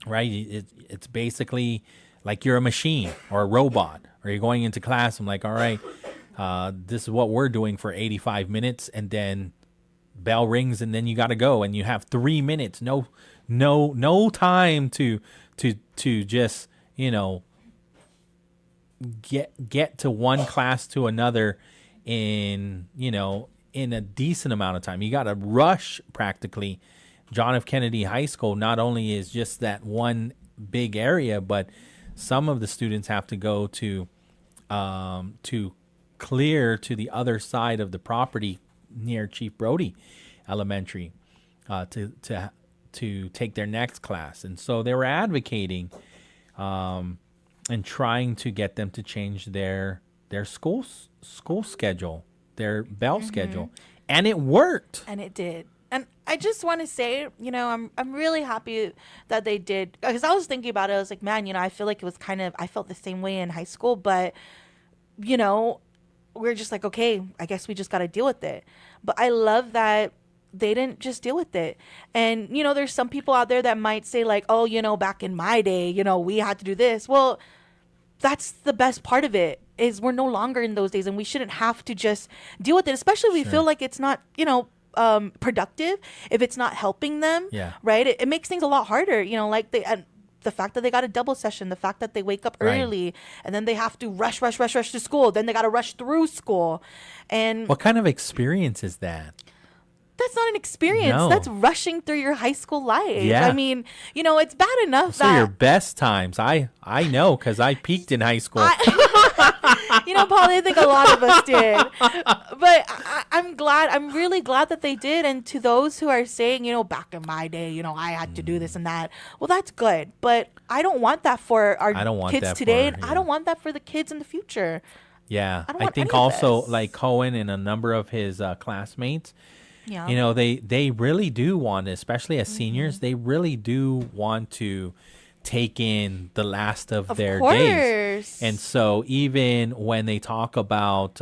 right? It's basically like you're a machine or a robot, or you're going into class. I'm like, all right, this is what we're doing for 85 minutes, and then bell rings, and then you got to go, and you have 3 minutes, no time to just, you know, get to one class to another in a decent amount of time. You got to rush practically. John F. Kennedy High School not only is just that one big area, but some of the students have to go to clear to the other side of the property near Chief Brody Elementary to take their next class. And so they were advocating and trying to get them to change their school schedule, their bell schedule, and it worked. And it did. And I I just want to say, I'm really happy that they did, because I was thinking about it. I was like, man, I feel like it was I felt the same way in high school, but we're just like, okay, I guess we just got to deal with it. But I love that they didn't just deal with it. And, there's some people out there that might say like, oh, back in my day, we had to do this. Well, that's the best part of it, is we're no longer in those days, and we shouldn't have to just deal with it, especially if we feel like it's not, productive, if it's not helping them. Yeah. Right. It makes things a lot harder, like the fact that they got a double session, the fact that they wake up early and then they have to rush to school. Then they got to rush through school. And what kind of experience is that? That's not an experience. No. That's rushing through your high school life. Yeah. I mean, it's bad enough So your best times. I know, because I peaked in high school. Paul, I think a lot of us did. But I'm really glad that they did. And to those who are saying, back in my day, I had to do this and that. Well, that's good. But I don't want that for our kids today. And I don't want that for the kids in the future. Yeah. I think also like Cohen and a number of his classmates, they really do want, especially as seniors, they really do want to take in the last of their days. And so even when they talk about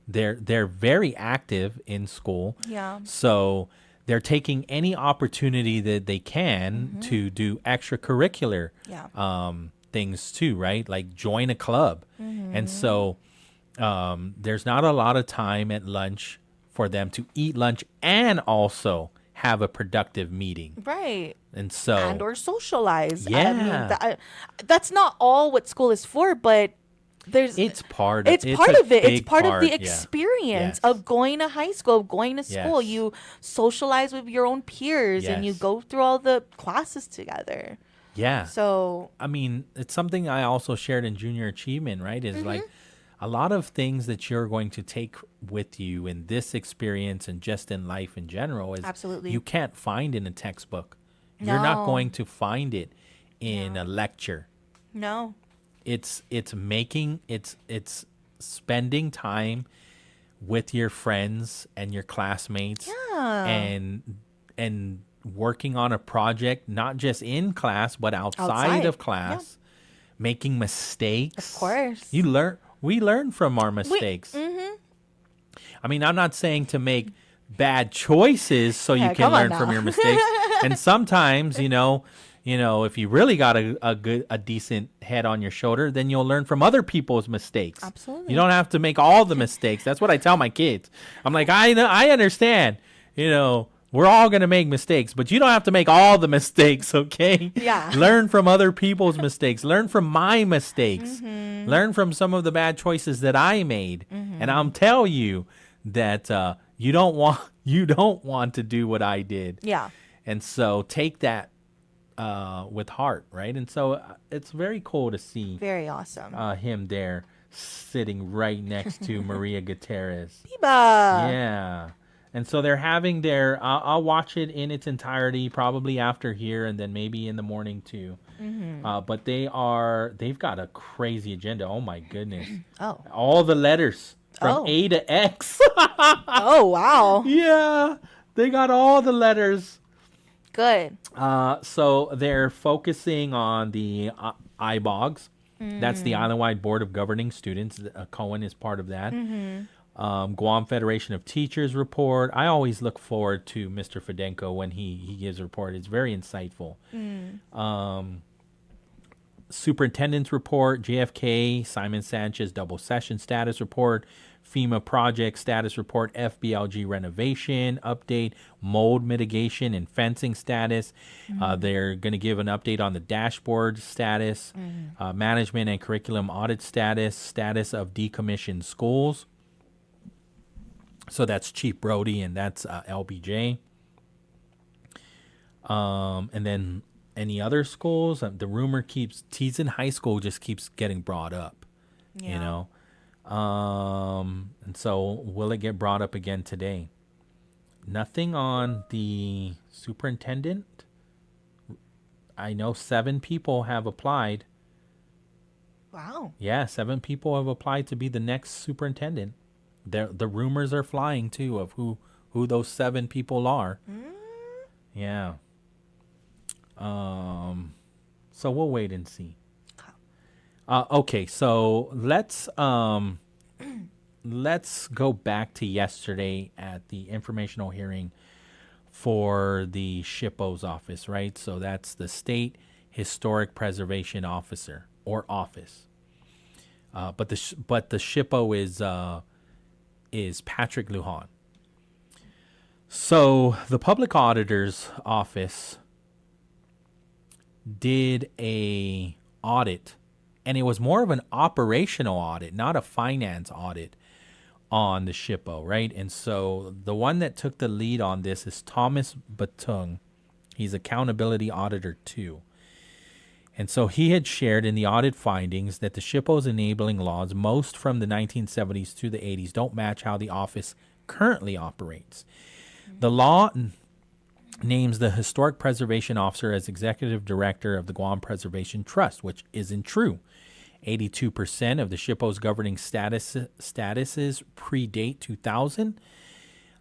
they're very active in school. Yeah. So they're taking any opportunity that they can to do extracurricular things too, right? Like join a club. And so there's not a lot of time at lunch for them to eat lunch and also have a productive meeting. Right. And so. And or socialize. Yeah. I mean, that's not all what school is for, but it's part of it. It's part of the experience of going to high school, of going to school. Yes. You socialize with your own peers and you go through all the classes together. Yeah. So. I mean, it's something I also shared in Junior Achievement, right? Is like, a lot of things that you're going to take with you in this experience and just in life in general is absolutely you can't find in a textbook. No. You're not going to find it in a lecture. No. It's spending time with your friends and your classmates and working on a project, not just in class, but outside of class, making mistakes. Of course. We learn from our mistakes. I mean, I'm not saying to make bad choices so you can learn from your mistakes. And sometimes, if you really got a decent head on your shoulder, then you'll learn from other people's mistakes. Absolutely. You don't have to make all the mistakes. That's what I tell my kids. I'm like, I understand, we're all going to make mistakes, but you don't have to make all the mistakes, okay? Yeah. Learn from other people's mistakes. Learn from my mistakes. Learn from some of the bad choices that I made. And I'll tell you that you don't want to do what I did. Yeah. And so take that with heart, right? And so it's very cool to see. Very awesome. Him there sitting right next to Maria Gutierrez. Biba. Yeah. And so they're having their, I'll watch it in its entirety, probably after here, and then maybe in the morning too. But they've got a crazy agenda. Oh my goodness. Oh. All the letters from A to X. Oh, wow. Yeah. They got all the letters. Good. So they're focusing on the IBOGs. That's the Island-Wide Board of Governing Students. Cohen is part of that. Guam Federation of Teachers report. I always look forward to Mr. Fedenko when he gives a report. It's very insightful. Superintendent's report, JFK, Simon Sanchez double session status report, FEMA project status report, FBLG renovation update, mold mitigation and fencing status. They're going to give an update on the dashboard status, management and curriculum audit status of decommissioned schools. So that's Chief Brody and that's LBJ. And then any other schools, the rumor keeps, Teason High School just keeps getting brought up, you know. And so will it get brought up again today? Nothing on the superintendent. I know 7 people have applied. Wow. Yeah, 7 people have applied to be the next superintendent. The rumors are flying too of who those 7 people are. Yeah. So we'll wait and see. Okay, so let's go back to yesterday at the informational hearing for the SHPO's office, right? So that's the State Historic Preservation Officer or office. But the SHPO is Patrick Lujan. So the public auditor's office did a audit, and it was more of an operational audit, not a finance audit on the SHPO, right? And so the one that took the lead on this is Thomas Batung. He's Accountability Auditor 2. And so he had shared in the audit findings that the SHPO's enabling laws, most from the 1970s to the 80s, don't match how the office currently operates. The law names the Historic Preservation Officer as Executive Director of the Guam Preservation Trust, which isn't true. 82% of the SHPO's governing statuses predate 2000.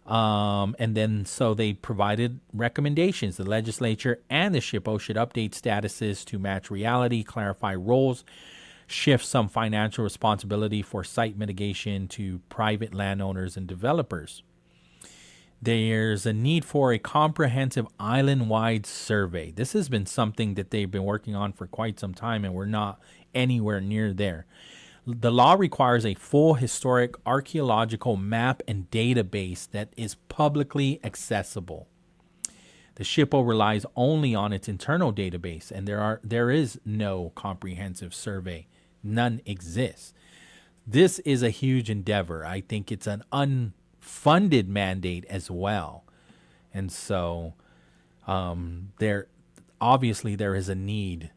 And then so they provided recommendations. The legislature and the SHPO should update statuses to match reality, clarify roles, shift some financial responsibility for site mitigation to private landowners and developers. There's a need for a comprehensive island-wide survey. This has been something that they've been working on for quite some time, and we're not anywhere near there. The law requires a full historic archaeological map and database that is publicly accessible. The SHPO relies only on its internal database, and there is no comprehensive survey. None exists. This is a huge endeavor. I think it's an unfunded mandate as well. And so there is a need.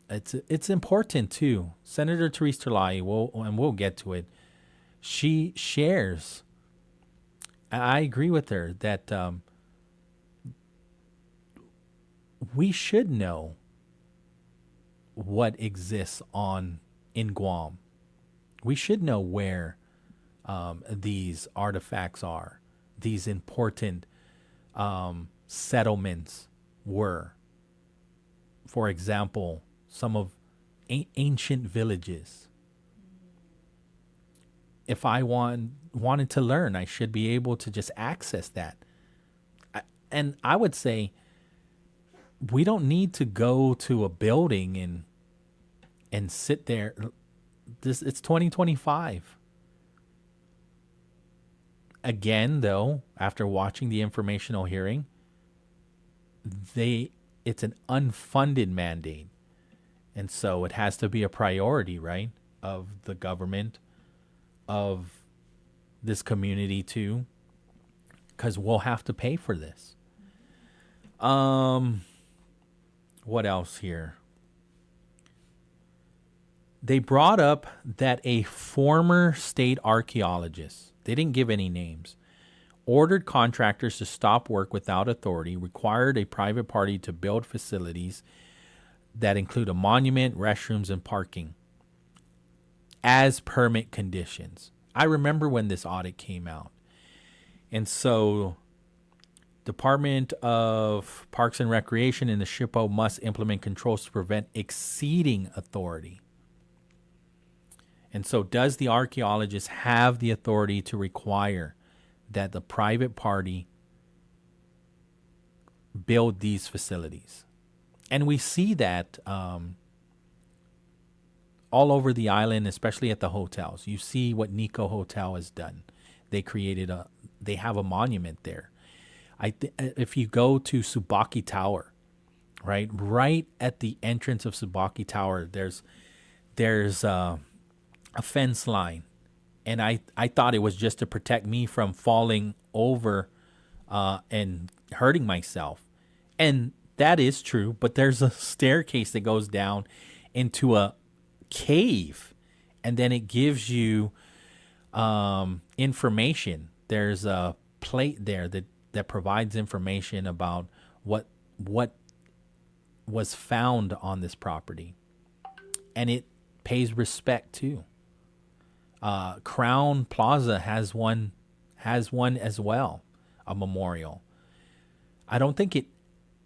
It's important too. Senator Therese Terlai, we'll get to it. She shares, I agree with her, that we should know what exists in Guam. We should know where these artifacts are, these important settlements were. For example, some of ancient villages. If I wanted to learn, I should be able to just access that. And I would say we don't need to go to a building and sit there. It's 2025. Again, though, after watching the informational hearing, it's an unfunded mandate. And so it has to be a priority, right, of the government, of this community too, because we'll have to pay for this. What else here? They brought up that a former state archaeologist, they didn't give any names, ordered contractors to stop work without authority, required a private party to build facilities that include a monument, restrooms, and parking as permit conditions. I remember when this audit came out. And so Department of Parks and Recreation and the SHPO must implement controls to prevent exceeding authority. And so does the archaeologist have the authority to require that the private party build these facilities? And we see that all over the island, especially at the hotels. You see what Nico Hotel has done. They have a monument there. If you go to Subaki Tower, right at the entrance of Subaki Tower, there's a fence line, and I thought it was just to protect me from falling over and hurting myself, and that is true, but there's a staircase that goes down into a cave, and then it gives you information. There's a plate there that provides information about what was found on this property, and it pays respect too. Crown Plaza has one as well, a memorial. I don't think it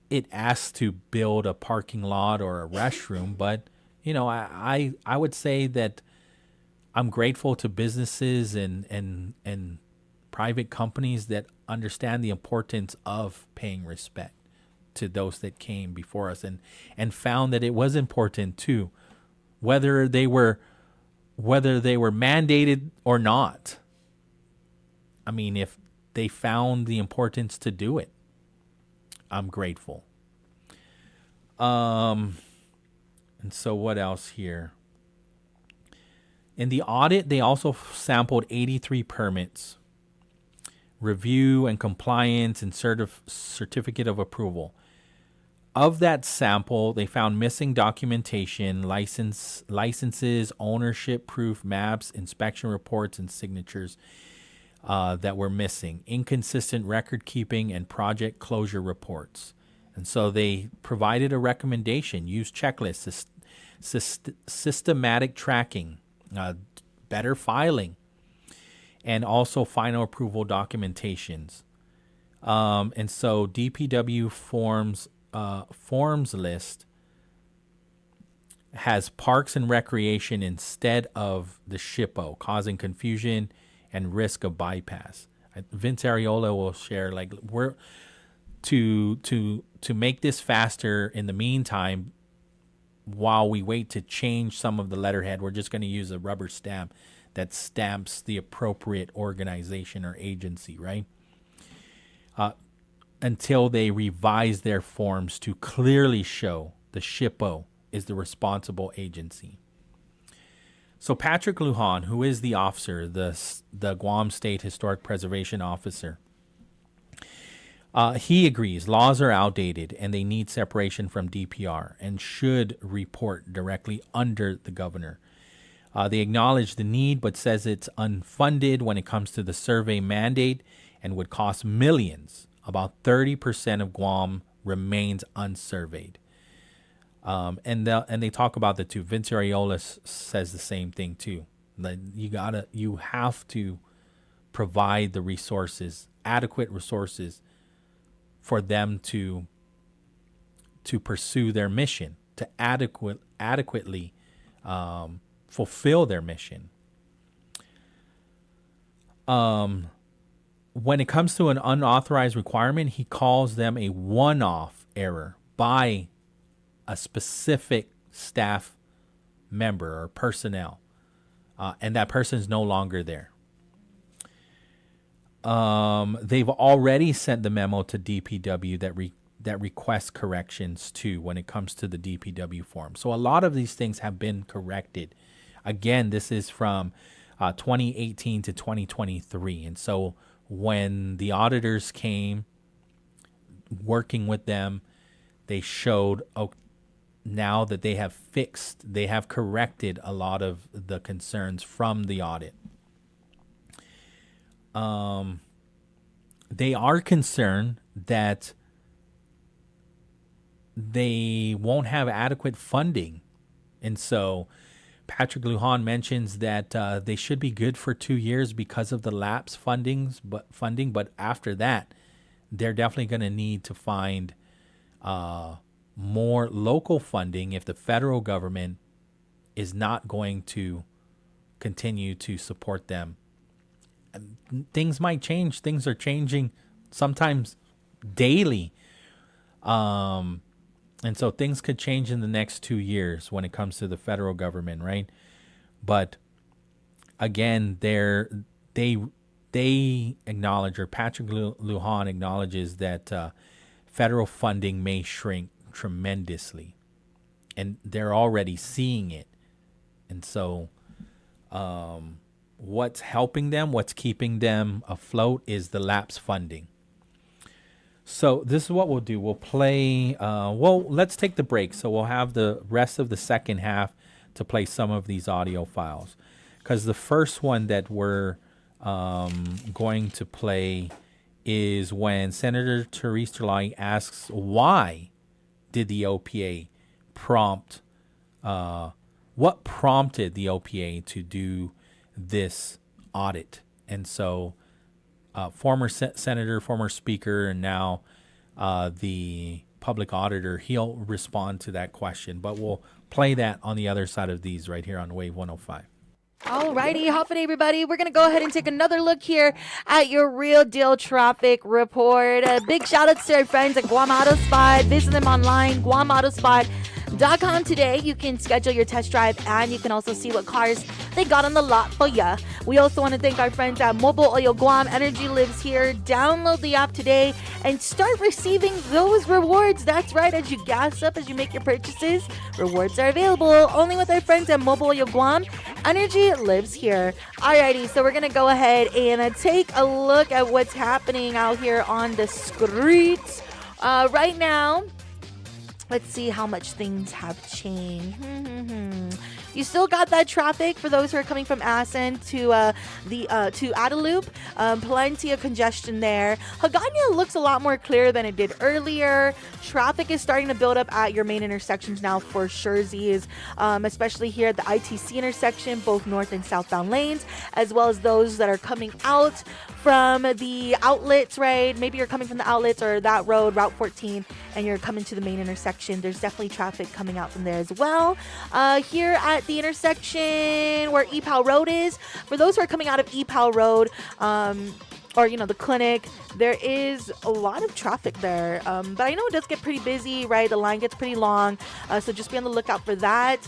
it asks to build a parking lot or a restroom, but I would say that I'm grateful to businesses and private companies that understand the importance of paying respect to those that came before us and found that it was important too, whether they were mandated or not. I mean, if they found the importance to do it, I'm grateful. And so what else here? In the audit, they also sampled 83 permits, review and compliance and certificate of approval. Of that sample, they found missing documentation, licenses, ownership proof, maps, inspection reports, and signatures that were missing, inconsistent record keeping, and project closure reports. And so they provided a recommendation: use checklists, systematic tracking, better filing, and also final approval documentations. And so DPW forms list has parks and recreation instead of the SHPO, causing confusion and risk of bypass. Vince Ariola will share, like, we're to make this faster. In the meantime, while we wait to change some of the letterhead, we're just going to use a rubber stamp that stamps the appropriate organization or agency, right? Until they revise their forms to clearly show the SHPO is the responsible agency. So Patrick Lujan, who is the officer, the Guam State Historic Preservation Officer, he agrees laws are outdated and they need separation from DPR and should report directly under the governor. They acknowledge the need, but says it's unfunded when it comes to the survey mandate and would cost millions. About 30% of Guam remains unsurveyed. And they talk about the two. Vince Ariola says the same thing too. That you have to provide the resources, adequate resources, for them to pursue their mission, to adequately fulfill their mission. When it comes to an unauthorized requirement, he calls them a one-off error by a specific staff member or personnel, and that person is no longer there. They've already sent the memo to DPW that requests corrections too when it comes to the DPW form. So a lot of these things have been corrected. Again, this is from 2018 to 2023, and so when the auditors came, working with them, they showed now that they have corrected a lot of the concerns from the audit. They are concerned that they won't have adequate funding. And so Patrick Lujan mentions that they should be good for 2 years because of the lapse funding, but after that, they're definitely going to need to find more local funding if the federal government is not going to continue to support them. Things might change. Things are changing sometimes daily. And so things could change in the next 2 years when it comes to the federal government, right? But again, they acknowledge, or Patrick Lujan acknowledges that federal funding may shrink tremendously, and they're already seeing it. And so what's helping them, what's keeping them afloat is the lapse funding. So this is what we'll do. We'll play, let's take the break. So we'll have the rest of the second half to play some of these audio files. Because the first one that we're going to play is when Senator Therese Terlai asks, why did the OPA prompt, what prompted the OPA to do this audit? And so former senator, former speaker, and now the public auditor, he'll respond to that question. But we'll play that on the other side of these right here on Wave 105. Alrighty, Hoffman, everybody. We're going to go ahead and take another look here at your Real Deal Traffic Report. A big shout out to our friends at Guam Auto Spot. Visit them online, guamautospot.com today. You can schedule your test drive and you can also see what cars they got on the lot for ya. We also want to thank our friends at Mobile Oil Guam. Energy lives here. Download the app today and start receiving those rewards. That's right, as you gas up, as you make your purchases, rewards are available only with our friends at Mobile Oil Guam. Energy lives here. Alrighty, so we're gonna go ahead and take a look at what's happening out here on the streets right now. Let's see how much things have changed. You still got that traffic for those who are coming from Assen to Adelup. Plenty of congestion there. Hagåtña looks a lot more clear than it did earlier. Traffic is starting to build up at your main intersections now for Scherzies, especially here at the ITC intersection, both north and southbound lanes, as well as those that are coming out from the outlets, right? Maybe you're coming from the outlets or that road, Route 14, and you're coming to the main intersection. There's definitely traffic coming out from there as well. Here at the intersection where EPAL Road is, for those who are coming out of EPAL Road, or the clinic, there is a lot of traffic there, but I know it does get pretty busy, right? The line gets pretty long, so just be on the lookout for that.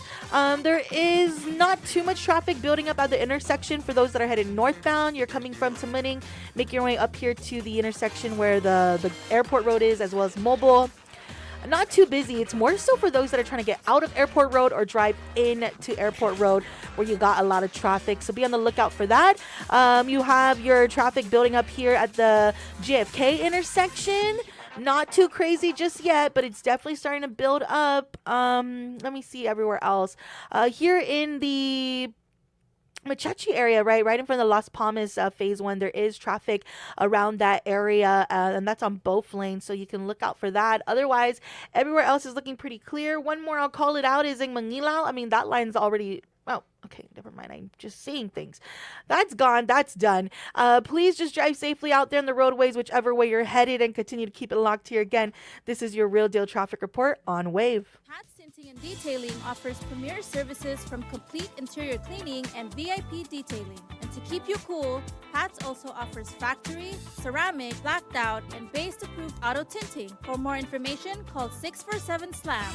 There is not too much traffic building up at the intersection for those that are headed northbound. You're coming from Tamuning, make your way up here to the intersection where the airport road is, as well as Mobile. Not too busy. It's more so for those that are trying to get out of Airport Road or drive in to Airport Road, where you got a lot of traffic. So be on the lookout for that. You have your traffic building up here at the JFK intersection. Not too crazy just yet, but it's definitely starting to build up. Let me see everywhere else. Here in the Machachi area, right in front of the Las Palmas phase 1, there is traffic around that area, and that's on both lanes, so you can look out for that. Otherwise, everywhere else is looking pretty clear. One more I'll call it out is in Manila. I mean, that line's already... Oh, okay, never mind. I'm just seeing things. That's gone. That's done. Please just drive safely out there on the roadways, whichever way you're headed, and continue to keep it locked here. Again, this is your Real Deal Traffic Report on Wave. Hat Tinting and Detailing offers premier services from complete interior cleaning and VIP detailing. And to keep you cool, Hats also offers factory, ceramic, blacked out, and based-approved auto tinting. For more information, call 647-SLAM.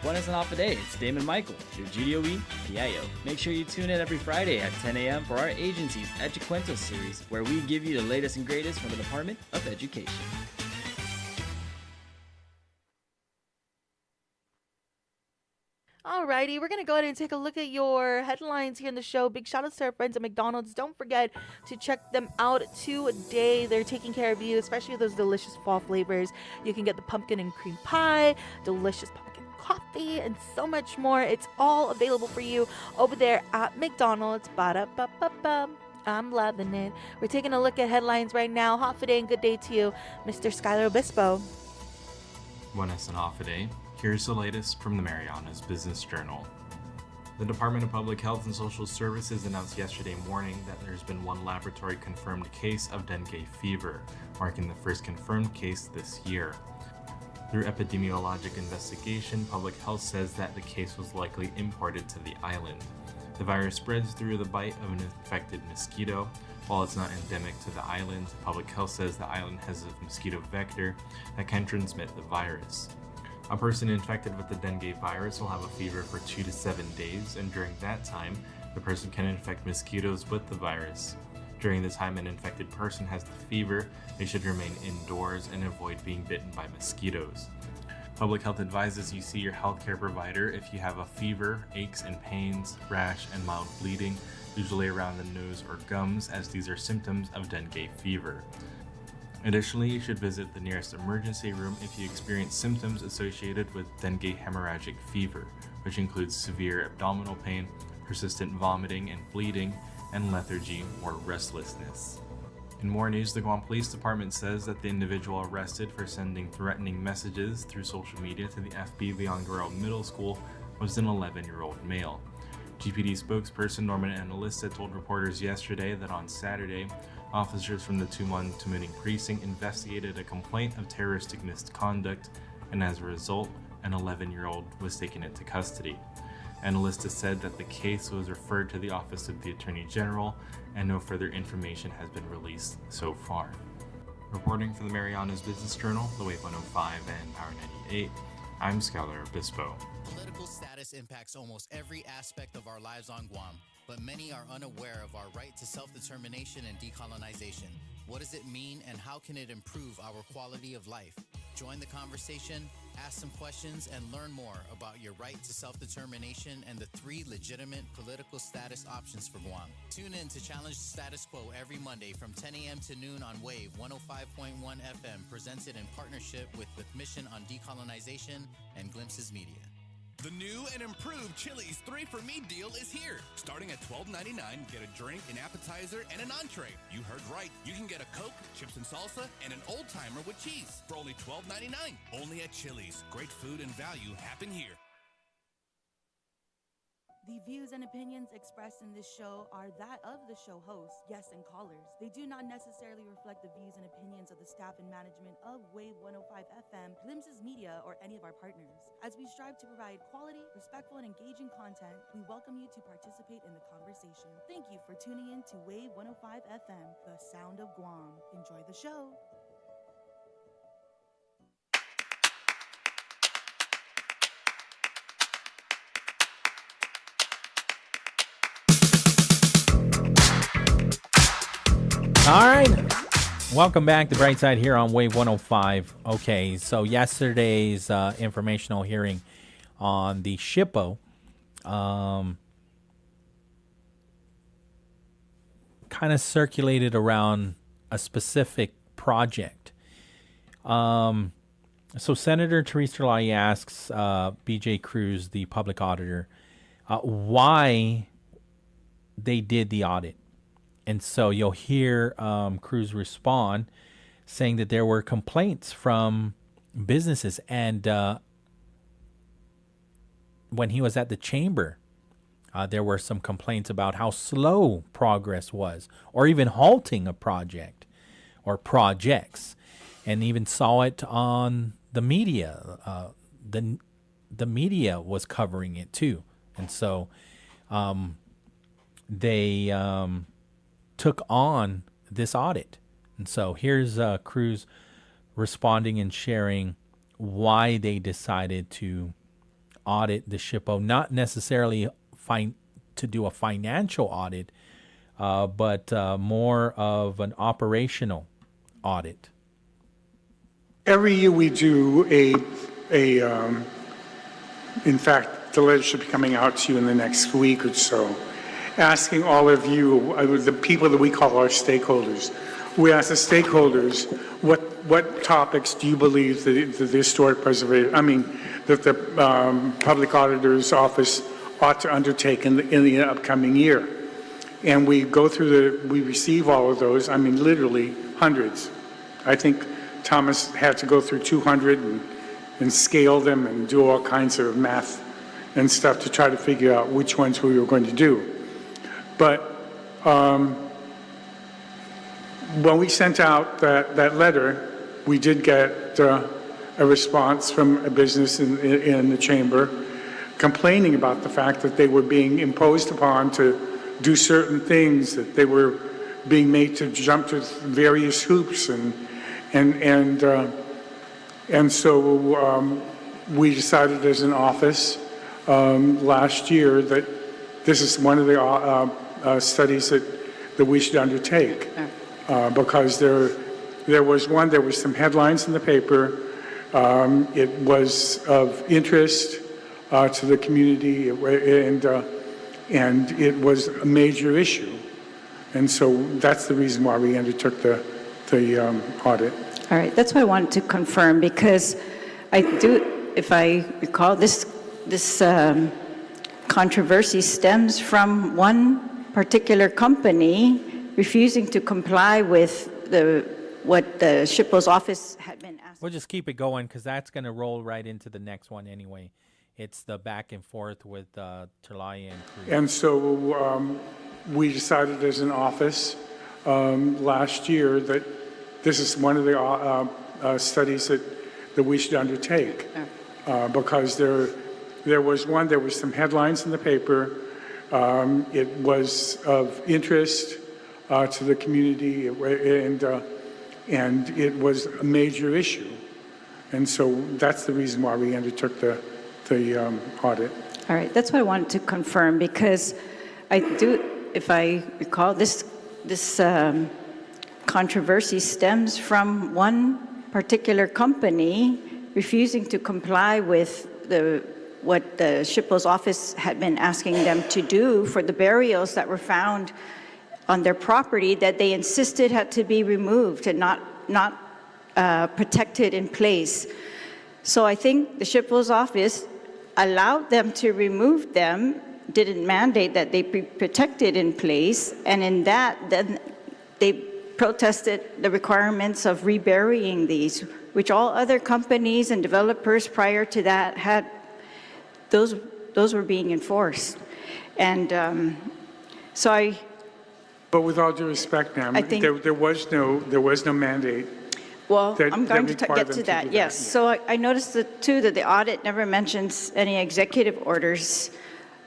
Buenas and off a day, it's Damon Michael, your GDOE PIO. Make sure you tune in every Friday at 10 a.m. for our agency's Educuento series, where we give you the latest and greatest from the Department of Education. Alrighty, we're going to go ahead and take a look at your headlines here in the show. Big shout outs to our friends at McDonald's. Don't forget to check them out today. They're taking care of you, especially with those delicious fall flavors. You can get the pumpkin and cream pie, delicious pumpkin coffee, and so much more. It's all available for you over there at McDonald's. Ba-da-ba-ba-ba. I'm loving it. We're taking a look at headlines right now. Hot day and good day to you, Mr. Skylar Obispo. Buenas and off a day. Here's the latest from the Marianas Business Journal. The Department of Public Health and Social Services announced yesterday morning that there's been one laboratory confirmed case of dengue fever, marking the first confirmed case this year. Through epidemiologic investigation, Public Health says that the case was likely imported to the island. The virus spreads through the bite of an infected mosquito. While it's not endemic to the island, Public Health says the island has a mosquito vector that can transmit the virus. A person infected with the dengue virus will have a fever for 2 to 7 days, and during that time, the person can infect mosquitoes with the virus. During the time an infected person has the fever, they should remain indoors and avoid being bitten by mosquitoes. Public Health advises you see your healthcare provider if you have a fever, aches and pains, rash, and mild bleeding, usually around the nose or gums, as these are symptoms of dengue fever. Additionally, you should visit the nearest emergency room if you experience symptoms associated with dengue hemorrhagic fever, which includes severe abdominal pain, persistent vomiting and bleeding, and lethargy or restlessness. In more news, the Guam Police Department says that the individual arrested for sending threatening messages through social media to the FB Leon Guerrero Middle School was an 11-year-old male. GPD spokesperson Norman Analista told reporters yesterday that on Saturday, officers from the Tumon-Tumuning precinct investigated a complaint of terroristic misconduct, and as a result, an 11-year-old was taken into custody. Analista said that the case was referred to the Office of the Attorney General, and no further information has been released so far. Reporting for the Marianas Business Journal, the Wave 105 and Power 98, I'm Skylar Obispo. Political status impacts almost every aspect of our lives on Guam, but many are unaware of our right to self-determination and decolonization. What does it mean, and how can it improve our quality of life? Join the conversation, ask some questions, and learn more about your right to self-determination and the 3 legitimate political status options for Guam. Tune in to Challenge the Status Quo every Monday from 10 a.m. to noon on Wave 105.1 FM, presented in partnership with the Commission on Decolonization and Glimpses Media. The new and improved Chili's 3 for Me deal is here. Starting at $12.99, get a drink, an appetizer, and an entree. You heard right. You can get a Coke, chips and salsa, and an old timer with cheese for only $12.99. Only at Chili's. Great food and value happen here. The views and opinions expressed in this show are that of the show hosts, guests, and callers. They do not necessarily reflect the views and opinions of the staff and management of Wave 105 FM, Glimpses Media, or any of our partners. As we strive to provide quality, respectful, and engaging content, we welcome you to participate in the conversation. Thank you for tuning in to Wave 105 FM, the sound of Guam. Enjoy the show. All right. Welcome back to Brightside here on Wave 105. Okay, so yesterday's informational hearing on the SHPO kind of circulated around a specific project. So Senator Teresa Lai asks B.J. Cruz, the public auditor, why they did the audit. And so you'll hear Cruz respond saying that there were complaints from businesses. And when he was at the chamber, there were some complaints about how slow progress was, or even halting a project or projects, and even saw it on the media. The media was covering it too. And so they took on this audit. And so here's Cruz responding and sharing why they decided to audit the SHPO, not necessarily to do a financial audit, but more of an operational audit. Every year we do in fact, the letter should be coming out to you in the next week or so, asking all of you, the people that we call our stakeholders. We ask the stakeholders, what topics do you believe that the historic preservation, that the public auditor's office ought to undertake in the upcoming year? And we go through we receive all of those, literally hundreds. I think Thomas had to go through 200 and scale them and do all kinds of math and stuff to try to figure out which ones we were going to do. But when we sent out that letter, we did get a response from a business in the chamber complaining about the fact that they were being imposed upon to do certain things, that they were being made to jump to various hoops, and so we decided as an office last year that this is one of the studies that we should undertake, because there was some headlines in the paper. It was of interest to the community, and it was a major issue, and so that's the reason why we undertook the audit. All right, that's what I wanted to confirm, because if I recall, this controversy stems from one particular company refusing to comply with what the SHPO's office had been asked. We'll just keep it going because that's going to roll right into the next one anyway. it's the back and forth with Terlaya and Cruz. And so we decided as an office last year that this is one of the studies that we should undertake because there was some headlines in the paper. It was of interest to the community, and it was a major issue. And so that's the reason why we undertook the audit. All right, that's what I wanted to confirm, because I do, if I recall, this controversy stems from one particular company refusing to comply with what the SHPO's office had been asking them to do for the burials that were found on their property that they insisted had to be removed and not protected in place. So I think the SHPO's office allowed them to remove them, didn't mandate that they be protected in place, and in that, then they protested the requirements of reburying these, which all other companies and developers prior to that had. Those were being enforced. And But with all due respect, ma'am, there was no mandate. Well, I'm going to get to that, yes. So I noticed too that the audit never mentions any executive orders,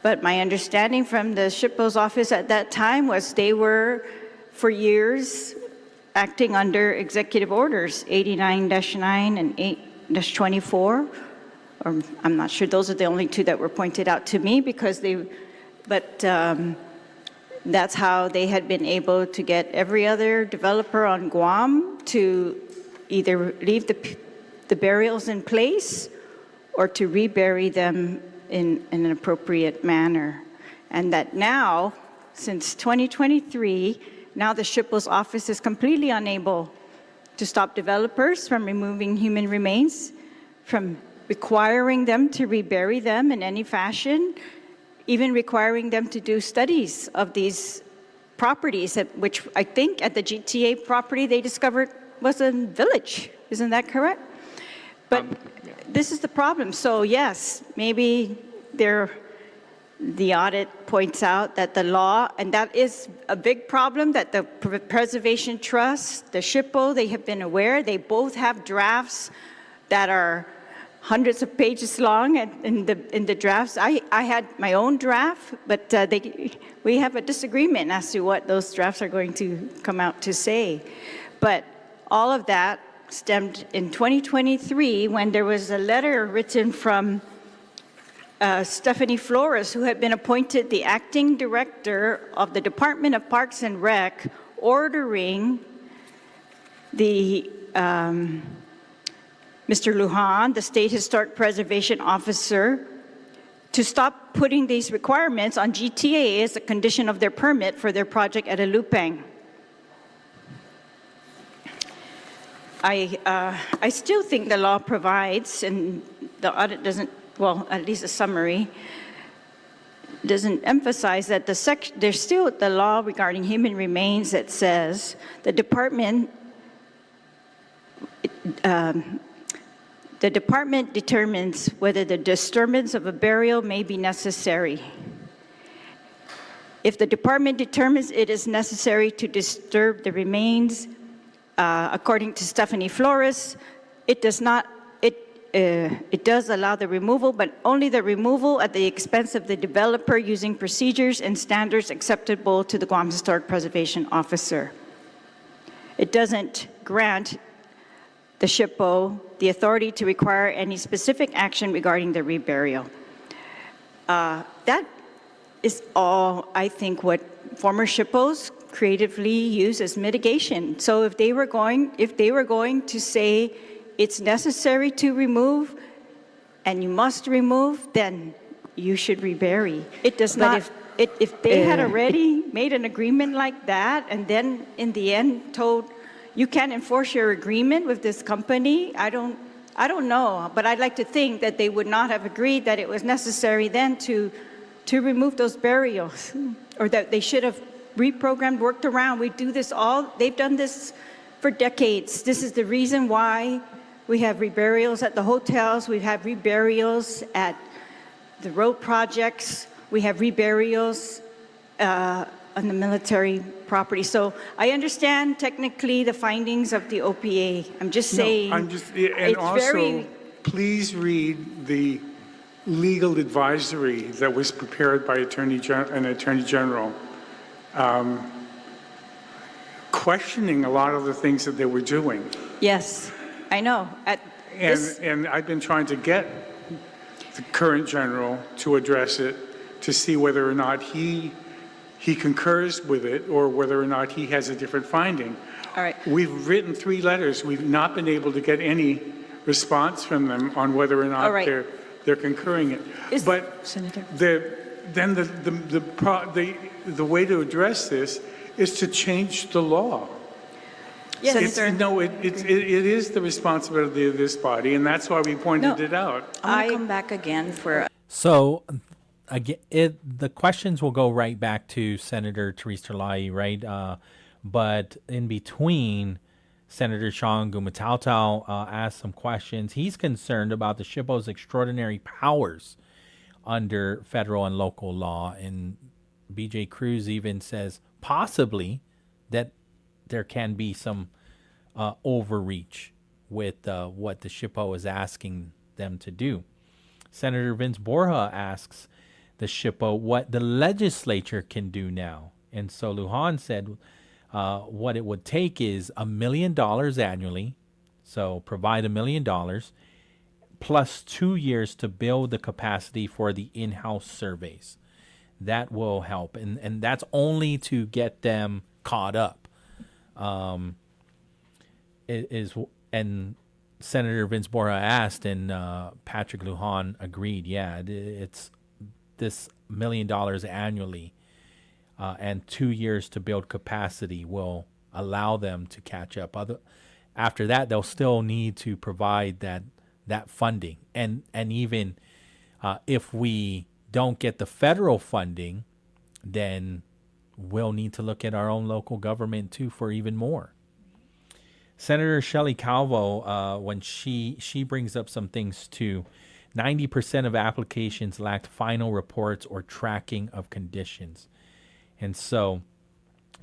but my understanding from the SHPO's office at that time was they were, for years, acting under executive orders, 89-9 and 8-24, or I'm not sure, those are the only two that were pointed out to me because that's how they had been able to get every other developer on Guam to either leave the burials in place or to rebury them in an appropriate manner. And that now, since 2023, now the SHPO's office is completely unable to stop developers from removing human remains, from requiring them to rebury them in any fashion, even requiring them to do studies of these properties, which I think at the GTA property they discovered was a village. Isn't that correct? But this is the problem. So yes, maybe the audit points out that the law, and that is a big problem, that the Preservation Trust, the SHPO, they have been aware. They both have drafts that are hundreds of pages long in the drafts. I had my own draft, but we have a disagreement as to what those drafts are going to come out to say. But all of that stemmed in 2023 when there was a letter written from Stephanie Flores, who had been appointed the acting director of the Department of Parks and Rec, ordering the Mr. Lujan, the State Historic Preservation Officer, to stop putting these requirements on GTA as a condition of their permit for their project at Alupang. I still think the law provides, and the audit doesn't, well, at least a summary, doesn't emphasize that there's still the law regarding human remains that says the department determines whether the disturbance of a burial may be necessary. If the department determines it is necessary to disturb the remains, according to Stephanie Flores, it does allow the removal, but only the removal at the expense of the developer using procedures and standards acceptable to the Guam Historic Preservation Officer. It doesn't grant the SHPO the authority to require any specific action regarding the reburial. That is all, I think, what former SHPOs creatively use as mitigation. So if they were going to say it's necessary to remove and you must remove, then you should rebury. It does not. If they had already made an agreement like that and then in the end told you can't enforce your agreement with this company, I don't know, but I'd like to think that they would not have agreed that it was necessary then to remove those burials, or that they should have reprogrammed, worked around. We do this they've done this for decades. This is the reason why we have reburials at the hotels, we have reburials at the road projects. We have reburials on the military property. So I understand technically the findings of the OPA. I'm just saying. No, and it's also, very. please read the legal advisory that was prepared by Attorney General, questioning a lot of the things that they were doing. Yes, I know. And I've been trying to get the current general to address it, to see whether or not he concurs with it or whether or not he has a different finding. All right. We've written 3 letters. We've not been able to get any response from them on whether or not they're concurring it. But Senator. The way to address this is to change the law. Yes, Senator. It is the responsibility of this body, and that's why we pointed it out. I come back again for. So, again, the questions will go right back to Senator Therese Terlai, right? But in between, Senator Sean Gumatautau asked some questions. He's concerned about the SHPO's extraordinary powers under federal and local law. And BJ Cruz even says possibly that there can be some overreach with what the SHPO is asking them to do. Senator Vince Borja asks the SHPO what the legislature can do now. And so Lujan said what it would take is $1 million annually. So provide $1 million plus 2 years to build the capacity for the in-house surveys. That will help. And that's only to get them caught up. And Senator Vince Borja asked, and Patrick Lujan agreed. Yeah, it's this $1 million annually, and 2 years to build capacity will allow them to catch up. After that, they'll still need to provide that funding, and even if we don't get the federal funding, then we'll need to look at our own local government too for even more. Senator Shelley Calvo, when she brings up some things too, 90% of applications lacked final reports or tracking of conditions. And so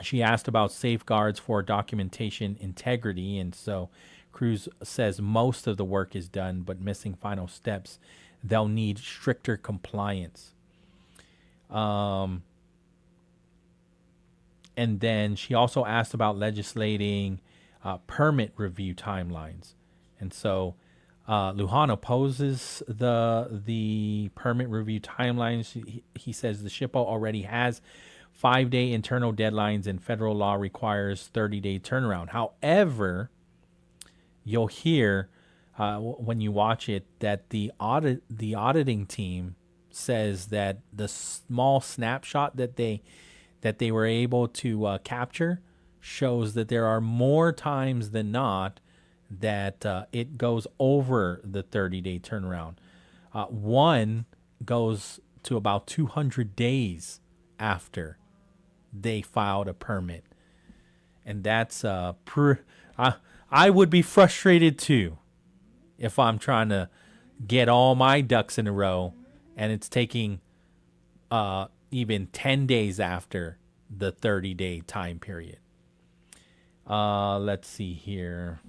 she asked about safeguards for documentation integrity. And so Cruz says most of the work is done, but missing final steps. They'll need stricter compliance. And then she also asked about legislating permit review timelines. And so Lujan opposes the permit review timelines. He says the SHPO already has 5-day internal deadlines and federal law requires 30-day turnaround. However, you'll hear when you watch it that the auditing team says that the small snapshot that they were able to capture shows that there are more times than not that it goes over the 30-day turnaround. One goes to about 200 days after they filed a permit. And that's I would be frustrated too if I'm trying to get all my ducks in a row and it's taking even 10 days after the 30-day time period. Let's see here.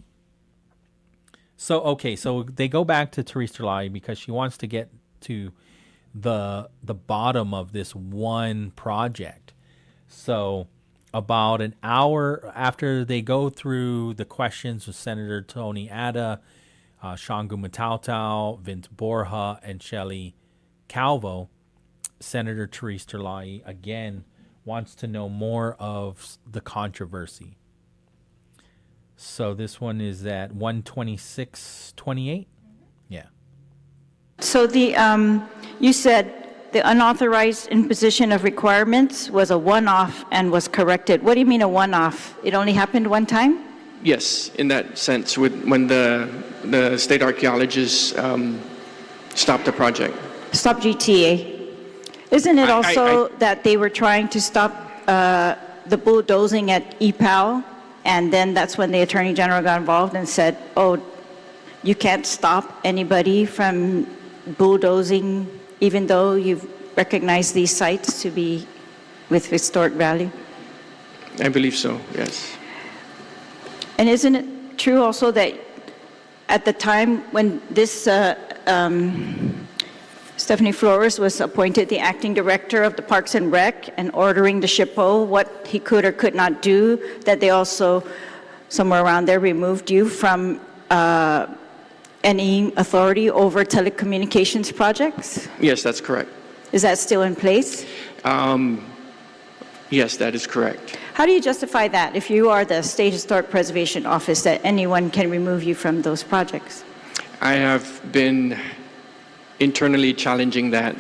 So they go back to Therese Terlai because she wants to get to the bottom of this one project. So about an hour after they go through the questions with Senator Tony Ada, Sean Gumatautau, Vince Borja, and Shelley Calvo, Senator Therese Terlai again wants to know more of the controversy. So this one is at 126.28. Yeah. So you said the unauthorized imposition of requirements was a one-off and was corrected. What do you mean a one-off? It only happened one time? Yes, in that sense, when the state archaeologists stopped the project. Stop GTA. Isn't it also that they were trying to stop the bulldozing at EPAL? And then that's when the Attorney General got involved and said, oh, you can't stop anybody from bulldozing even though you've recognized these sites to be with historic value? I believe so, yes. And isn't it true also that at the time when this Stephanie Flores was appointed the acting director of the Parks and Rec and ordering the SHPO what he could or could not do, that they also, somewhere around there, removed you from any authority over telecommunications projects? Yes, that's correct. Is that still in place? Yes, that is correct. How do you justify that if you are the State Historic Preservation Office, that anyone can remove you from those projects? I have been internally challenging that.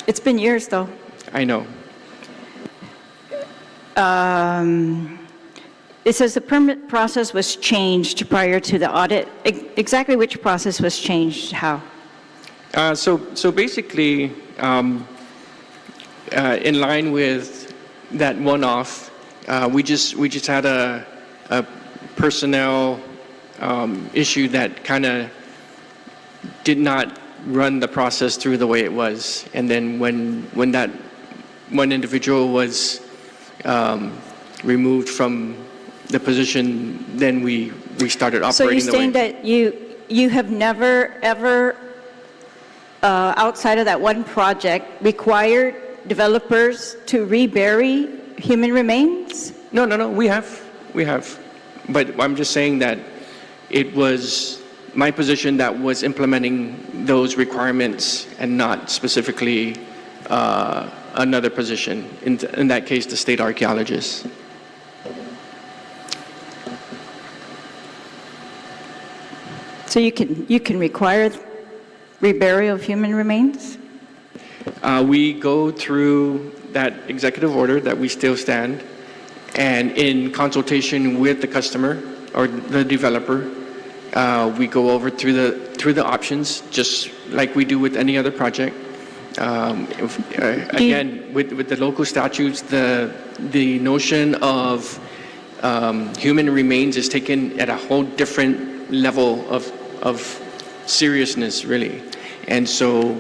It's been years, though. I know. It says the permit process was changed prior to the audit. Exactly which process was changed? How? So basically, in line with that one-off, we just had a personnel issue that kind of did not run the process through the way it was. And then when that one individual was removed from the position, then we started operating the way. So you're saying that you have never, ever, outside of that one project, required developers to rebury human remains? No, we have. But I'm just saying that it was my position that was implementing those requirements and not specifically another position, in that case, the state archaeologist. So you can require reburial of human remains? We go through that executive order that we still stand, and in consultation with the customer or the developer, we go over through the options, just like we do with any other project. Again, with the local statutes, the notion of human remains is taken at a whole different level of seriousness, really. And so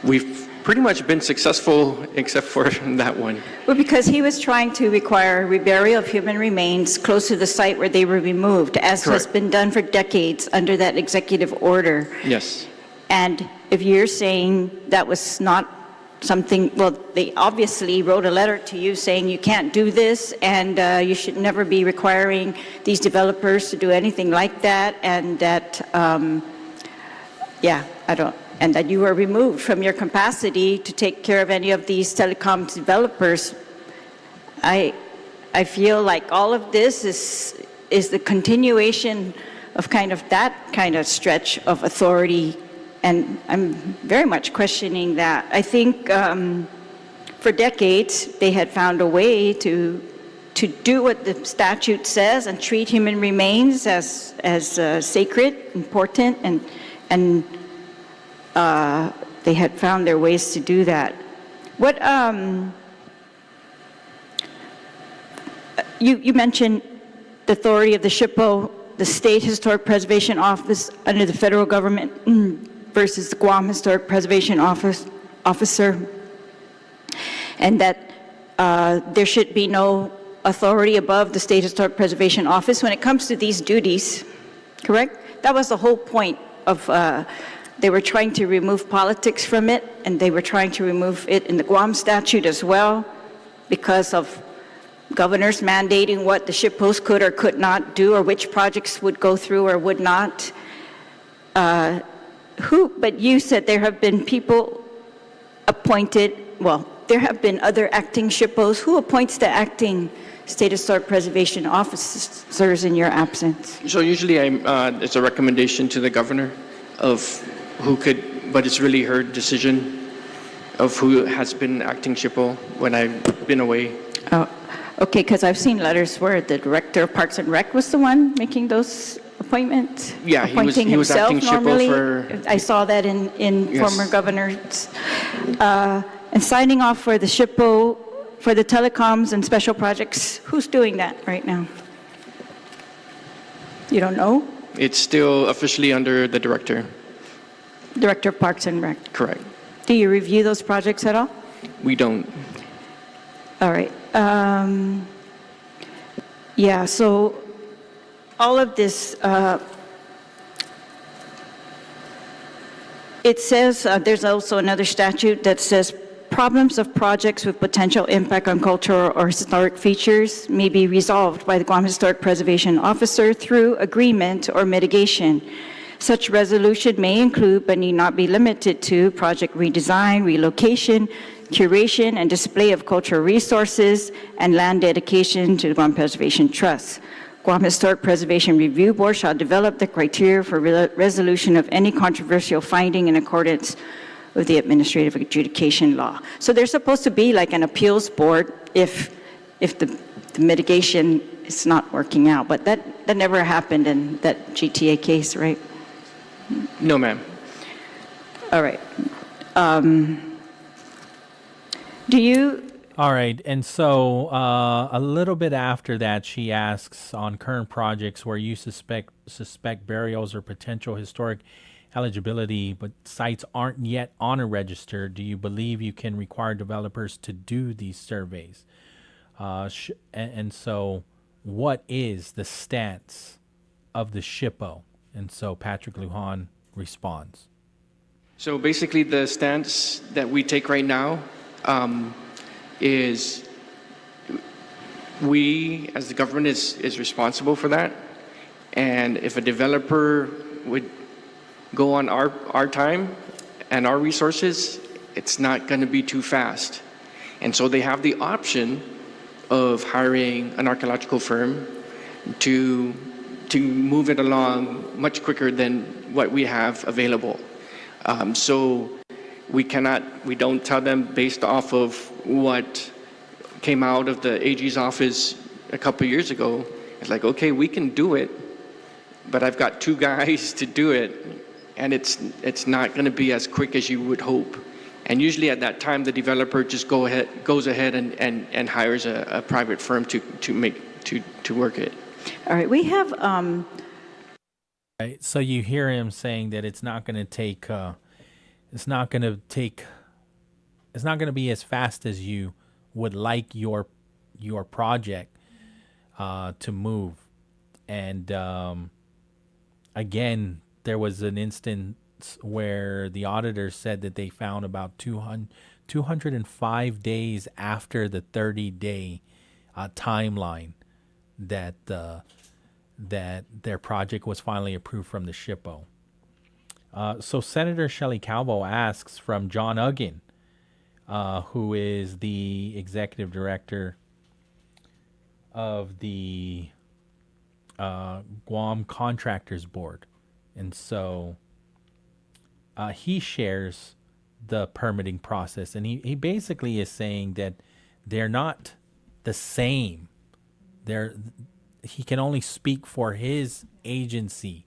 we've pretty much been successful except for that one. Well, because he was trying to require reburial of human remains close to the site where they were removed, as Correct. has been done for decades under that executive order. Yes. And if you're saying that was not something, well, they obviously wrote a letter to you saying you can't do this, and you should never be requiring these developers to do anything like that, and that, and that you were removed from your capacity to take care of any of these telecom developers. I feel like all of this is the continuation of kind of that kind of stretch of authority, and I'm very much questioning that. I think for decades they had found a way to do what the statute says and treat human remains as sacred, important, and they had found their ways to do that. What you mentioned the authority of the SHPO, the State Historic Preservation Office under the federal government versus the Guam Historic Preservation Officer, and that there should be no authority above the State Historic Preservation Office when it comes to these duties, correct? That was the whole point of, they were trying to remove politics from it, and they were trying to remove it in the Guam statute as well, because of governors mandating what the SHPOs could or could not do, or which projects would go through or would not. But you said there have been people appointed, well, there have been other acting SHPOs. Who appoints the acting State Historic Preservation officers in your absence? So usually it's a recommendation to the governor of who could, but it's really her decision of who has been acting SHPO when I've been away. Oh, okay, because I've seen letters where the director of Parks and Rec was the one making those appointments. Yeah, he was acting normally. SHPO for. I saw that in Yes. former governors. And signing off for the SHPO, for the telecoms and special projects, who's doing that right now? You don't know? It's still officially under the director. Director of Parks and Rec. Correct. Do you review those projects at all? We don't. All right. Yeah, so all of this, it says, there's also another statute that says problems of projects with potential impact on cultural or historic features may be resolved by the Guam Historic Preservation Officer through agreement or mitigation. Such resolution may include, but need not be limited to, project redesign, relocation, curation, and display of cultural resources, and land dedication to the Guam Preservation Trust. Guam Historic Preservation Review Board shall develop the criteria for resolution of any controversial finding in accordance with the administrative adjudication law. So there's supposed to be like an appeals board if the mitigation is not working out, but that never happened in that GTA case, right? No, ma'am. All right. Do you? All right. And so a little bit after that, she asks, on current projects where you suspect burials or potential historic eligibility, but sites aren't yet on a register, do you believe you can require developers to do these surveys? And so what is the stance of the SHPO? And so Patrick Lujan responds. So basically the stance that we take right now is we, as the government, is responsible for that. And if a developer would go on our time and our resources, it's not going to be too fast. And so they have the option of hiring an archaeological firm to move it along much quicker than what we have available. So we don't tell them based off of what came out of the AG's office a couple of years ago. It's like, okay, we can do it, but I've got 2 guys to do it, and it's not going to be as quick as you would hope. And usually at that time, the developer just goes ahead and hires a private firm to work it. All right, we have. Right. So you hear him saying that it's not going to take. It's not going to be as fast as you would like your project to move. And again, there was an instance where the auditors said that they found about 205 days after the 30-day timeline that their project was finally approved from the SHPO. So Senator Shelley Calvo asks from John Uggan, who is the executive director of the Guam Contractors Board. And so he shares the permitting process. And he basically is saying that they're not the same. He can only speak for his agency.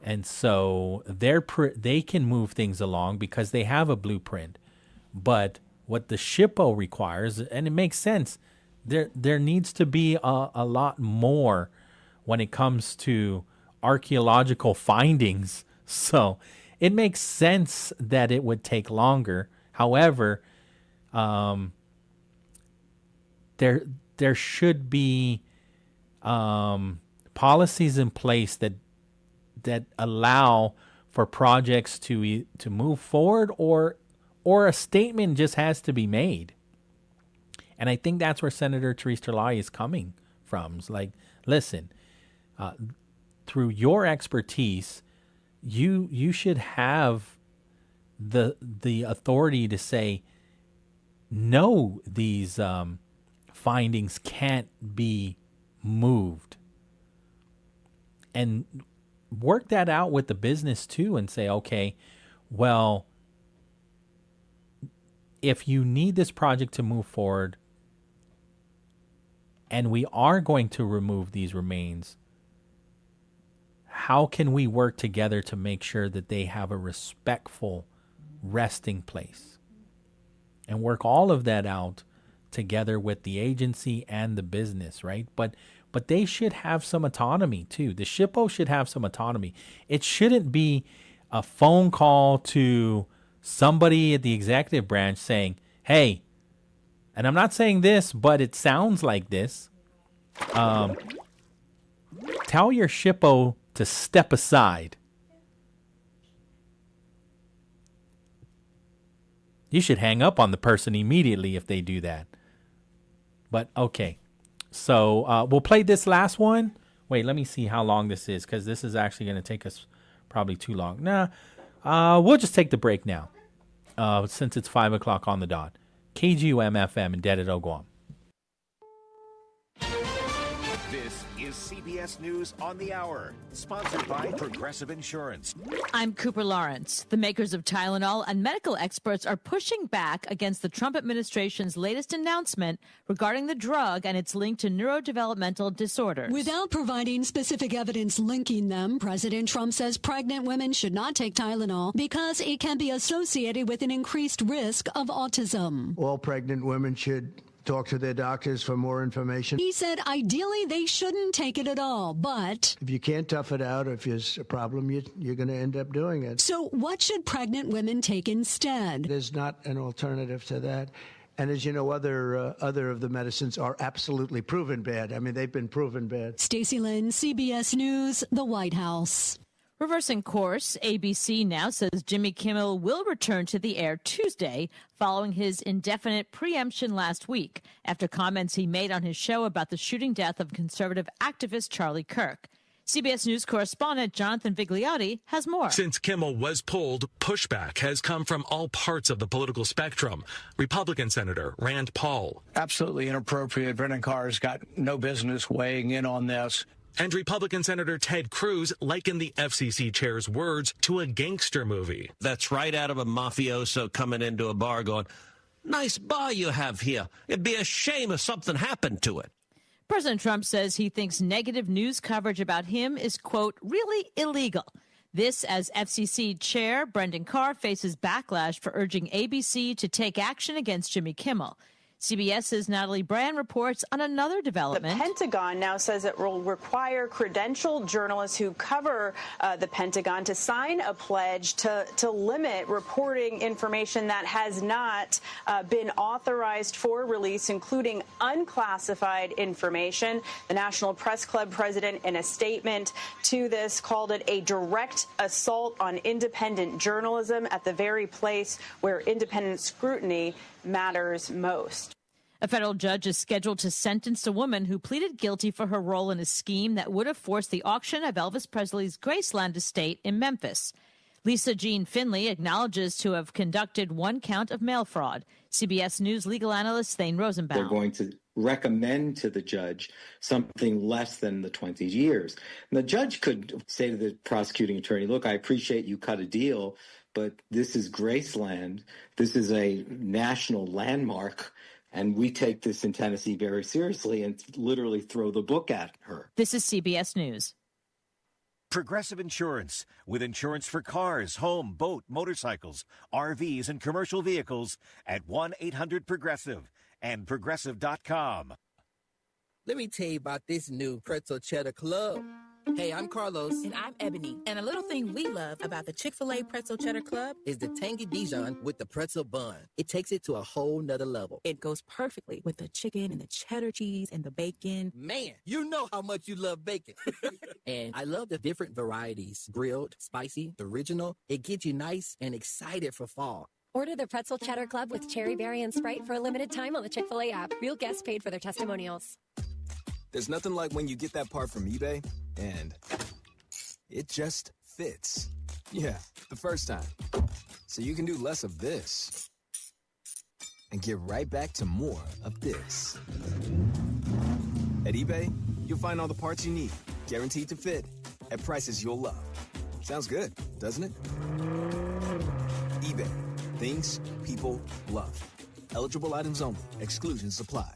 And so they can move things along because they have a blueprint. But what the SHPO requires, and it makes sense, there needs to be a lot more when it comes to archaeological findings. So it makes sense that it would take longer. However, there should be policies in place that allow for projects to move forward, or a statement just has to be made. And I think that's where Senator Therese Terlai is coming from. It's like, listen, through your expertise, you should have the authority to say, no, these findings can't be moved, and work that out with the business too, and say, okay, well, if you need this project to move forward and we are going to remove these remains, how can we work together to make sure that they have a respectful resting place, and work all of that out together with the agency and the business, right? But they should have some autonomy too. The SHPO should have some autonomy. It shouldn't be a phone call to somebody at the executive branch saying, hey, and I'm not saying this, but it sounds like this. Tell your shippo to step aside. You should hang up on the person immediately if they do that. But okay. So we'll play this last one. Wait, let me see how long this is, because this is actually going to take us probably too long. Nah, we'll just take the break now, since it's 5 o'clock on the dot. KGUM-FM in Dededo, Guam. This is CBS News on the Hour, sponsored by Progressive Insurance. I'm Cooper Lawrence. The makers of Tylenol and medical experts are pushing back against the Trump administration's latest announcement regarding the drug and its link to neurodevelopmental disorders. Without providing specific evidence linking them, President Trump says pregnant women should not take Tylenol because it can be associated with an increased risk of autism. All pregnant women should talk to their doctors for more information. He said ideally they shouldn't take it at all, but If you can't tough it out, if there's a problem, you're going to end up doing it. so what should pregnant women take instead? There's not an alternative to that. And as you know, other of the medicines are absolutely proven bad. I mean, they've been proven bad. Stacey Lynn, CBS News, the White House. Reversing course, ABC now says Jimmy Kimmel will return to the air Tuesday following his indefinite preemption last week after comments he made on his show about the shooting death of conservative activist Charlie Kirk. CBS News correspondent Jonathan Vigliotti has more. Since Kimmel was pulled, pushback has come from all parts of the political spectrum. Republican Senator Rand Paul. Absolutely inappropriate. Brendan Carr's got no business weighing in on this. And Republican Senator Ted Cruz likened the FCC chair's words to a gangster movie. That's right out of a mafioso coming into a bar going, nice bar you have here. It'd be a shame if something happened to it. President Trump says he thinks negative news coverage about him is, quote, really illegal. This as FCC Chair Brendan Carr faces backlash for urging ABC to take action against Jimmy Kimmel. CBS's Natalie Brand reports on another development. The Pentagon now says it will require credentialed journalists who cover the Pentagon to sign a pledge to limit reporting information that has not been authorized for release, including unclassified information. The National Press Club president, in a statement to this, called it a direct assault on independent journalism at the very place where independent scrutiny matters most. A federal judge is scheduled to sentence a woman who pleaded guilty for her role in a scheme that would have forced the auction of Elvis Presley's Graceland estate in Memphis. Lisa Jean Finley acknowledges to have conducted one count of mail fraud. CBS News legal analyst Thane Rosenbaum. They're going to recommend to the judge something less than the 20 years. And the judge could say to the prosecuting attorney, look, I appreciate you cut a deal, but this is Graceland. This is a national landmark. And we take this in Tennessee very seriously and literally throw the book at her. This is CBS News. Progressive Insurance, with insurance for cars, home, boat, motorcycles, RVs, and commercial vehicles at 1-800-PROGRESSIVE and Progressive.com. Let me tell you about this new Pretzel Cheddar Club. Hey, I'm Carlos. And I'm Ebony. And a little thing we love about the Chick-fil-A Pretzel Cheddar Club is the tangy Dijon with the pretzel bun. It takes it to a whole nother level. It goes perfectly with the chicken and the cheddar cheese and the bacon. Man, you know how much you love bacon. And I love the different varieties. Grilled, spicy, original. It gets you nice and excited for fall. Order the Pretzel Cheddar Club with Cherry Berry and Sprite for a limited time on the Chick-fil-A app. Real guests paid for their testimonials. There's nothing like when you get that part from eBay and it just fits. Yeah, the first time. So you can do less of this and get right back to more of this. At eBay, you'll find all the parts you need, guaranteed to fit, at prices you'll love. Sounds good, doesn't it? eBay, things people love. Eligible items only. Exclusions apply.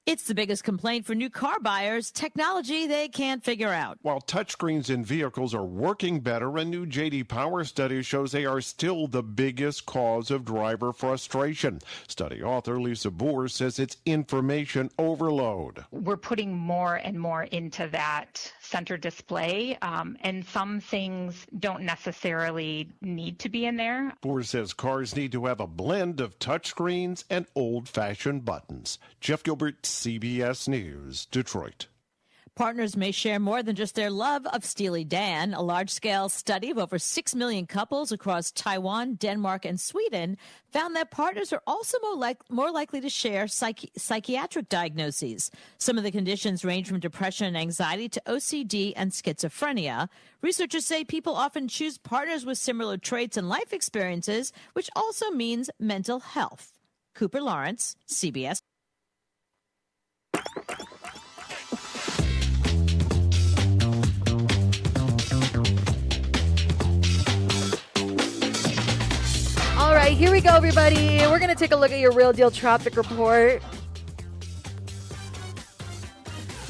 It's the biggest complaint for new car buyers, technology they can't figure out. While touchscreens in vehicles are working better, a new J.D. Power study shows they are still the biggest cause of driver frustration. Study author Lisa Boer says it's information overload. We're putting more and more into that center display, and some things don't necessarily need to be in there. Boer says cars need to have a blend of touchscreens and old-fashioned buttons. Jeff Gilbert, CBS News, Detroit. Partners may share more than just their love of Steely Dan. A large-scale study of over 6 million couples across Taiwan, Denmark, and Sweden found that partners are also more likely to share psychiatric diagnoses. Some of the conditions range from depression and anxiety to OCD and schizophrenia. Researchers say people often choose partners with similar traits and life experiences, which also means mental health. Cooper Lawrence, CBS. All right, here we go, everybody. We're going to take a look at your real deal traffic report.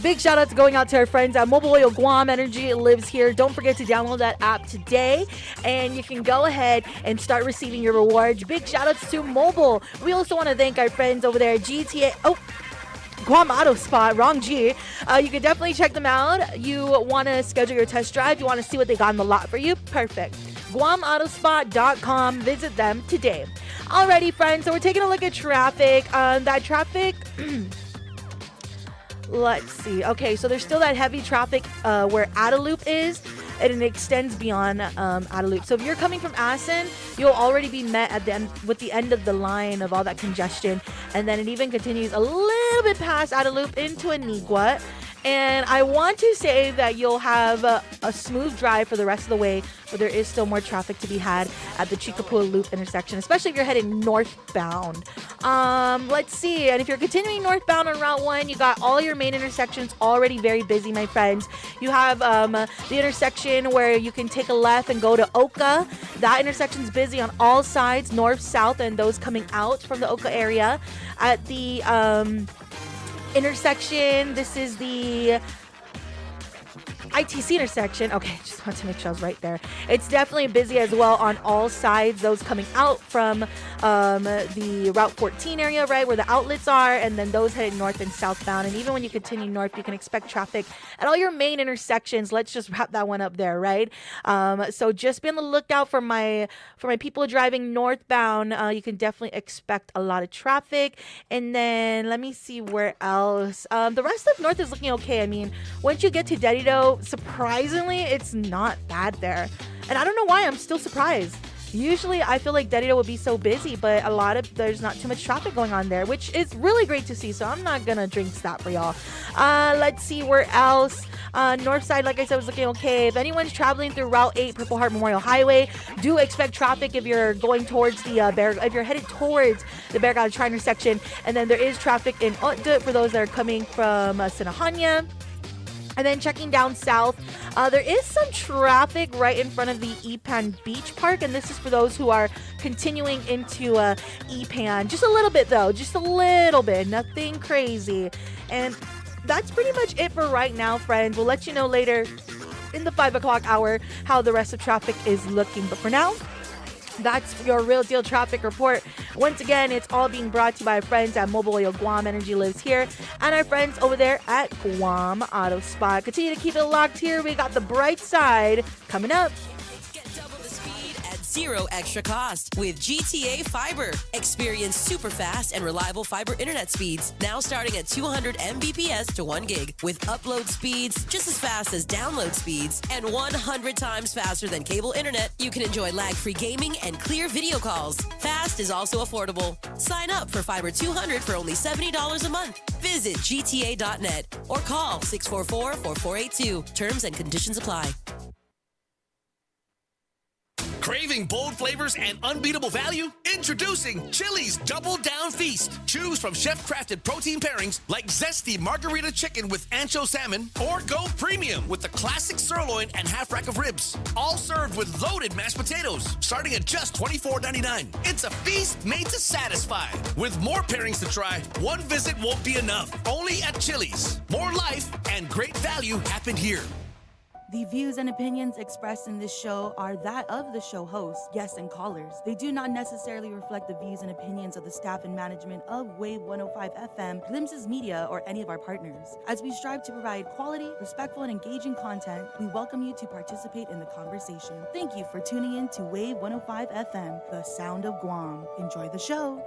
Big shout outs going out to our friends at Mobile Oil Guam Energy lives here. Don't forget to download that app today, and you can go ahead and start receiving your rewards. Big shout outs to Mobile. We also want to thank our friends over there at GTA. Guam Auto Spot, wrong G. You can definitely check them out. You want to schedule your test drive. You want to see what they got in the lot for you. Perfect. GuamAutospot.com. Visit them today. Alrighty, friends. So we're taking a look at traffic. That traffic. Let's see. Okay, so there's still that heavy traffic where Adaloop is, and it extends beyond Adaloop. So if you're coming from Assen, you'll already be met at the end with the end of the line of all that congestion, and then it even continues a little bit past Adaloop into Anigua. And I want to say that you'll have a smooth drive for the rest of the way, but there is still more traffic to be had at the Chicapua Loop intersection, especially if you're heading northbound. Let's see. And if you're continuing northbound on Route 1, you got all your main intersections already very busy, my friends. You have the intersection where you can take a left and go to Oka. That intersection's busy on all sides, north, south, and those coming out from the Oka area. At the intersection, this is the ITC intersection. Okay, just want to make sure I was right there. It's definitely busy as well on all sides. Those coming out from the Route 14 area, right, where the outlets are, and then those headed north and southbound. And even when you continue north, you can expect traffic at all your main intersections. Let's just wrap that one up there, right? So just be on the lookout for my people driving northbound. You can definitely expect a lot of traffic. And then let me see where else. The rest of north is looking okay. I mean, once you get to Dedido, surprisingly, it's not bad there. And I don't know why I'm still surprised. Usually I feel like Dedido would be so busy, but there's not too much traffic going on there, which is really great to see. So I'm not gonna jinx that for y'all. Let's see where else. North side, like I said, was looking okay. If anyone's traveling through Route 8, Purple Heart Memorial Highway, do expect traffic if you're going towards the if you're headed towards the Barragata Tri intersection. And then there is traffic in Otdut for those that are coming from Sinahanya. And then checking down south, there is some traffic right in front of the Ipan Beach Park. And this is for those who are continuing into Ipan. Just a little bit, though. Just a little bit. Nothing crazy. And that's pretty much it for right now, friends. We'll let you know later in the 5 o'clock hour how the rest of traffic is looking. But for now, that's your real deal traffic report. Once again, it's all being brought to you by our friends at Mobile Oil Guam Energy lives here, and our friends over there at Guam Auto Spot. Continue to keep it locked here. We got the Brightside coming up. Zero extra cost with GTA Fiber. Experience super fast and reliable fiber internet speeds, now starting at 200 Mbps to 1 gig, with upload speeds just as fast as download speeds and 100 times faster than cable internet. You can enjoy lag-free gaming and clear video calls. Fast is also affordable. Sign up for Fiber 200 for only $70 a month. Visit gta.net or call 644-4482. Terms and conditions apply. Craving bold flavors and unbeatable value? Introducing Chili's Double Down Feast. Choose from chef-crafted protein pairings like zesty margarita chicken with ancho salmon, or go premium with the classic sirloin and half rack of ribs. All served with loaded mashed potatoes, starting at just $24.99. It's a feast made to satisfy. With more pairings to try, one visit won't be enough. Only at Chili's. More life and great value happen here. The views and opinions expressed in this show are that of the show hosts, guests, and callers. They do not necessarily reflect the views and opinions of the staff and management of Wave 105 FM, Glimpses Media, or any of our partners. As we strive to provide quality, respectful, and engaging content, we welcome you to participate in the conversation. Thank you for tuning in to Wave 105 FM, the sound of Guam. Enjoy the show.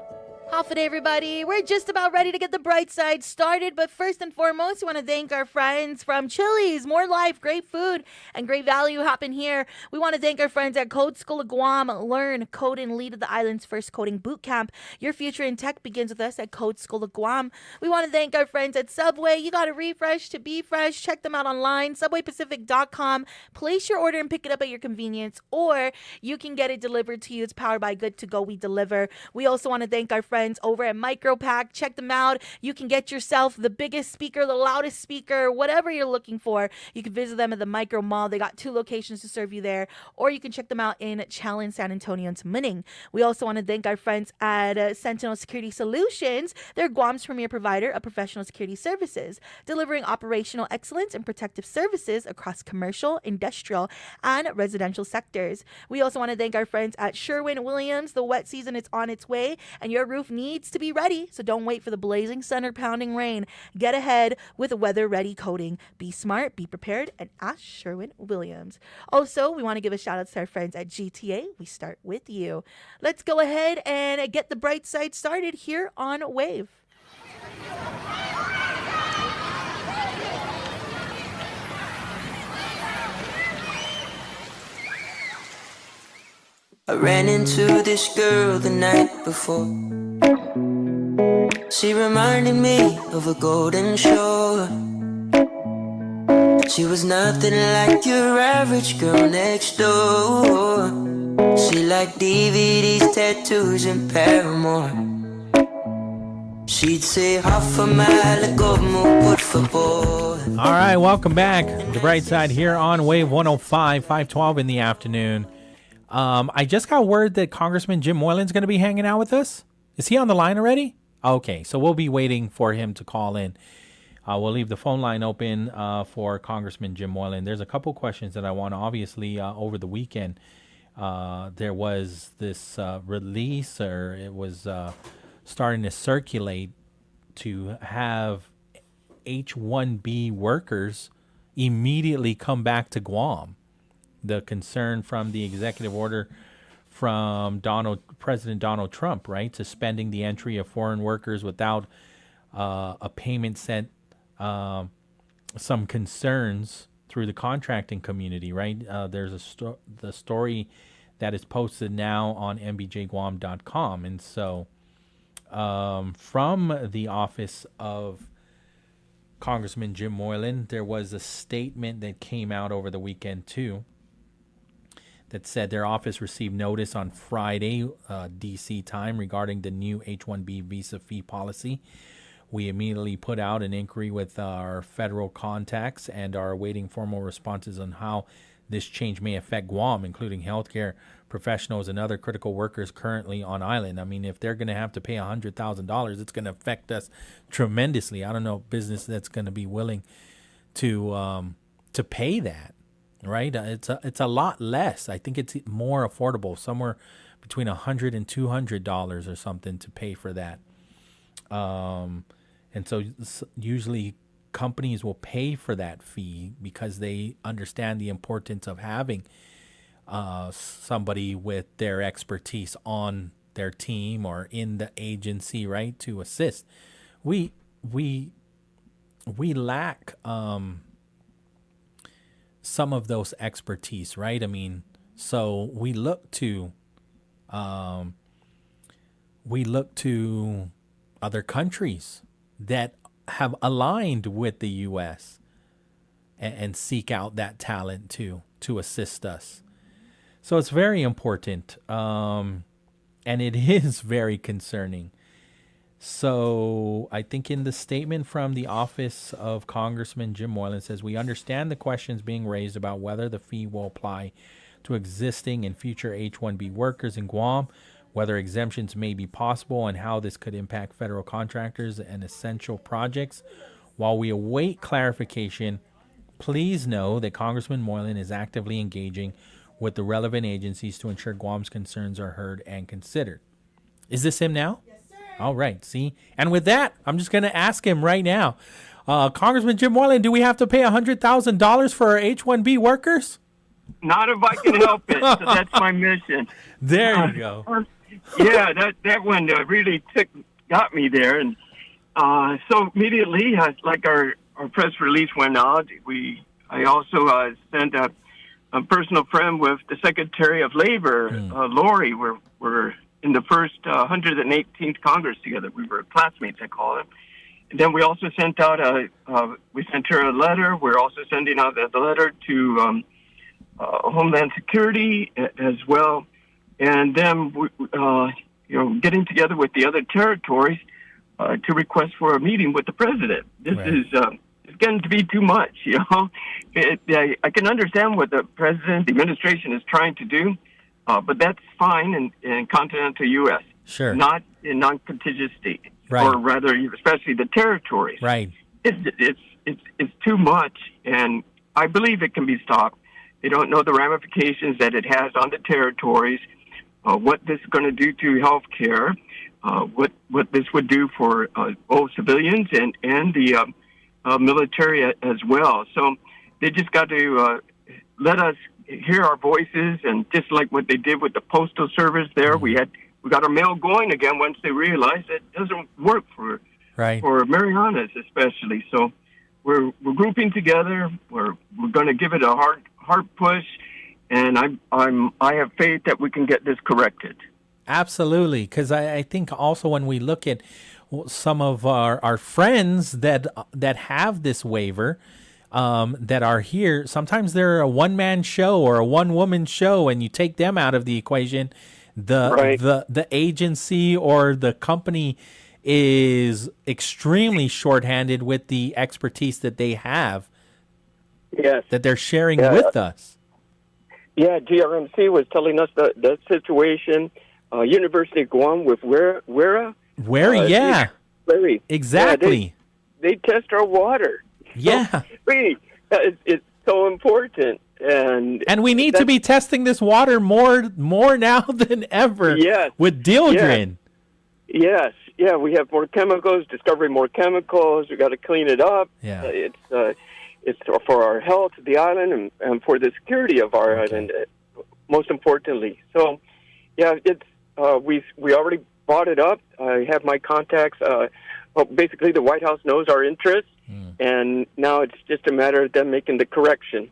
Half a day, everybody. We're just about ready to get the Brightside started, but first and foremost, we want to thank our friends from Chili's. More life, great food, and great value happen here. We want to thank our friends at Code School of Guam. Learn, code, and lead the island's first coding boot camp. Your future in tech begins with us at Code School of Guam. We want to thank our friends at Subway. You got to refresh to be fresh. Check them out online, subwaypacific.com. Place your order and pick it up at your convenience, or you can get it delivered to you. It's powered by Good to Go. We deliver. We also want to thank our friends over at Micropack. Check them out. You can get yourself the biggest speaker, the loudest speaker, whatever you're looking for. You can visit them at the Micro Mall. They got 2 locations to serve you there, or you can check them out in Challen, San Antonio, and Tamuning. We also want to thank our friends at Sentinel Security Solutions. They're Guam's premier provider of professional security services, delivering operational excellence and protective services across commercial, industrial, and residential sectors. We also want to thank our friends at Sherwin-Williams. The wet season is on its way, and your roof needs to be ready, so don't wait for the blazing sun or pounding rain. Get ahead with weather-ready coating. Be smart, be prepared, and ask Sherwin-Williams. Also, we want to give a shout-out to our friends at GTA. We start with you. Let's go ahead and get the bright side started here on Wave. I ran into this girl the night before. She reminded me of a golden shore. She was nothing like your average girl next door. She liked DVDs, tattoos, and Paramore. She'd say half a mile ago, more for boy. All right, welcome back. The Bright Side here on Wave 105, 512 in the afternoon. I just got word that Congressman Jim Moylan's going to be hanging out with us. Is he on the line already? Okay, so we'll be waiting for him to call in. We'll leave the phone line open for Congressman Jim Moylan. There's a couple questions that I want to, obviously, over the weekend. There was this release, or it was starting to circulate, to have H-1B workers immediately come back to Guam. The concern from the executive order from President Donald Trump, right, suspending the entry of foreign workers without a payment sent, some concerns through the contracting community, right? There's the story that is posted now on mbjguam.com. And so from the office of Congressman Jim Moylan, there was a statement that came out over the weekend too, that said their office received notice on Friday, D.C. time, regarding the new H-1B visa fee policy. We immediately put out an inquiry with our federal contacts and are awaiting formal responses on how this change may affect Guam, including healthcare professionals and other critical workers currently on island. I mean, if they're going to have to pay $100,000, it's going to affect us tremendously. I don't know business that's going to be willing to pay that. Right, it's a lot less. I think it's more affordable, somewhere between $100 and $200 or something to pay for that. And so usually companies will pay for that fee because they understand the importance of having somebody with their expertise on their team or in the agency, right, to assist. We lack some of those expertise, right? I mean, so we look to other countries that have aligned with the U.S. and seek out that talent to assist us. So it's very important, and it is very concerning. So I think in the statement from the office of Congressman Jim Moylan says, we understand the questions being raised about whether the fee will apply to existing and future H-1B workers in Guam, whether exemptions may be possible, and how this could impact federal contractors and essential projects. While we await clarification, please know that Congressman Moylan is actively engaging with the relevant agencies to ensure Guam's concerns are heard and considered. Is this him now? Yes, sir. All right, see? And with that, I'm just going to ask him right now. Congressman Jim Moylan, do we have to pay $100,000 for our H-1B workers? Not if I can help it. So that's my mission. There you go. Yeah, that one really got me there. And so immediately, like our press release went out, I also sent a personal friend with the Secretary of Labor, Lori. We're in the first 118th Congress together. We were classmates, I call it. And then we also sent out we sent her a letter. We're also sending out the letter to Homeland Security as well. And then, getting together with the other territories to request for a meeting with the president. This is it's getting to be too much, I can understand what the president, the administration is trying to do, but that's fine in continental U.S. Sure. Not in non-contiguous state, right. Or rather, especially the territories. Right. It's too much, and I believe it can be stopped. They don't know the ramifications that it has on the territories, what this is going to do to health care, what this would do for both civilians and the military as well. So they just got to let us hear our voices, and just like what they did with the Postal Service there, we got our mail going again once they realized it doesn't work for Marianas especially. So we're grouping together. We're going to give it a hard push, and I have faith that we can get this corrected. Absolutely, because I think also when we look at some of our friends that have this waiver that are here, sometimes they're a one-man show or a one-woman show, and you take them out of the equation, the agency or the company is extremely shorthanded with the expertise that they have. Yes. That they're sharing with us. Yeah, GRMC was telling us the situation. University of Guam with Wera. Yeah. Exactly. Yeah, they test our water. Yeah. So, really, it's so important. And we need to be testing this water more now than ever. Yes. With Dieldrin. Yes. Yeah, we have more chemicals, discovering more chemicals. We got to clean it up. Yeah. It's for our health, the island, and for the security of our island, most importantly. So, yeah, it's we already brought it up. I have my contacts. Basically, the White House knows our interest, and now it's just a matter of them making the correction,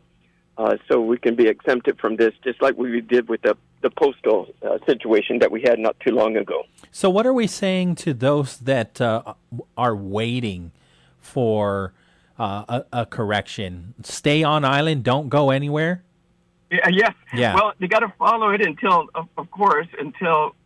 so we can be exempted from this, just like we did with the postal situation that we had not too long ago. So, what are we saying to those that are waiting for a correction? Stay on island. Don't go anywhere. Yeah. Well, they got to follow it until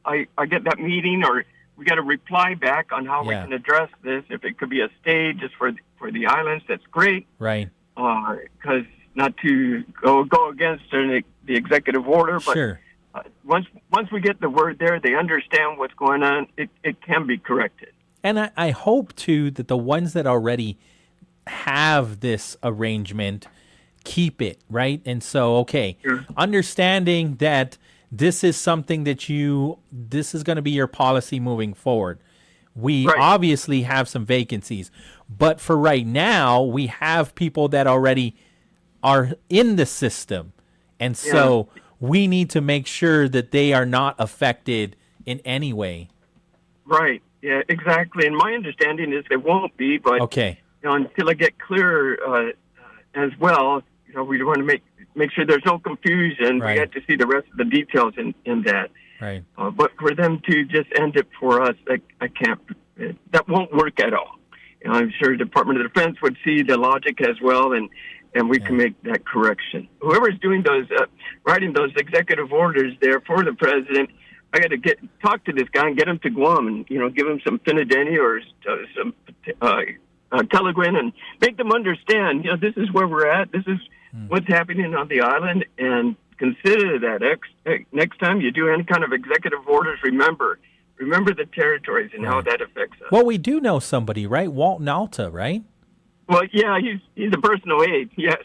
I get that meeting, or we got to reply back on how we can address this. If it could be a stay just for the islands, that's great. Right. Because not to go against the executive order, but sure. Once we get the word there, they understand what's going on. It can be corrected. And I hope too that the ones that already have this arrangement keep it, right? And so, understanding that this is something that this is going to be your policy moving forward. We obviously have some vacancies, but for right now, we have people that already are in the system. And so we need to make sure that they are not affected in any way. Right. Yeah, exactly. And my understanding is they won't be, but until I get clearer as well, we want to make sure there's no confusion. Right. We have to see the rest of the details in that. Right. But for them to just end it for us, I can't. That won't work at all. I'm sure the Department of Defense would see the logic as well, and and we can make that correction. Whoever's doing those, writing those executive orders there for the president, I got to talk to this guy and get him to Guam and, give him some Finadeni or some Telegram and make them understand, this is where we're at. This is what's happening on the island, and consider that next time you do any kind of executive orders, remember the territories and how that affects us. Well, we do know somebody, right? Walt Nalta, right? Well, yeah, he's a personal aide, yes.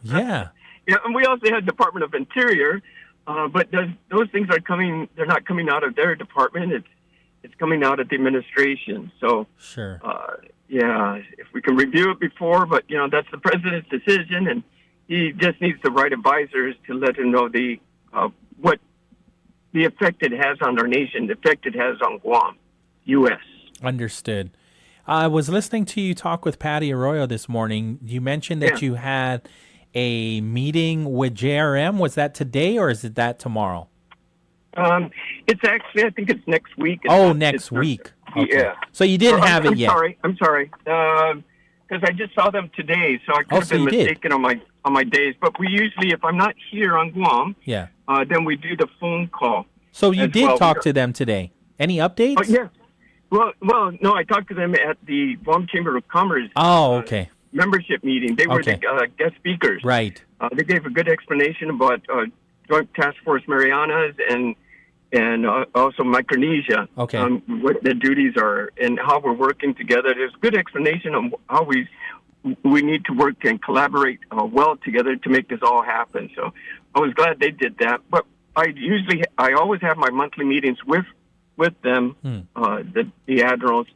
Yeah. Yeah, and we also have Department of Interior, but those things they're not coming out of their department. It's coming out of the administration. So, sure. Yeah, if we can review it before, but, that's the president's decision, and he just needs the right advisors to let him know what the effect it has on our nation, the effect it has on Guam, U.S. Understood. I was listening to you talk with Patty Arroyo this morning. You mentioned that you had a meeting with JRM. Was that today or is it that tomorrow? It's actually, I think it's next week. Next week. Okay. Yeah. So you didn't have it yet. I'm sorry. Because I just saw them today, so I could have been mistaken on my days. But we usually, if I'm not here on Guam, then we do the phone call. So you did talk to them today. Any updates? Oh, yeah. Well, no, I talked to them at the Guam Chamber of Commerce. Okay. Membership meeting. They were the guest speakers. Right. They gave a good explanation about Joint Task Force Marianas and also Micronesia. Okay. What the duties are and how we're working together. There's a good explanation on how we need to work and collaborate well together to make this all happen. So I was glad they did that. But I always have my monthly meetings with them, the admirals,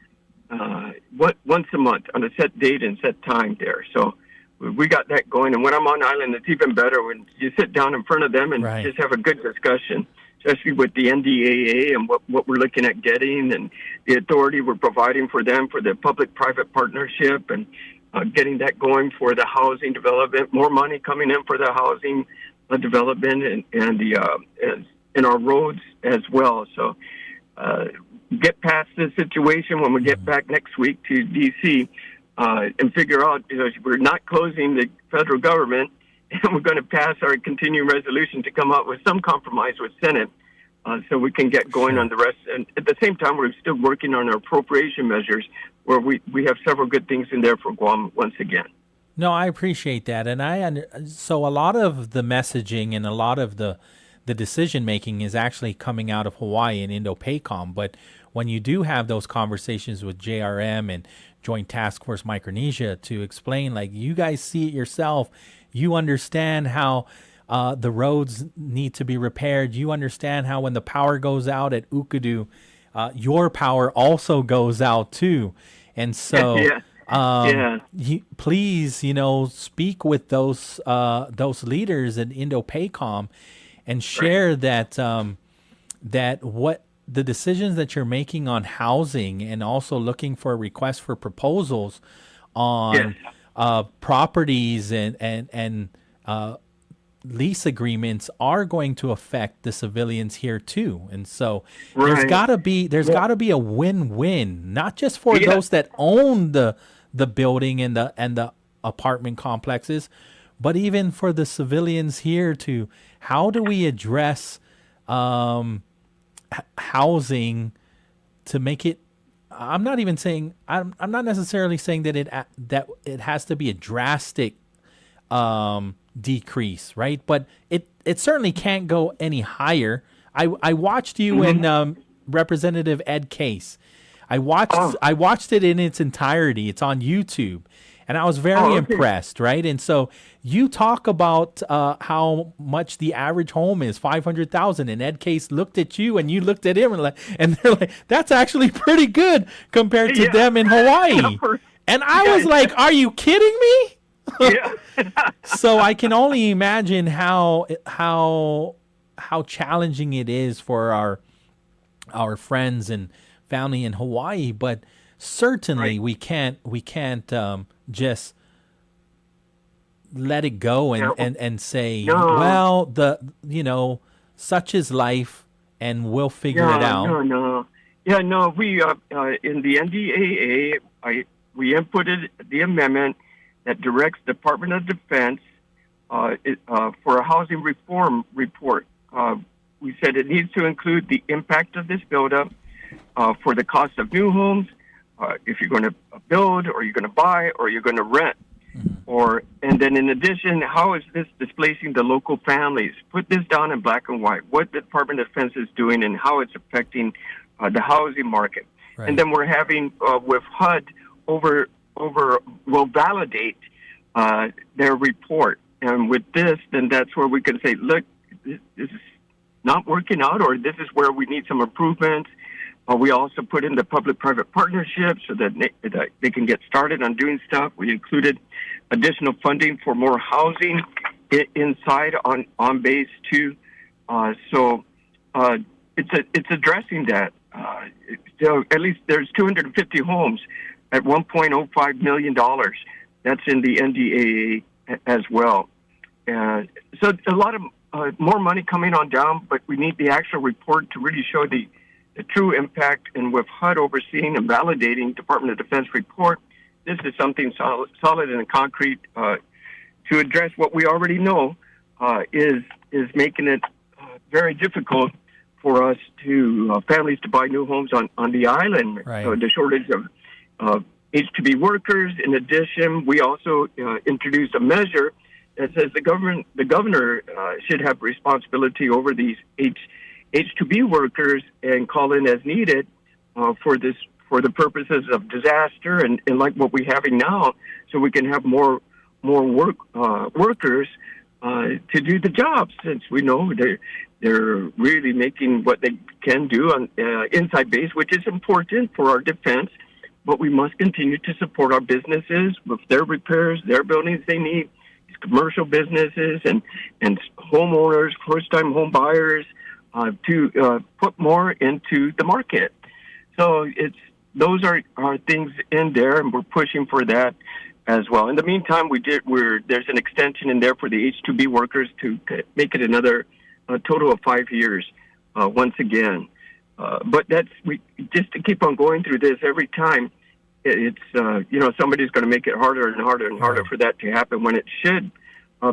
once a month on a set date and set time there. So we got that going. And when I'm on island, it's even better when you sit down in front of them and just have a good discussion, especially with the NDAA and what we're looking at getting and the authority we're providing for them for the public-private partnership and getting that going for the housing development, more money coming in for the housing development and our roads as well. So get past this situation when we get back next week to D.C. And figure out we're not closing the federal government, and we're going to pass our continuing resolution to come up with some compromise with Senate so we can get going on the rest. And at the same time, we're still working on our appropriation measures where we have several good things in there for Guam once again. No, I appreciate that. And so a lot of the messaging and a lot of the decision-making is actually coming out of Hawaii and Indo-PACOM. But when you do have those conversations with JRM and Joint Task Force Micronesia to explain, like, you guys see it yourself, you understand how the roads need to be repaired, you understand how when the power goes out at Ukadu, your power also goes out too. And so please, speak with those leaders in Indo-PACOM and share that what the decisions that you're making on housing and also looking for requests for proposals on properties and lease agreements are going to affect the civilians here too. And so there's got to be a win-win, not just for those that own the building and the apartment complexes, but even for the civilians here to how do we address housing to make it. I'm not not necessarily saying that it has to be a drastic decrease, right? But it certainly can't go any higher. I watched you in Representative Ed Case. I watched it in its entirety. It's on YouTube. And I was very impressed, right? And so you talk about how much the average home is, $500,000, and Ed Case looked at you and you looked at him and they're like, that's actually pretty good compared to them in Hawaii. And I was like, are you kidding me? So I can only imagine how challenging it is for our friends and family in Hawaii, but certainly we can't just let it go and say, well, such is life and we'll figure it out. We in the NDAA, we inputted the amendment that directs the Department of Defense for a housing reform report. We said it needs to include the impact of this buildup for the cost of new homes, if you're going to build, or you're going to buy, or you're going to rent. And then in addition, how is this displacing the local families? Put this down in black and white, what the Department of Defense is doing and how it's affecting the housing market. Right. And then we're having with HUD will validate their report. And with this, then that's where we can say, look, this is not working out, or this is where we need some improvements. We also put in the public-private partnerships so that they can get started on doing stuff. We included additional funding for more housing inside on base too. So it's addressing that. So at least there's 250 homes at $1.05 million. That's in the NDAA as well. So a lot of more money coming on down, but we need the actual report to really show the true impact. And with HUD overseeing and validating Department of Defense report, this is something solid and concrete to address what we already know is making it very difficult for us to families to buy new homes on the island. Right. The shortage of H-2B workers. In addition, we also introduced a measure that says the governor should have responsibility over these H-2B workers and call in as needed for the purposes of disaster and like what we're having now, so we can have more workers to do the job, since we know they're really making what they can do on inside base, which is important for our defense. But we must continue to support our businesses with their repairs, their buildings they need, these commercial businesses and homeowners, first-time home buyers, to put more into the market. So those are things in there, and we're pushing for that as well. In the meantime, there's an extension in there for the H-2B workers to make it another total of 5 years once again. But we just to keep on going through this every time. It's somebody's going to make it harder and harder and harder for that to happen, when it should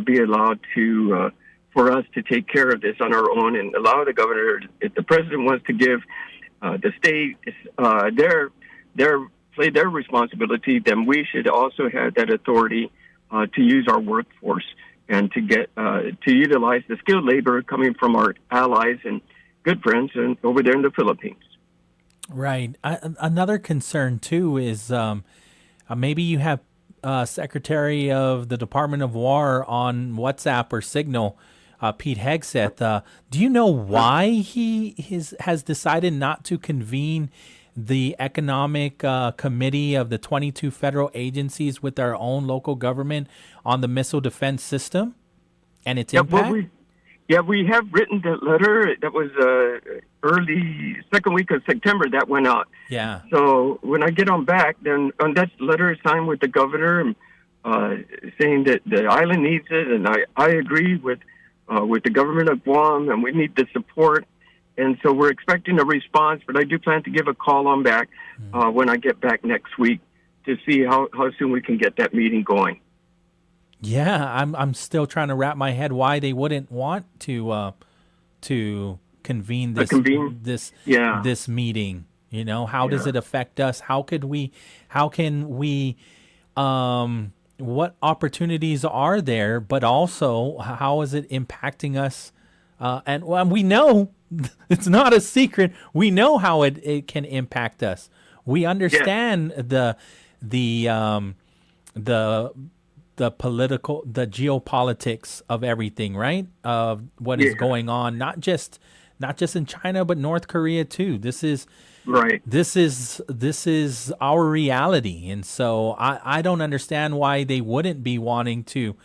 be allowed to for us to take care of this on our own and allow the governor, if the president wants to give the state play their responsibility, then we should also have that authority to use our workforce and to get to utilize the skilled labor coming from our allies and good friends and over there in the Philippines. Right. Another concern too is maybe you have Secretary of the Department of War on WhatsApp or Signal, Pete Hegseth. Do you know why he has decided not to convene the economic committee of the 22 federal agencies with our own local government on the missile defense system and its impact? We have written that letter. That was early second week of September that went out. Yeah. So when I get on back, then that letter is signed with the governor, saying that the island needs it, and I agree with the government of Guam, and we need the support. And so we're expecting a response, but I do plan to give a call on back when I get back next week to see how soon we can get that meeting going. Yeah, I'm still trying to wrap my head why they wouldn't want to convene this meeting. You know, how does it affect us? How can we what opportunities are there, but also how is it impacting us? And we know it's not a secret. We know how it can impact us. We understand the geopolitics of everything, right? Of what is going on, not just in China, but North Korea too. This is right. This is our reality, and so I don't understand why they wouldn't be wanting to.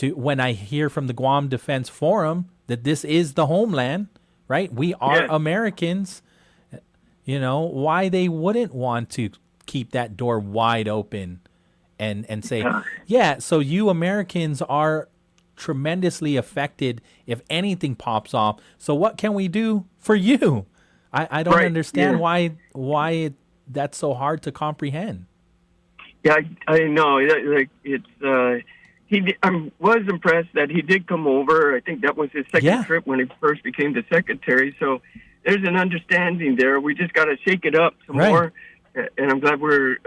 When I hear from the Guam Defense Forum that this is the homeland, right? We are Americans. You know, why they wouldn't want to keep that door wide open and say, so you Americans are tremendously affected if anything pops off. So what can we do for you? I don't understand why that's so hard to comprehend. Yeah, I know. Like it's I was impressed that he did come over. I think that was his second trip when he first became the secretary. So there's an understanding there. We just got to shake it up some more. And I'm glad we're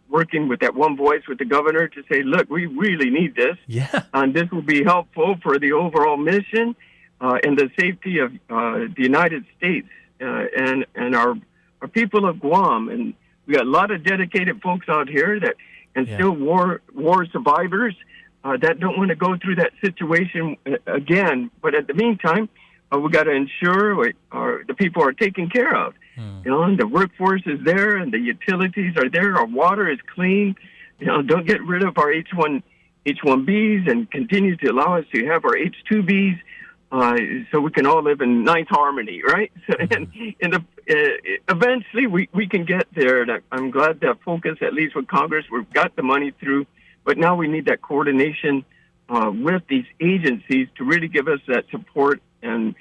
working with that one voice with the governor to say, look, we really need this. Yeah. And this will be helpful for the overall mission and the safety of the United States and our people of Guam. And we got a lot of dedicated folks out here still war survivors that don't want to go through that situation again. But at the meantime, we got to ensure the people are taken care of. You know, and the workforce is there, and the utilities are there. Our water is clean. You know, don't get rid of our H1Bs and continue to allow us to have our H2Bs, so we can all live in nice harmony, right? So, and eventually we can get there. And I'm glad that focus, at least with Congress, we've got the money through, but now we need that coordination with these agencies to really give us that support. And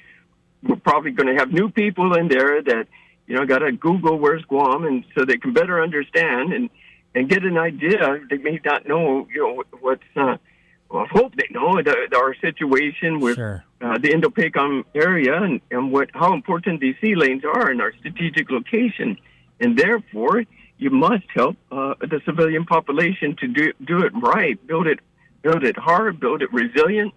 we're probably going to have new people in there that, you know, got to Google where's Guam, and so they can better understand and get an idea. They may not know, you know, what's. I hope they know our situation with the Indo-Pacific area and how important these sea lanes are in our strategic location, and therefore you must help the civilian population to do it right, build it hard, build it resilient,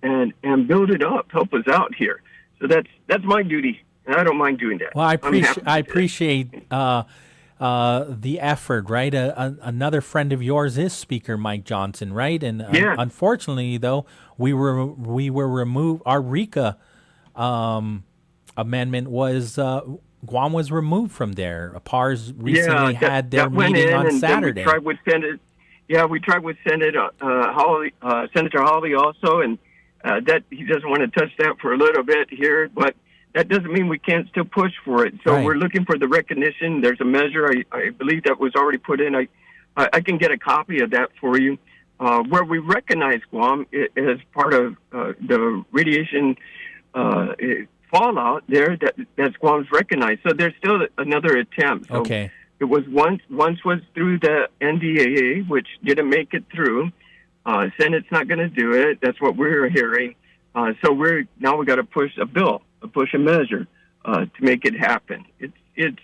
and build it up. Help us out here. So that's my duty. And I don't mind doing that. Well, I appreciate the effort, right? Another friend of yours is Speaker Mike Johnson, right? And unfortunately, though, we were removed. Our RICA amendment was Guam was removed from there. PARS recently had their meeting on Saturday. We tried with Senate. Yeah, we tried with Senator Hawley also, and that he doesn't want to touch that for a little bit here, but. That doesn't mean we can't still push for it. So we're looking for the recognition. There's a measure, I believe, that was already put in. I can get a copy of that for you, where we recognize Guam as part of the radiation fallout there. That's Guam's recognized. So there's still another attempt. So it was once was through the NDAA, which didn't make it through. Senate's not going to do it. That's what we're hearing. So we got to push a bill. Push a measure to make it happen. It's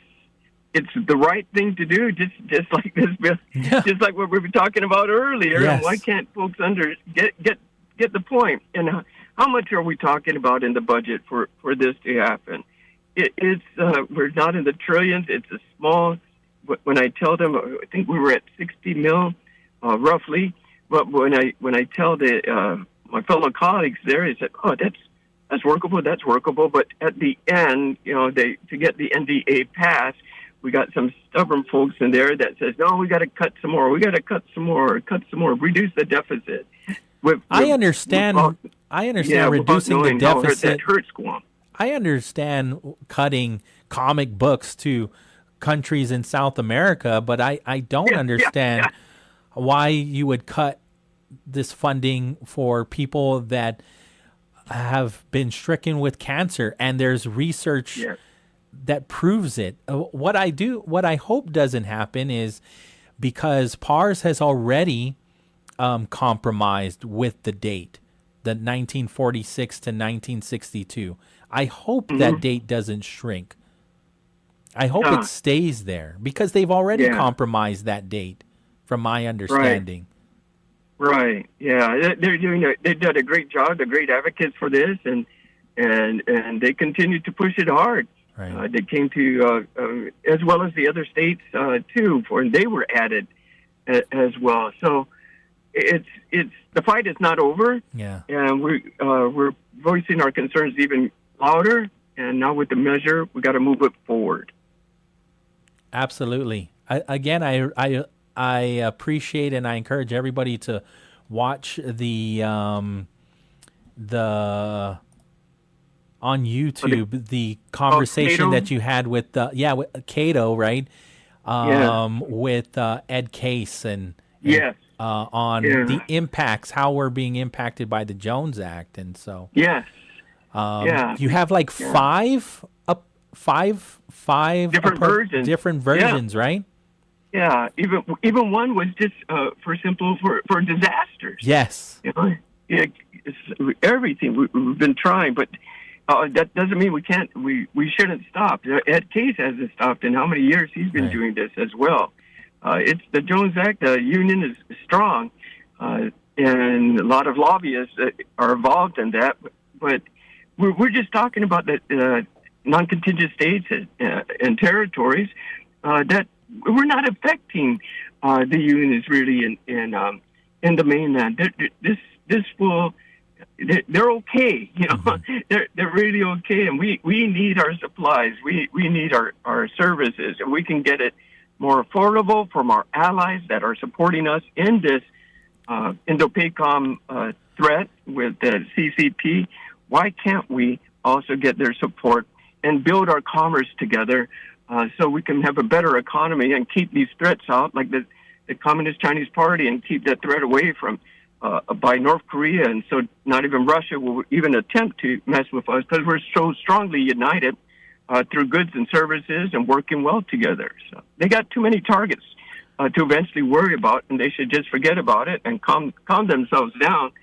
the right thing to do, just like this bill, just like what we were talking about earlier. Yes. And why can't folks get the point? And how much are we talking about in the budget for this to happen? It's we're not in the trillions. It's a small. When I tell them, I think we were at 60 mil, roughly. But when I tell my fellow colleagues there, they said, "Oh, that's workable. But at the end, you know, to get the NDA passed, we got some stubborn folks in there that says, no, we got to cut some more. Reduce the deficit. I understand reducing the deficit. That hurts Guam. I understand cutting comic books to countries in South America, but I don't understand why you would cut this funding for people that have been stricken with cancer, and there's research that proves it. What I hope doesn't happen is, because PARS has already compromised with the date, the 1946 to 1962. I hope that date doesn't shrink. I hope it stays there, because they've already compromised that date, from my understanding. Right. Yeah, they've done a great job. They're great advocates for this, and they continue to push it hard. Right. They came to as well as the other states too, and they were added as well. So it's the fight is not over. Yeah. And we're voicing our concerns even louder. And now with the measure, we got to move it forward. Absolutely. I appreciate and I encourage everybody to watch the on YouTube the conversation that you had with with Cato, right? With Ed Case and on the impacts, how we're being impacted by the Jones Act, and so you have like five different versions, right? Yeah, even one was just for disasters. Yes. You know, it's everything we've been trying, but that doesn't mean we can't. We shouldn't stop. Ed Case hasn't stopped in how many years he's been doing this as well. It's the Jones Act. The union is strong, and a lot of lobbyists are involved in that. But we're just talking about the non-contingent states and territories that we're not affecting the unions really in the mainland. This will. They're okay, you know. Mm-hmm. They're really okay, and we need our supplies. We need our services, and we can get it more affordable from our allies that are supporting us in this Indo-PACOM threat with the CCP. Why can't we also get their support and build our commerce together so we can have a better economy and keep these threats out, like the Communist Chinese Party, and keep that threat away from by North Korea, and so not even Russia will even attempt to mess with us because we're so strongly united through goods and services and working well together. So they got too many targets to eventually worry about, and they should just forget about it and calm themselves down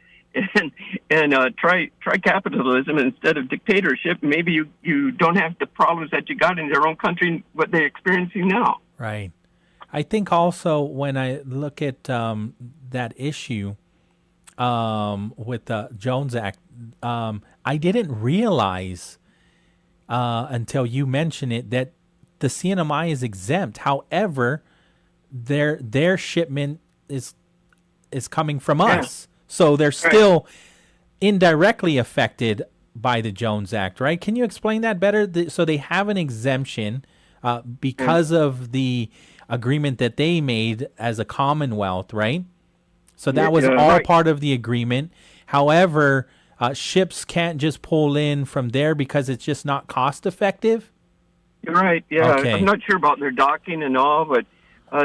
and try capitalism instead of dictatorship. Maybe you don't have the problems that you got in your own country, what they're experiencing now. Right. I think also when I look at that issue with the Jones Act, I didn't realize until you mentioned it that the CNMI is exempt. However, their shipment is coming from us, so they're still indirectly affected by the Jones Act, right? Can you explain that better? So they have an exemption because of the agreement that they made as a Commonwealth, right? So that was all part of the agreement. However, ships can't just pull in from there because it's just not cost effective? You're right, yeah. Okay. I'm not sure about their docking and all, but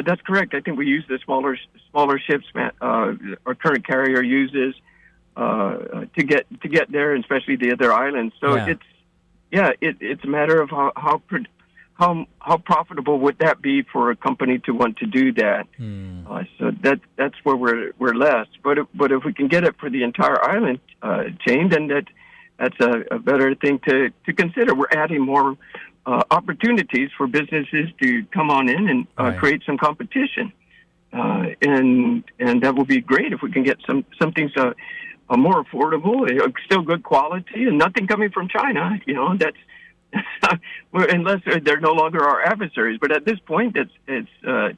that's correct. I think we use the smaller ships our current carrier uses to get there, and especially the other islands. So it's a matter of how profitable would that be for a company to want to do that? So that's where we're less. But if we can get it for the entire island chain, then that's a better thing to consider. We're adding more opportunities for businesses to come on in and create some competition, and that will be great if we can get something more affordable, still good quality, and nothing coming from China. You know, that's unless they're no longer our adversaries. But at this point, I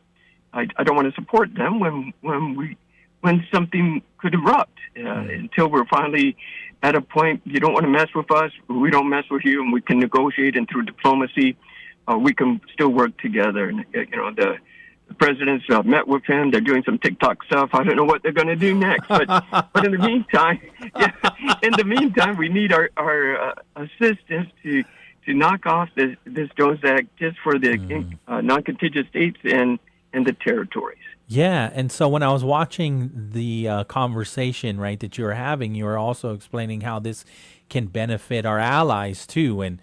don't want to support them when something could erupt. Until we're finally at a point, you don't want to mess with us, we don't mess with you, and we can negotiate, and through diplomacy, we can still work together. And the president's met with him. They're doing some TikTok stuff. I don't know what they're going to do next, but in the meantime, we need our assistance to knock off this Jones Act just for the non-contingent states and the territories. Yeah, and so when I was watching the conversation, right, that you were having, you were also explaining how this can benefit our allies too, and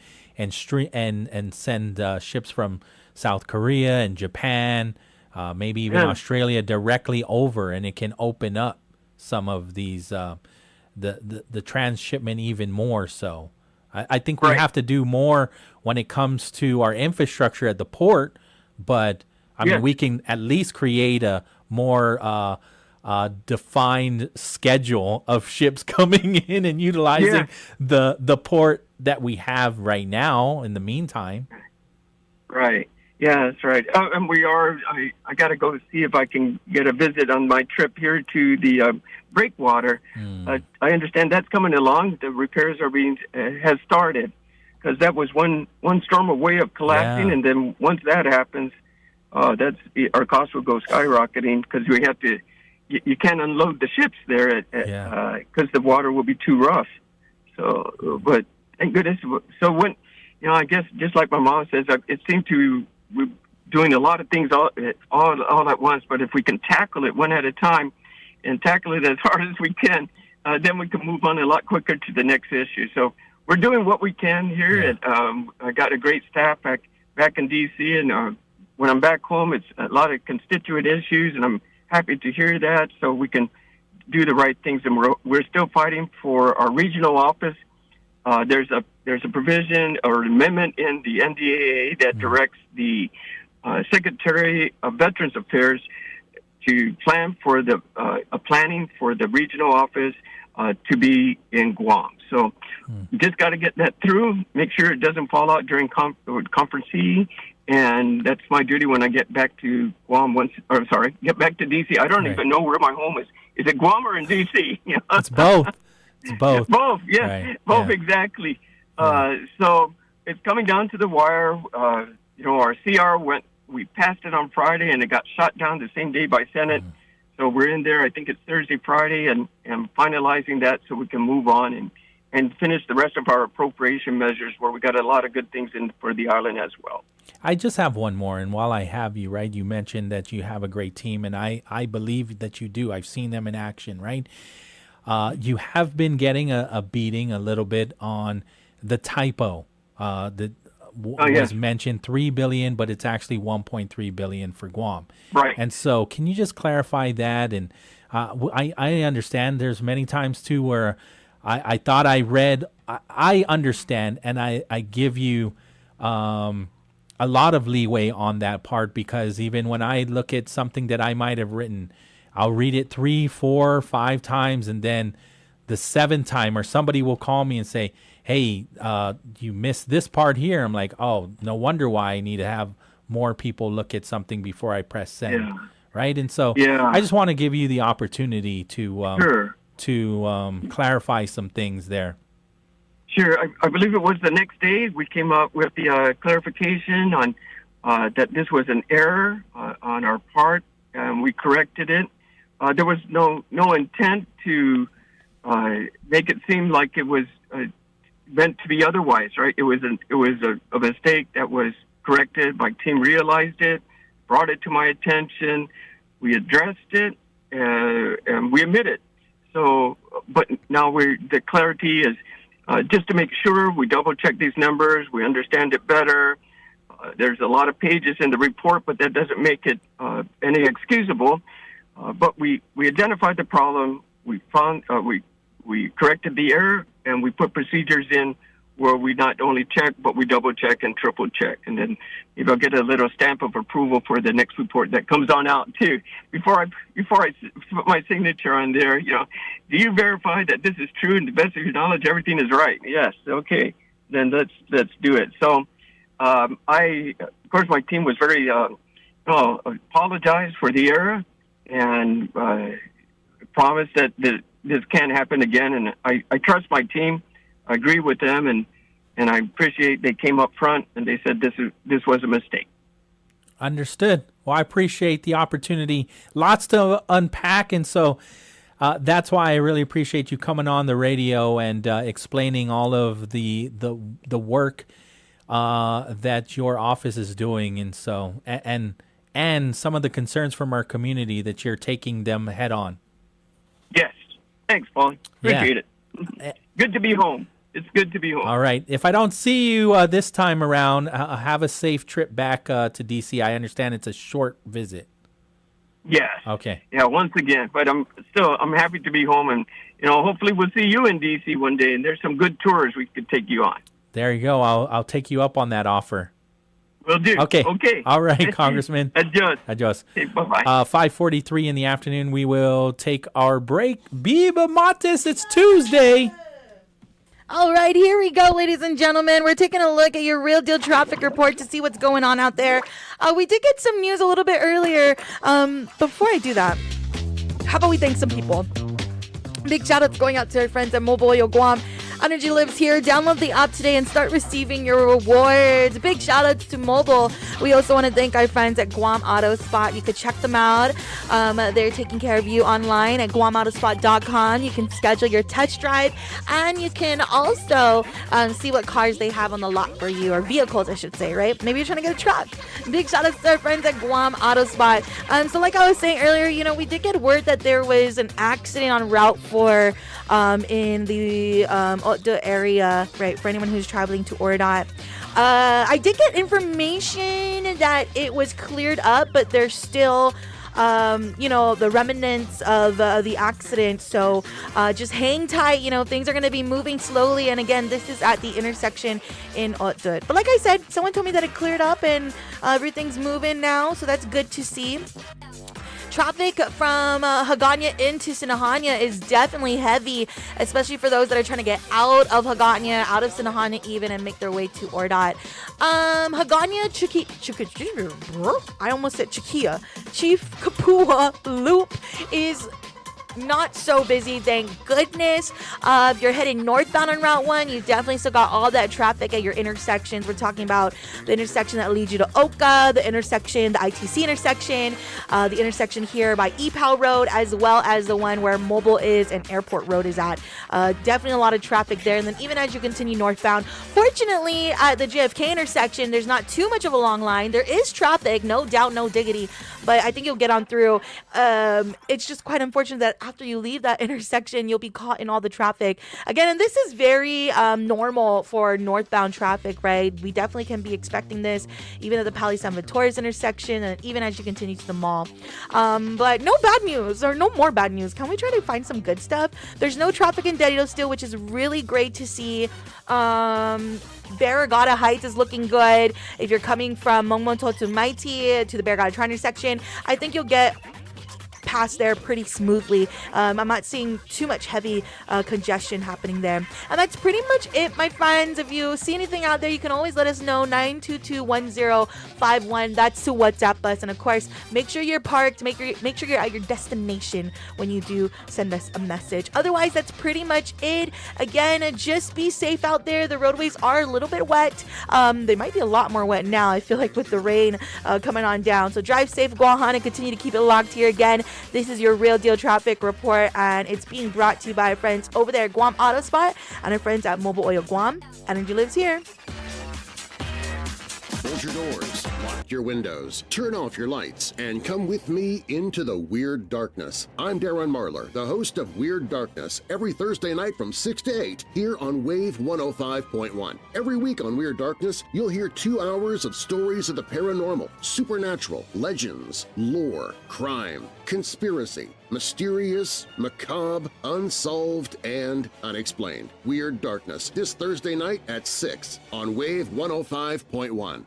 send ships from South Korea and Japan, maybe even Australia directly over, and it can open up some of these the transshipment even more so. I think we have to do more when it comes to our infrastructure at the port, but I mean, we can at least create a more defined schedule of ships coming in and utilizing the port that we have right now in the meantime. Right. Yeah, that's right. And we are, I got to go see if I can get a visit on my trip here to the breakwater. I understand that's coming along. The repairs has started, because that was one storm away of collapsing. And then once that happens, our costs will go skyrocketing, because we have to, you can't unload the ships there because the water will be too rough. So, but thank goodness. So when, I guess just like my mom says, it seemed we're doing a lot of things all at once, but if we can tackle it one at a time and tackle it as hard as we can, then we can move on a lot quicker to the next issue. So we're doing what we can here. And I got a great staff back in D.C., and when I'm back home, it's a lot of constituent issues, and I'm happy to hear that so we can do the right things. And we're still fighting for our regional office. There's a provision or amendment in the NDAA that directs the Secretary of Veterans Affairs to plan for the planning for the regional office to be in Guam. So just got to get that through, make sure it doesn't fall out during Conference C. And that's my duty when I get back to Guam get back to D.C. I don't even know where my home is. Is it Guam or in D.C.? It's both. It's both. Both, yes. Right. Both, yeah. exactly. So it's coming down to the wire. Our CR we passed it on Friday, and it got shot down the same day by Senate. So we're in there, I think it's Thursday, Friday, and finalizing that so we can move on and finish the rest of our appropriation measures where we got a lot of good things in for the island as well. I just have one more, and while I have you, right, you mentioned that you have a great team, and I believe that you do. I've seen them in action, right? You have been getting a beating a little bit on the typo that was mentioned, $3 billion, but it's actually $1.3 billion for Guam. Right. And so can you just clarify that? And I understand there's many times, too, where I thought I read, I understand, and I give you a lot of leeway on that part, because even when I look at something that I might have written, I'll read it 3, 4, 5 times, and then the 7th time, or somebody will call me and say, hey, you missed this part here. I'm like, oh, no wonder why I need to have more people look at something before I press send, right? And so I just want to give you the opportunity to clarify some things there. Sure. I believe it was the next day we came up with the clarification on that this was an error on our part, and we corrected it. There was no intent to make it seem like it was meant to be otherwise, right? It was a mistake that was corrected. My team realized it, brought it to my attention. We addressed it, and we admit it. So, but now the clarity is just to make sure we double check these numbers, we understand it better. There's a lot of pages in the report, but that doesn't make it any excusable. But we identified the problem. We found we corrected the error, and we put procedures in where we not only check, but we double check and triple check. And then if I'll get a little stamp of approval for the next report that comes on out too. Before I put my signature on there, do you verify that this is true and to the best of your knowledge everything is right? Yes. Okay. Then let's do it. So of course my team was very apologized for the error and promised that this can't happen again. And I trust my team. I agree with them, and I appreciate they came up front and they said this was a mistake. Understood. Well, I appreciate the opportunity. Lots to unpack, and so that's why I really appreciate you coming on the radio and explaining all of the work that your office is doing, and so and some of the concerns from our community that you're taking them head on. Yes. Thanks, Paul. Appreciate it. Good to be home. It's good to be home. All right. If I don't see you this time around, have a safe trip back to D.C. I understand it's a short visit. Yes. Okay. Yeah, once again. But I'm happy to be home. And, hopefully we'll see you in D.C. one day. And there's some good tours we could take you on. There you go. I'll take you up on that offer. Will do. Okay. Okay. All right, Congressman. Adios. Okay, bye-bye. 5:43 in the afternoon, we will take our break. Biba Matis, it's Tuesday. All right, here we go, ladies and gentlemen. We're taking a look at your real deal traffic report to see what's going on out there. We did get some news a little bit earlier. Before I do that, how about we thank some people? Big shout outs going out to our friends at Mobile Oil Guam. Energy lives here. Download the app today and start receiving your rewards. Big shout outs to Mobile. We also want to thank our friends at Guam Auto Spot. You could check them out. They're taking care of you online at guamautospot.com. You can schedule your test drive, and you can also see what cars they have on the lot for you, or vehicles, I should say, right? Maybe you're trying to get a truck. Big shout outs to our friends at Guam Auto Spot. So like I was saying earlier, we did get word that there was an accident on Route 4 in the Otto area, right, for anyone who's traveling to Ordot. I did get information that it was cleared up, but there's still the remnants of the accident. So just hang tight. Things are going to be moving slowly. And again, this is at the intersection in Otto. But like I said, someone told me that it cleared up and everything's moving now. So that's good to see. Traffic from Hagåtña into Sinahanya is definitely heavy, especially for those that are trying to get out of Hagåtña, out of Sinahanya even, and make their way to Ordot. Hagåtña, I almost said Chiquilla. Chief Kapua Loop is not so busy, thank goodness. If you're heading northbound on Route 1, you definitely still got all that traffic at your intersections. We're talking about the intersection that leads you to Oka, the ITC intersection, the intersection here by EPAL Road, as well as the one where Mobile is and Airport Road is at. Definitely a lot of traffic there. And then even as you continue northbound, fortunately at the JFK intersection, there's not too much of a long line. There is traffic, no doubt, no diggity, but I think you'll get on through. It's just quite unfortunate that after you leave that intersection, you'll be caught in all the traffic again. And this is very normal for northbound traffic, right? We definitely can be expecting this even at the Pali San Vitores intersection and even as you continue to the mall. But no bad news, or no more bad news. Can we try to find some good stuff? There's no traffic in Derrida still, which is really great to see. Barragata Heights is looking good. If you're coming from Mongmonto to Maiti to the Barragata Tri intersection, I think you'll get past there pretty smoothly. I'm not seeing too much heavy congestion happening there. And that's pretty much it, my friends. If you see anything out there, you can always let us know. 922-1051. That's to WhatsApp us. And of course, make sure you're parked. Make sure you're at your destination when you do send us a message. Otherwise, that's pretty much it. Again, just be safe out there. The roadways are a little bit wet. They might be a lot more wet now, I feel like, with the rain coming on down. So drive safe, Guahan, and continue to keep it locked here. Again, this is your Real Deal Traffic Report, and it's being brought to you by our friends over there at Guam Auto Spot and our friends at Mobile Oil Guam. Energy lives here. Close your doors, lock your windows, turn off your lights, and come with me into the Weird Darkness. I'm Darren Marlar, the host of Weird Darkness, every Thursday night from 6 to 8 here on Wave 105.1. Every week on Weird Darkness, you'll hear 2 hours of stories of the paranormal, supernatural, legends, lore, crime, conspiracy, mysterious, macabre, unsolved, and unexplained. Weird Darkness, this Thursday night at 6 on Wave 105.1.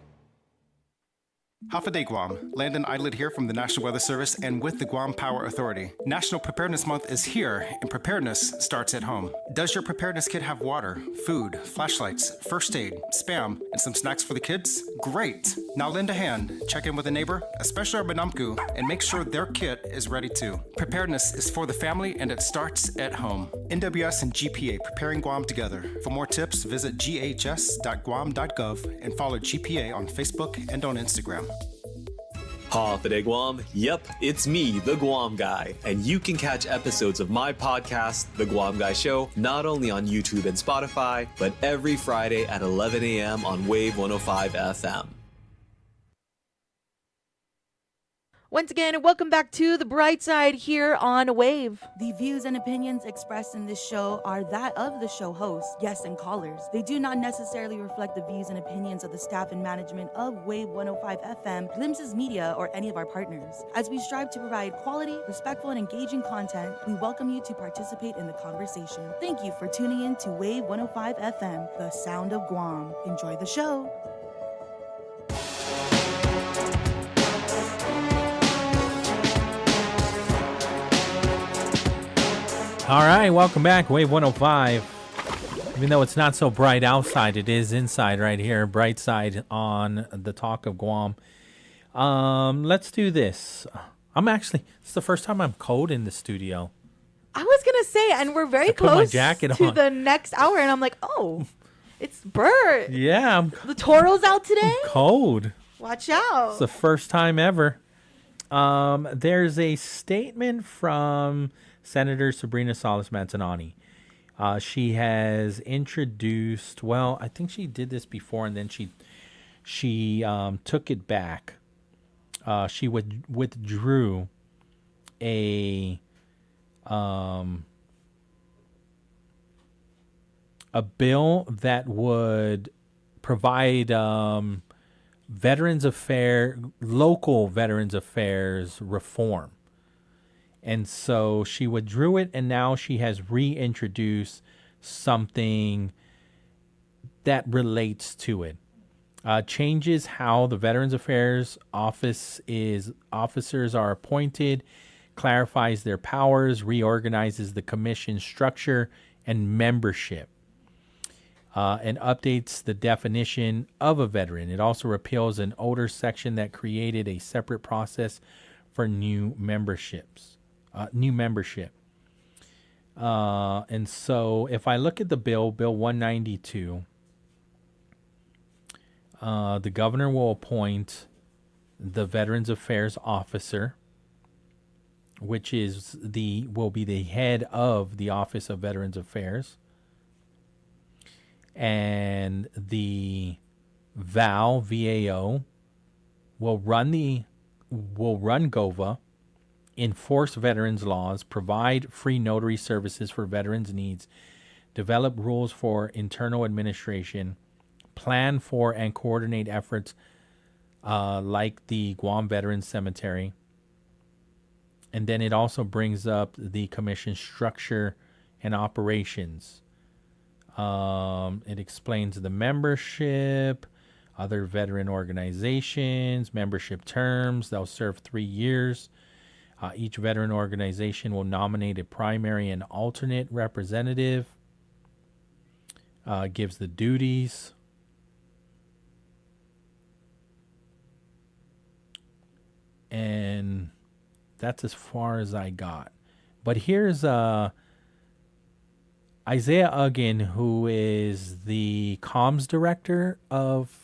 Hafa Guam, Landon Idlet here from the National Weather Service and with the Guam Power Authority. National Preparedness Month is here, and preparedness starts at home. Does your preparedness kit have water, food, flashlights, first aid, spam, and some snacks for the kids? Great! Now lend a hand, check in with a neighbor, especially our Banamku, and make sure their kit is ready too. Preparedness is for the family and it starts at home. NWS and GPA preparing Guam together. For more tips, visit ghs.guam.gov and follow GPA on Facebook and on Instagram. Hafa Guam. Yep, it's me, the Guam Guy, and you can catch episodes of my podcast, The Guam Guy Show, not only on YouTube and Spotify, but every Friday at 11 a.m. on Wave 105 FM. Once again, welcome back to the Brightside here on Wave. The views and opinions expressed in this show are that of the show host, guests, and callers. They do not necessarily reflect the views and opinions of the staff and management of Wave 105 FM, Glimpses Media, or any of our partners. As we strive to provide quality, respectful, and engaging content, we welcome you to participate in the conversation. Thank you for tuning in to Wave 105 FM, the sound of Guam. Enjoy the show. All right, welcome back, Wave 105. Even though it's not so bright outside, it is inside right here, Brightside on the Talk of Guam. Let's do this. It's the first time I'm cold in the studio. I was going to say, and we're very close to the next hour, and I'm like, oh, it's Bert. Yeah. The Toro's out today? I'm cold. Watch out. It's the first time ever. There's a statement from Senator Sabrina Salas Mantanani. She has introduced, well, I think she did this before and then she took it back. She withdrew a bill that would provide local Veterans Affairs reform. And so she withdrew it, and now she has reintroduced something that relates to it. Changes how the Veterans Affairs officers are appointed, clarifies their powers, reorganizes the commission structure and membership, and updates the definition of a veteran. It also repeals an older section that created a separate process for new membership. And so if I look at the bill, Bill 192, the governor will appoint the Veterans Affairs officer, which will be the head of the Office of Veterans Affairs. And the VAO will run GOVA, enforce veterans laws, provide free notary services for veterans' needs, develop rules for internal administration, plan for and coordinate efforts like the Guam Veterans Cemetery. And then it also brings up the commission structure and operations. It explains the membership, other veteran organizations, membership terms. They'll serve 3 years. Each veteran organization will nominate a primary and alternate representative. Gives the duties. And that's as far as I got. But here's Isaiah Uggan, who is the comms director of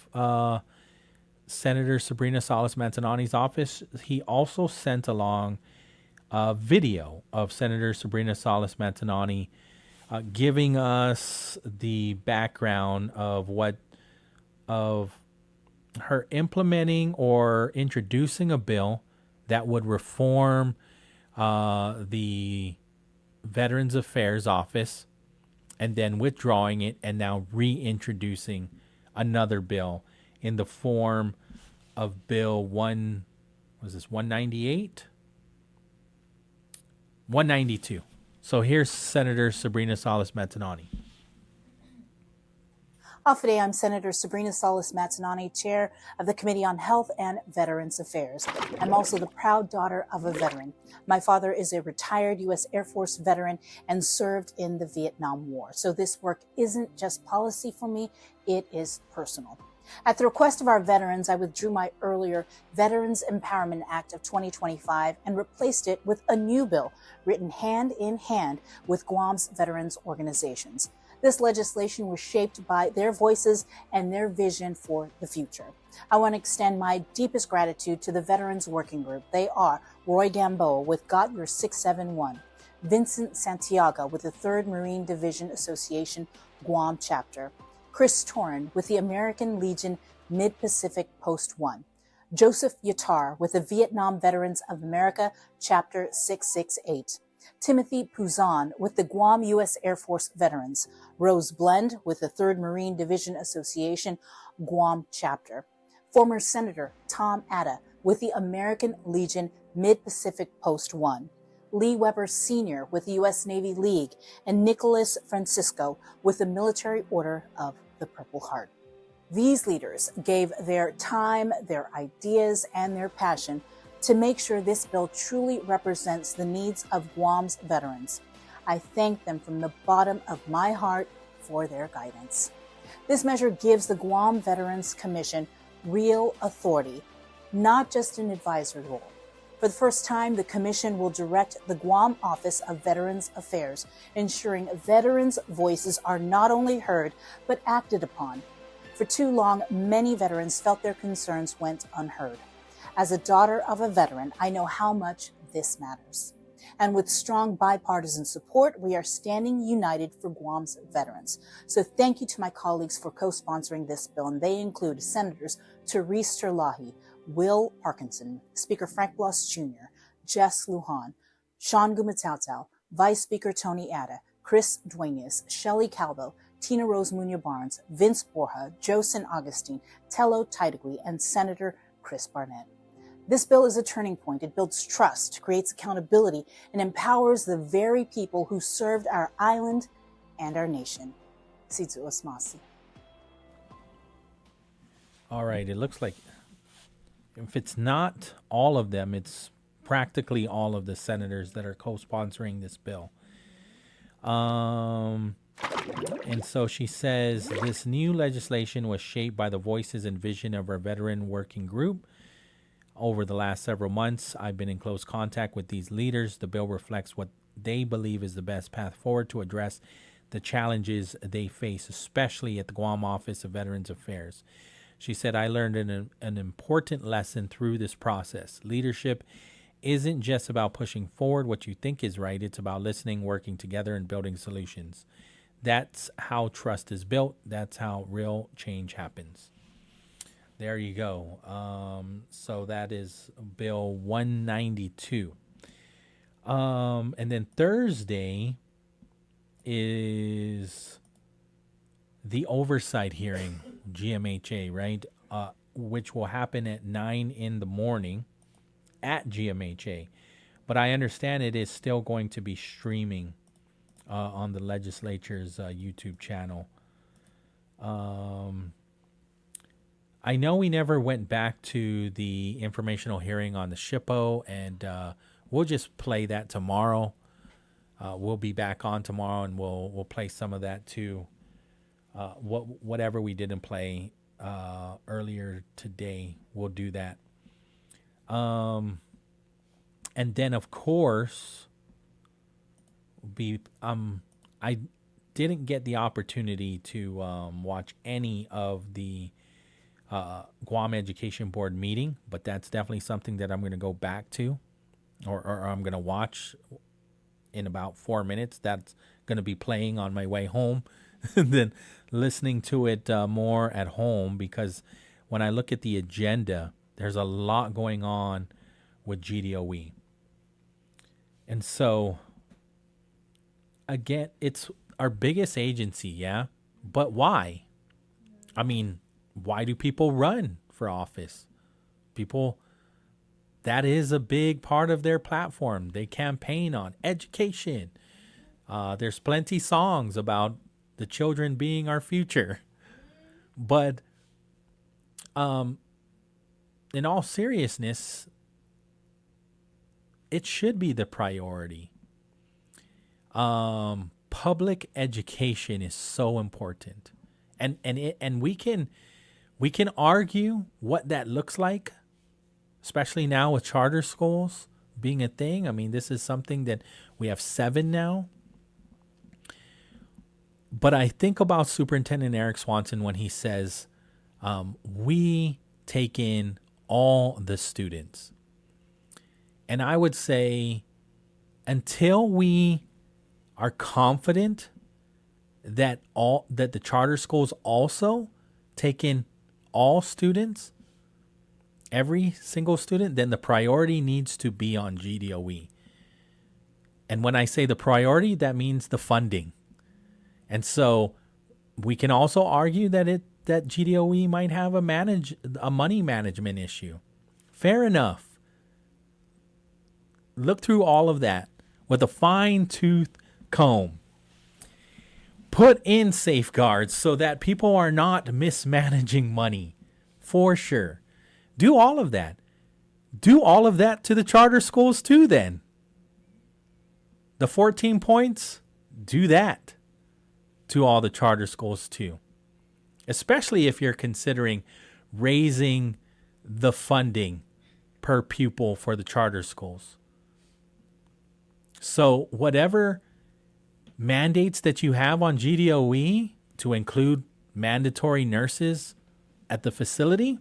Senator Sabrina Salas-Mantanani's office. He also sent along a video of Senator Sabrina Salas-Mantanani giving us the background of her implementing or introducing a bill that would reform the Veterans Affairs Office, and then withdrawing it and now reintroducing another bill in the form of Bill 198? 192. So here's Senator Sabrina Salas-Mantanani. Today, I'm Senator Sabrina Salas-Mantanani, Chair of the Committee on Health and Veterans Affairs. I'm also the proud daughter of a veteran. My father is a retired U.S. Air Force veteran and served in the Vietnam War. So this work isn't just policy for me, it is personal. At the request of our veterans, I withdrew my earlier Veterans Empowerment Act of 2025 and replaced it with a new bill written hand in hand with Guam's veterans organizations. This legislation was shaped by their voices and their vision for the future. I want to extend my deepest gratitude to the Veterans Working Group. They are Roy Gamboa with Got Your 671, Vincent Santiago with the 3rd Marine Division Association Guam Chapter, Chris Torin with the American Legion Mid-Pacific Post 1, Joseph Yatar with the Vietnam Veterans of America Chapter 668, Timothy Puzan with the Guam U.S. Air Force Veterans, Rose Blend with the 3rd Marine Division Association Guam Chapter, former Senator Tom Atta with the American Legion Mid-Pacific Post 1, Lee Weber Sr. with the U.S. Navy League, and Nicholas Francisco with the Military Order of the Purple Heart. These leaders gave their time, their ideas, and their passion to make sure this bill truly represents the needs of Guam's veterans. I thank them from the bottom of my heart for their guidance. This measure gives the Guam Veterans Commission real authority, not just an advisory role. For the first time, the Commission will direct the Guam Office of Veterans Affairs, ensuring veterans' voices are not only heard, but acted upon. For too long, many veterans felt their concerns went unheard. As a daughter of a veteran, I know how much this matters. And with strong bipartisan support, we are standing united for Guam's veterans. So thank you to my colleagues for co-sponsoring this bill, and they include Senators Therese Terlahi, Will Parkinson, Speaker Frank Bloss Jr., Jess Lujan, Sean Gumatautal, Vice Speaker Tony Atta, Chris Duenas, Shelley Calvo, Tina Rose Munoz-Barnes, Vince Borja, Joe San Augustine, Tello Tidegui, and Senator Chris Barnett. This bill is a turning point. It builds trust, creates accountability, and empowers the very people who served our island and our nation. Situ Osmasi. All right, it looks like if it's not all of them, it's practically all of the senators that are co-sponsoring this bill. And so she says this new legislation was shaped by the voices and vision of our veteran working group. Over the last several months, I've been in close contact with these leaders. The bill reflects what they believe is the best path forward to address the challenges they face, especially at the Guam Office of Veterans Affairs. She said, I learned an important lesson through this process. Leadership isn't just about pushing forward what you think is right. It's about listening, working together, and building solutions. That's how trust is built. That's how real change happens. There you go. So that is Bill 192. And then Thursday is the oversight hearing, GMHA, right? Which will happen at 9 in the morning at GMHA. But I understand it is still going to be streaming on the legislature's YouTube channel. I know we never went back to the informational hearing on the SHPO, and we'll just play that tomorrow. We'll be back on tomorrow, and we'll play some of that too. Whatever we didn't play earlier today, we'll do that. And then, of course, I didn't get the opportunity to watch any of the Guam Education Board meeting, but that's definitely something that I'm going to go back to, or I'm going to watch in about 4 minutes. That's going to be playing on my way home, and then listening to it more at home, because when I look at the agenda, there's a lot going on with GDOE. And so, again, it's our biggest agency, yeah? But why? I mean, why do people run for office? People, that is a big part of their platform. They campaign on education. There's plenty songs about the children being our future. But in all seriousness, it should be the priority. Public education is so important. And we can argue what that looks like, especially now with charter schools being a thing. I mean, this is something that we have 7 now. But I think about Superintendent Eric Swanson when he says, we take in all the students. And I would say, until we are confident that the charter schools also take in all students, every single student, then the priority needs to be on GDOE. And when I say the priority, that means the funding. And so we can also argue that GDOE might have a money management issue. Fair enough. Look through all of that with a fine-tooth comb. Put in safeguards so that people are not mismanaging money, for sure. Do all of that. Do all of that to the charter schools too, then. The 14 points, do that to all the charter schools too. Especially if you're considering raising the funding per pupil for the charter schools. So whatever mandates that you have on GDOE to include mandatory nurses at the facility,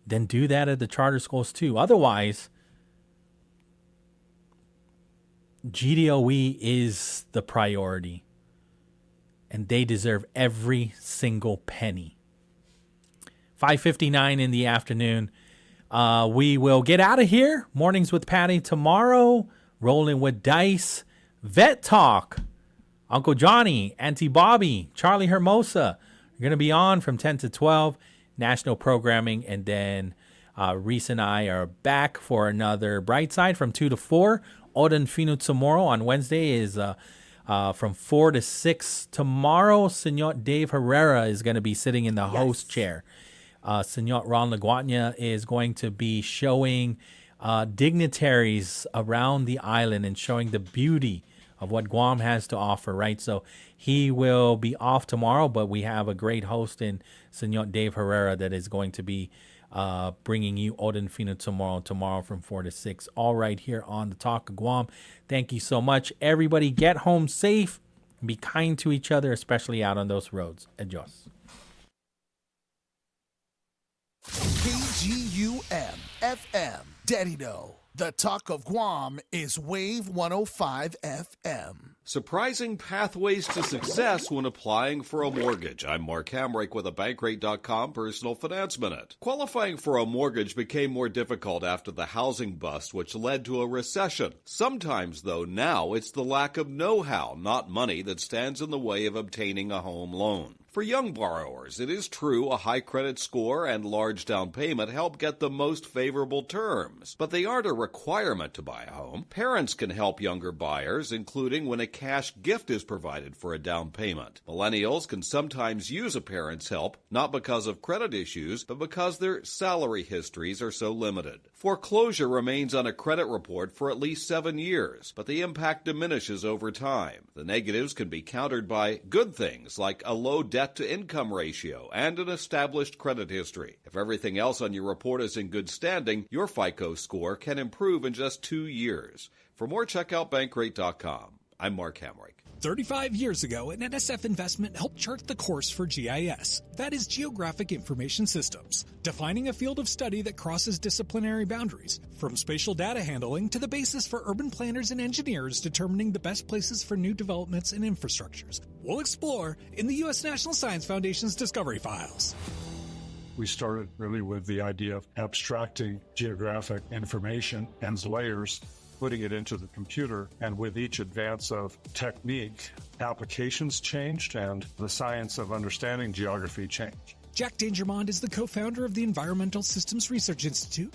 then do that at the charter schools too. Otherwise, GDOE is the priority, and they deserve every single penny. 5:59 in the afternoon. We will get out of here. Mornings with Patty tomorrow. Rolling with Dice. Vet Talk Uncle Johnny, Auntie Bobby, Charlie Hermosa are going to be on from 10 to 12, national programming. And then Reese and I are back for another Brightside from 2 to 4. Oden Finu tomorrow on Wednesday is from 4 to 6. Tomorrow, Senor Dave Herrera is going to be sitting in the host chair. Senor Ron Laguatnia is going to be showing dignitaries around the island and showing the beauty of what Guam has to offer, right? So he will be off tomorrow, but we have a great host in Senor Dave Herrera that is going to be bringing you Oden Fino tomorrow from 4 to 6, all right here on the Talk of Guam. Thank you so much. Everybody get home safe. Be kind to each other, especially out on those roads. Adios. KGUM FM, Dedido. The Talk of Guam is Wave 105 FM. Surprising pathways to success when applying for a mortgage. I'm Mark Hamrick with a Bankrate.com Personal Finance Minute. Qualifying for a mortgage became more difficult after the housing bust, which led to a recession. Sometimes, though, now it's the lack of know-how, not money, that stands in the way of obtaining a home loan. For young borrowers, it is true a high credit score and large down payment help get the most favorable terms, but they aren't a requirement to buy a home. Parents can help younger buyers, including when a cash gift is provided for a down payment. Millennials can sometimes use a parent's help, not because of credit issues, but because their salary histories are so limited. Foreclosure remains on a credit report for at least 7 years, but the impact diminishes over time. The negatives can be countered by good things like a low debt-to-income ratio and an established credit history. If everything else on your report is in good standing, your FICO score can improve in just 2 years. For more, check out Bankrate.com. I'm Mark Hamrick. 35 years ago, an NSF investment helped chart the course for GIS. That is Geographic Information Systems, defining a field of study that crosses disciplinary boundaries, from spatial data handling to the basis for urban planners and engineers determining the best places for new developments and infrastructures. We'll explore in the U.S. National Science Foundation's Discovery Files. We started really with the idea of abstracting geographic information and layers, putting it into the computer, and with each advance of technique, applications changed and the science of understanding geography changed. Jack Dangermond is the co-founder of the Environmental Systems Research Institute,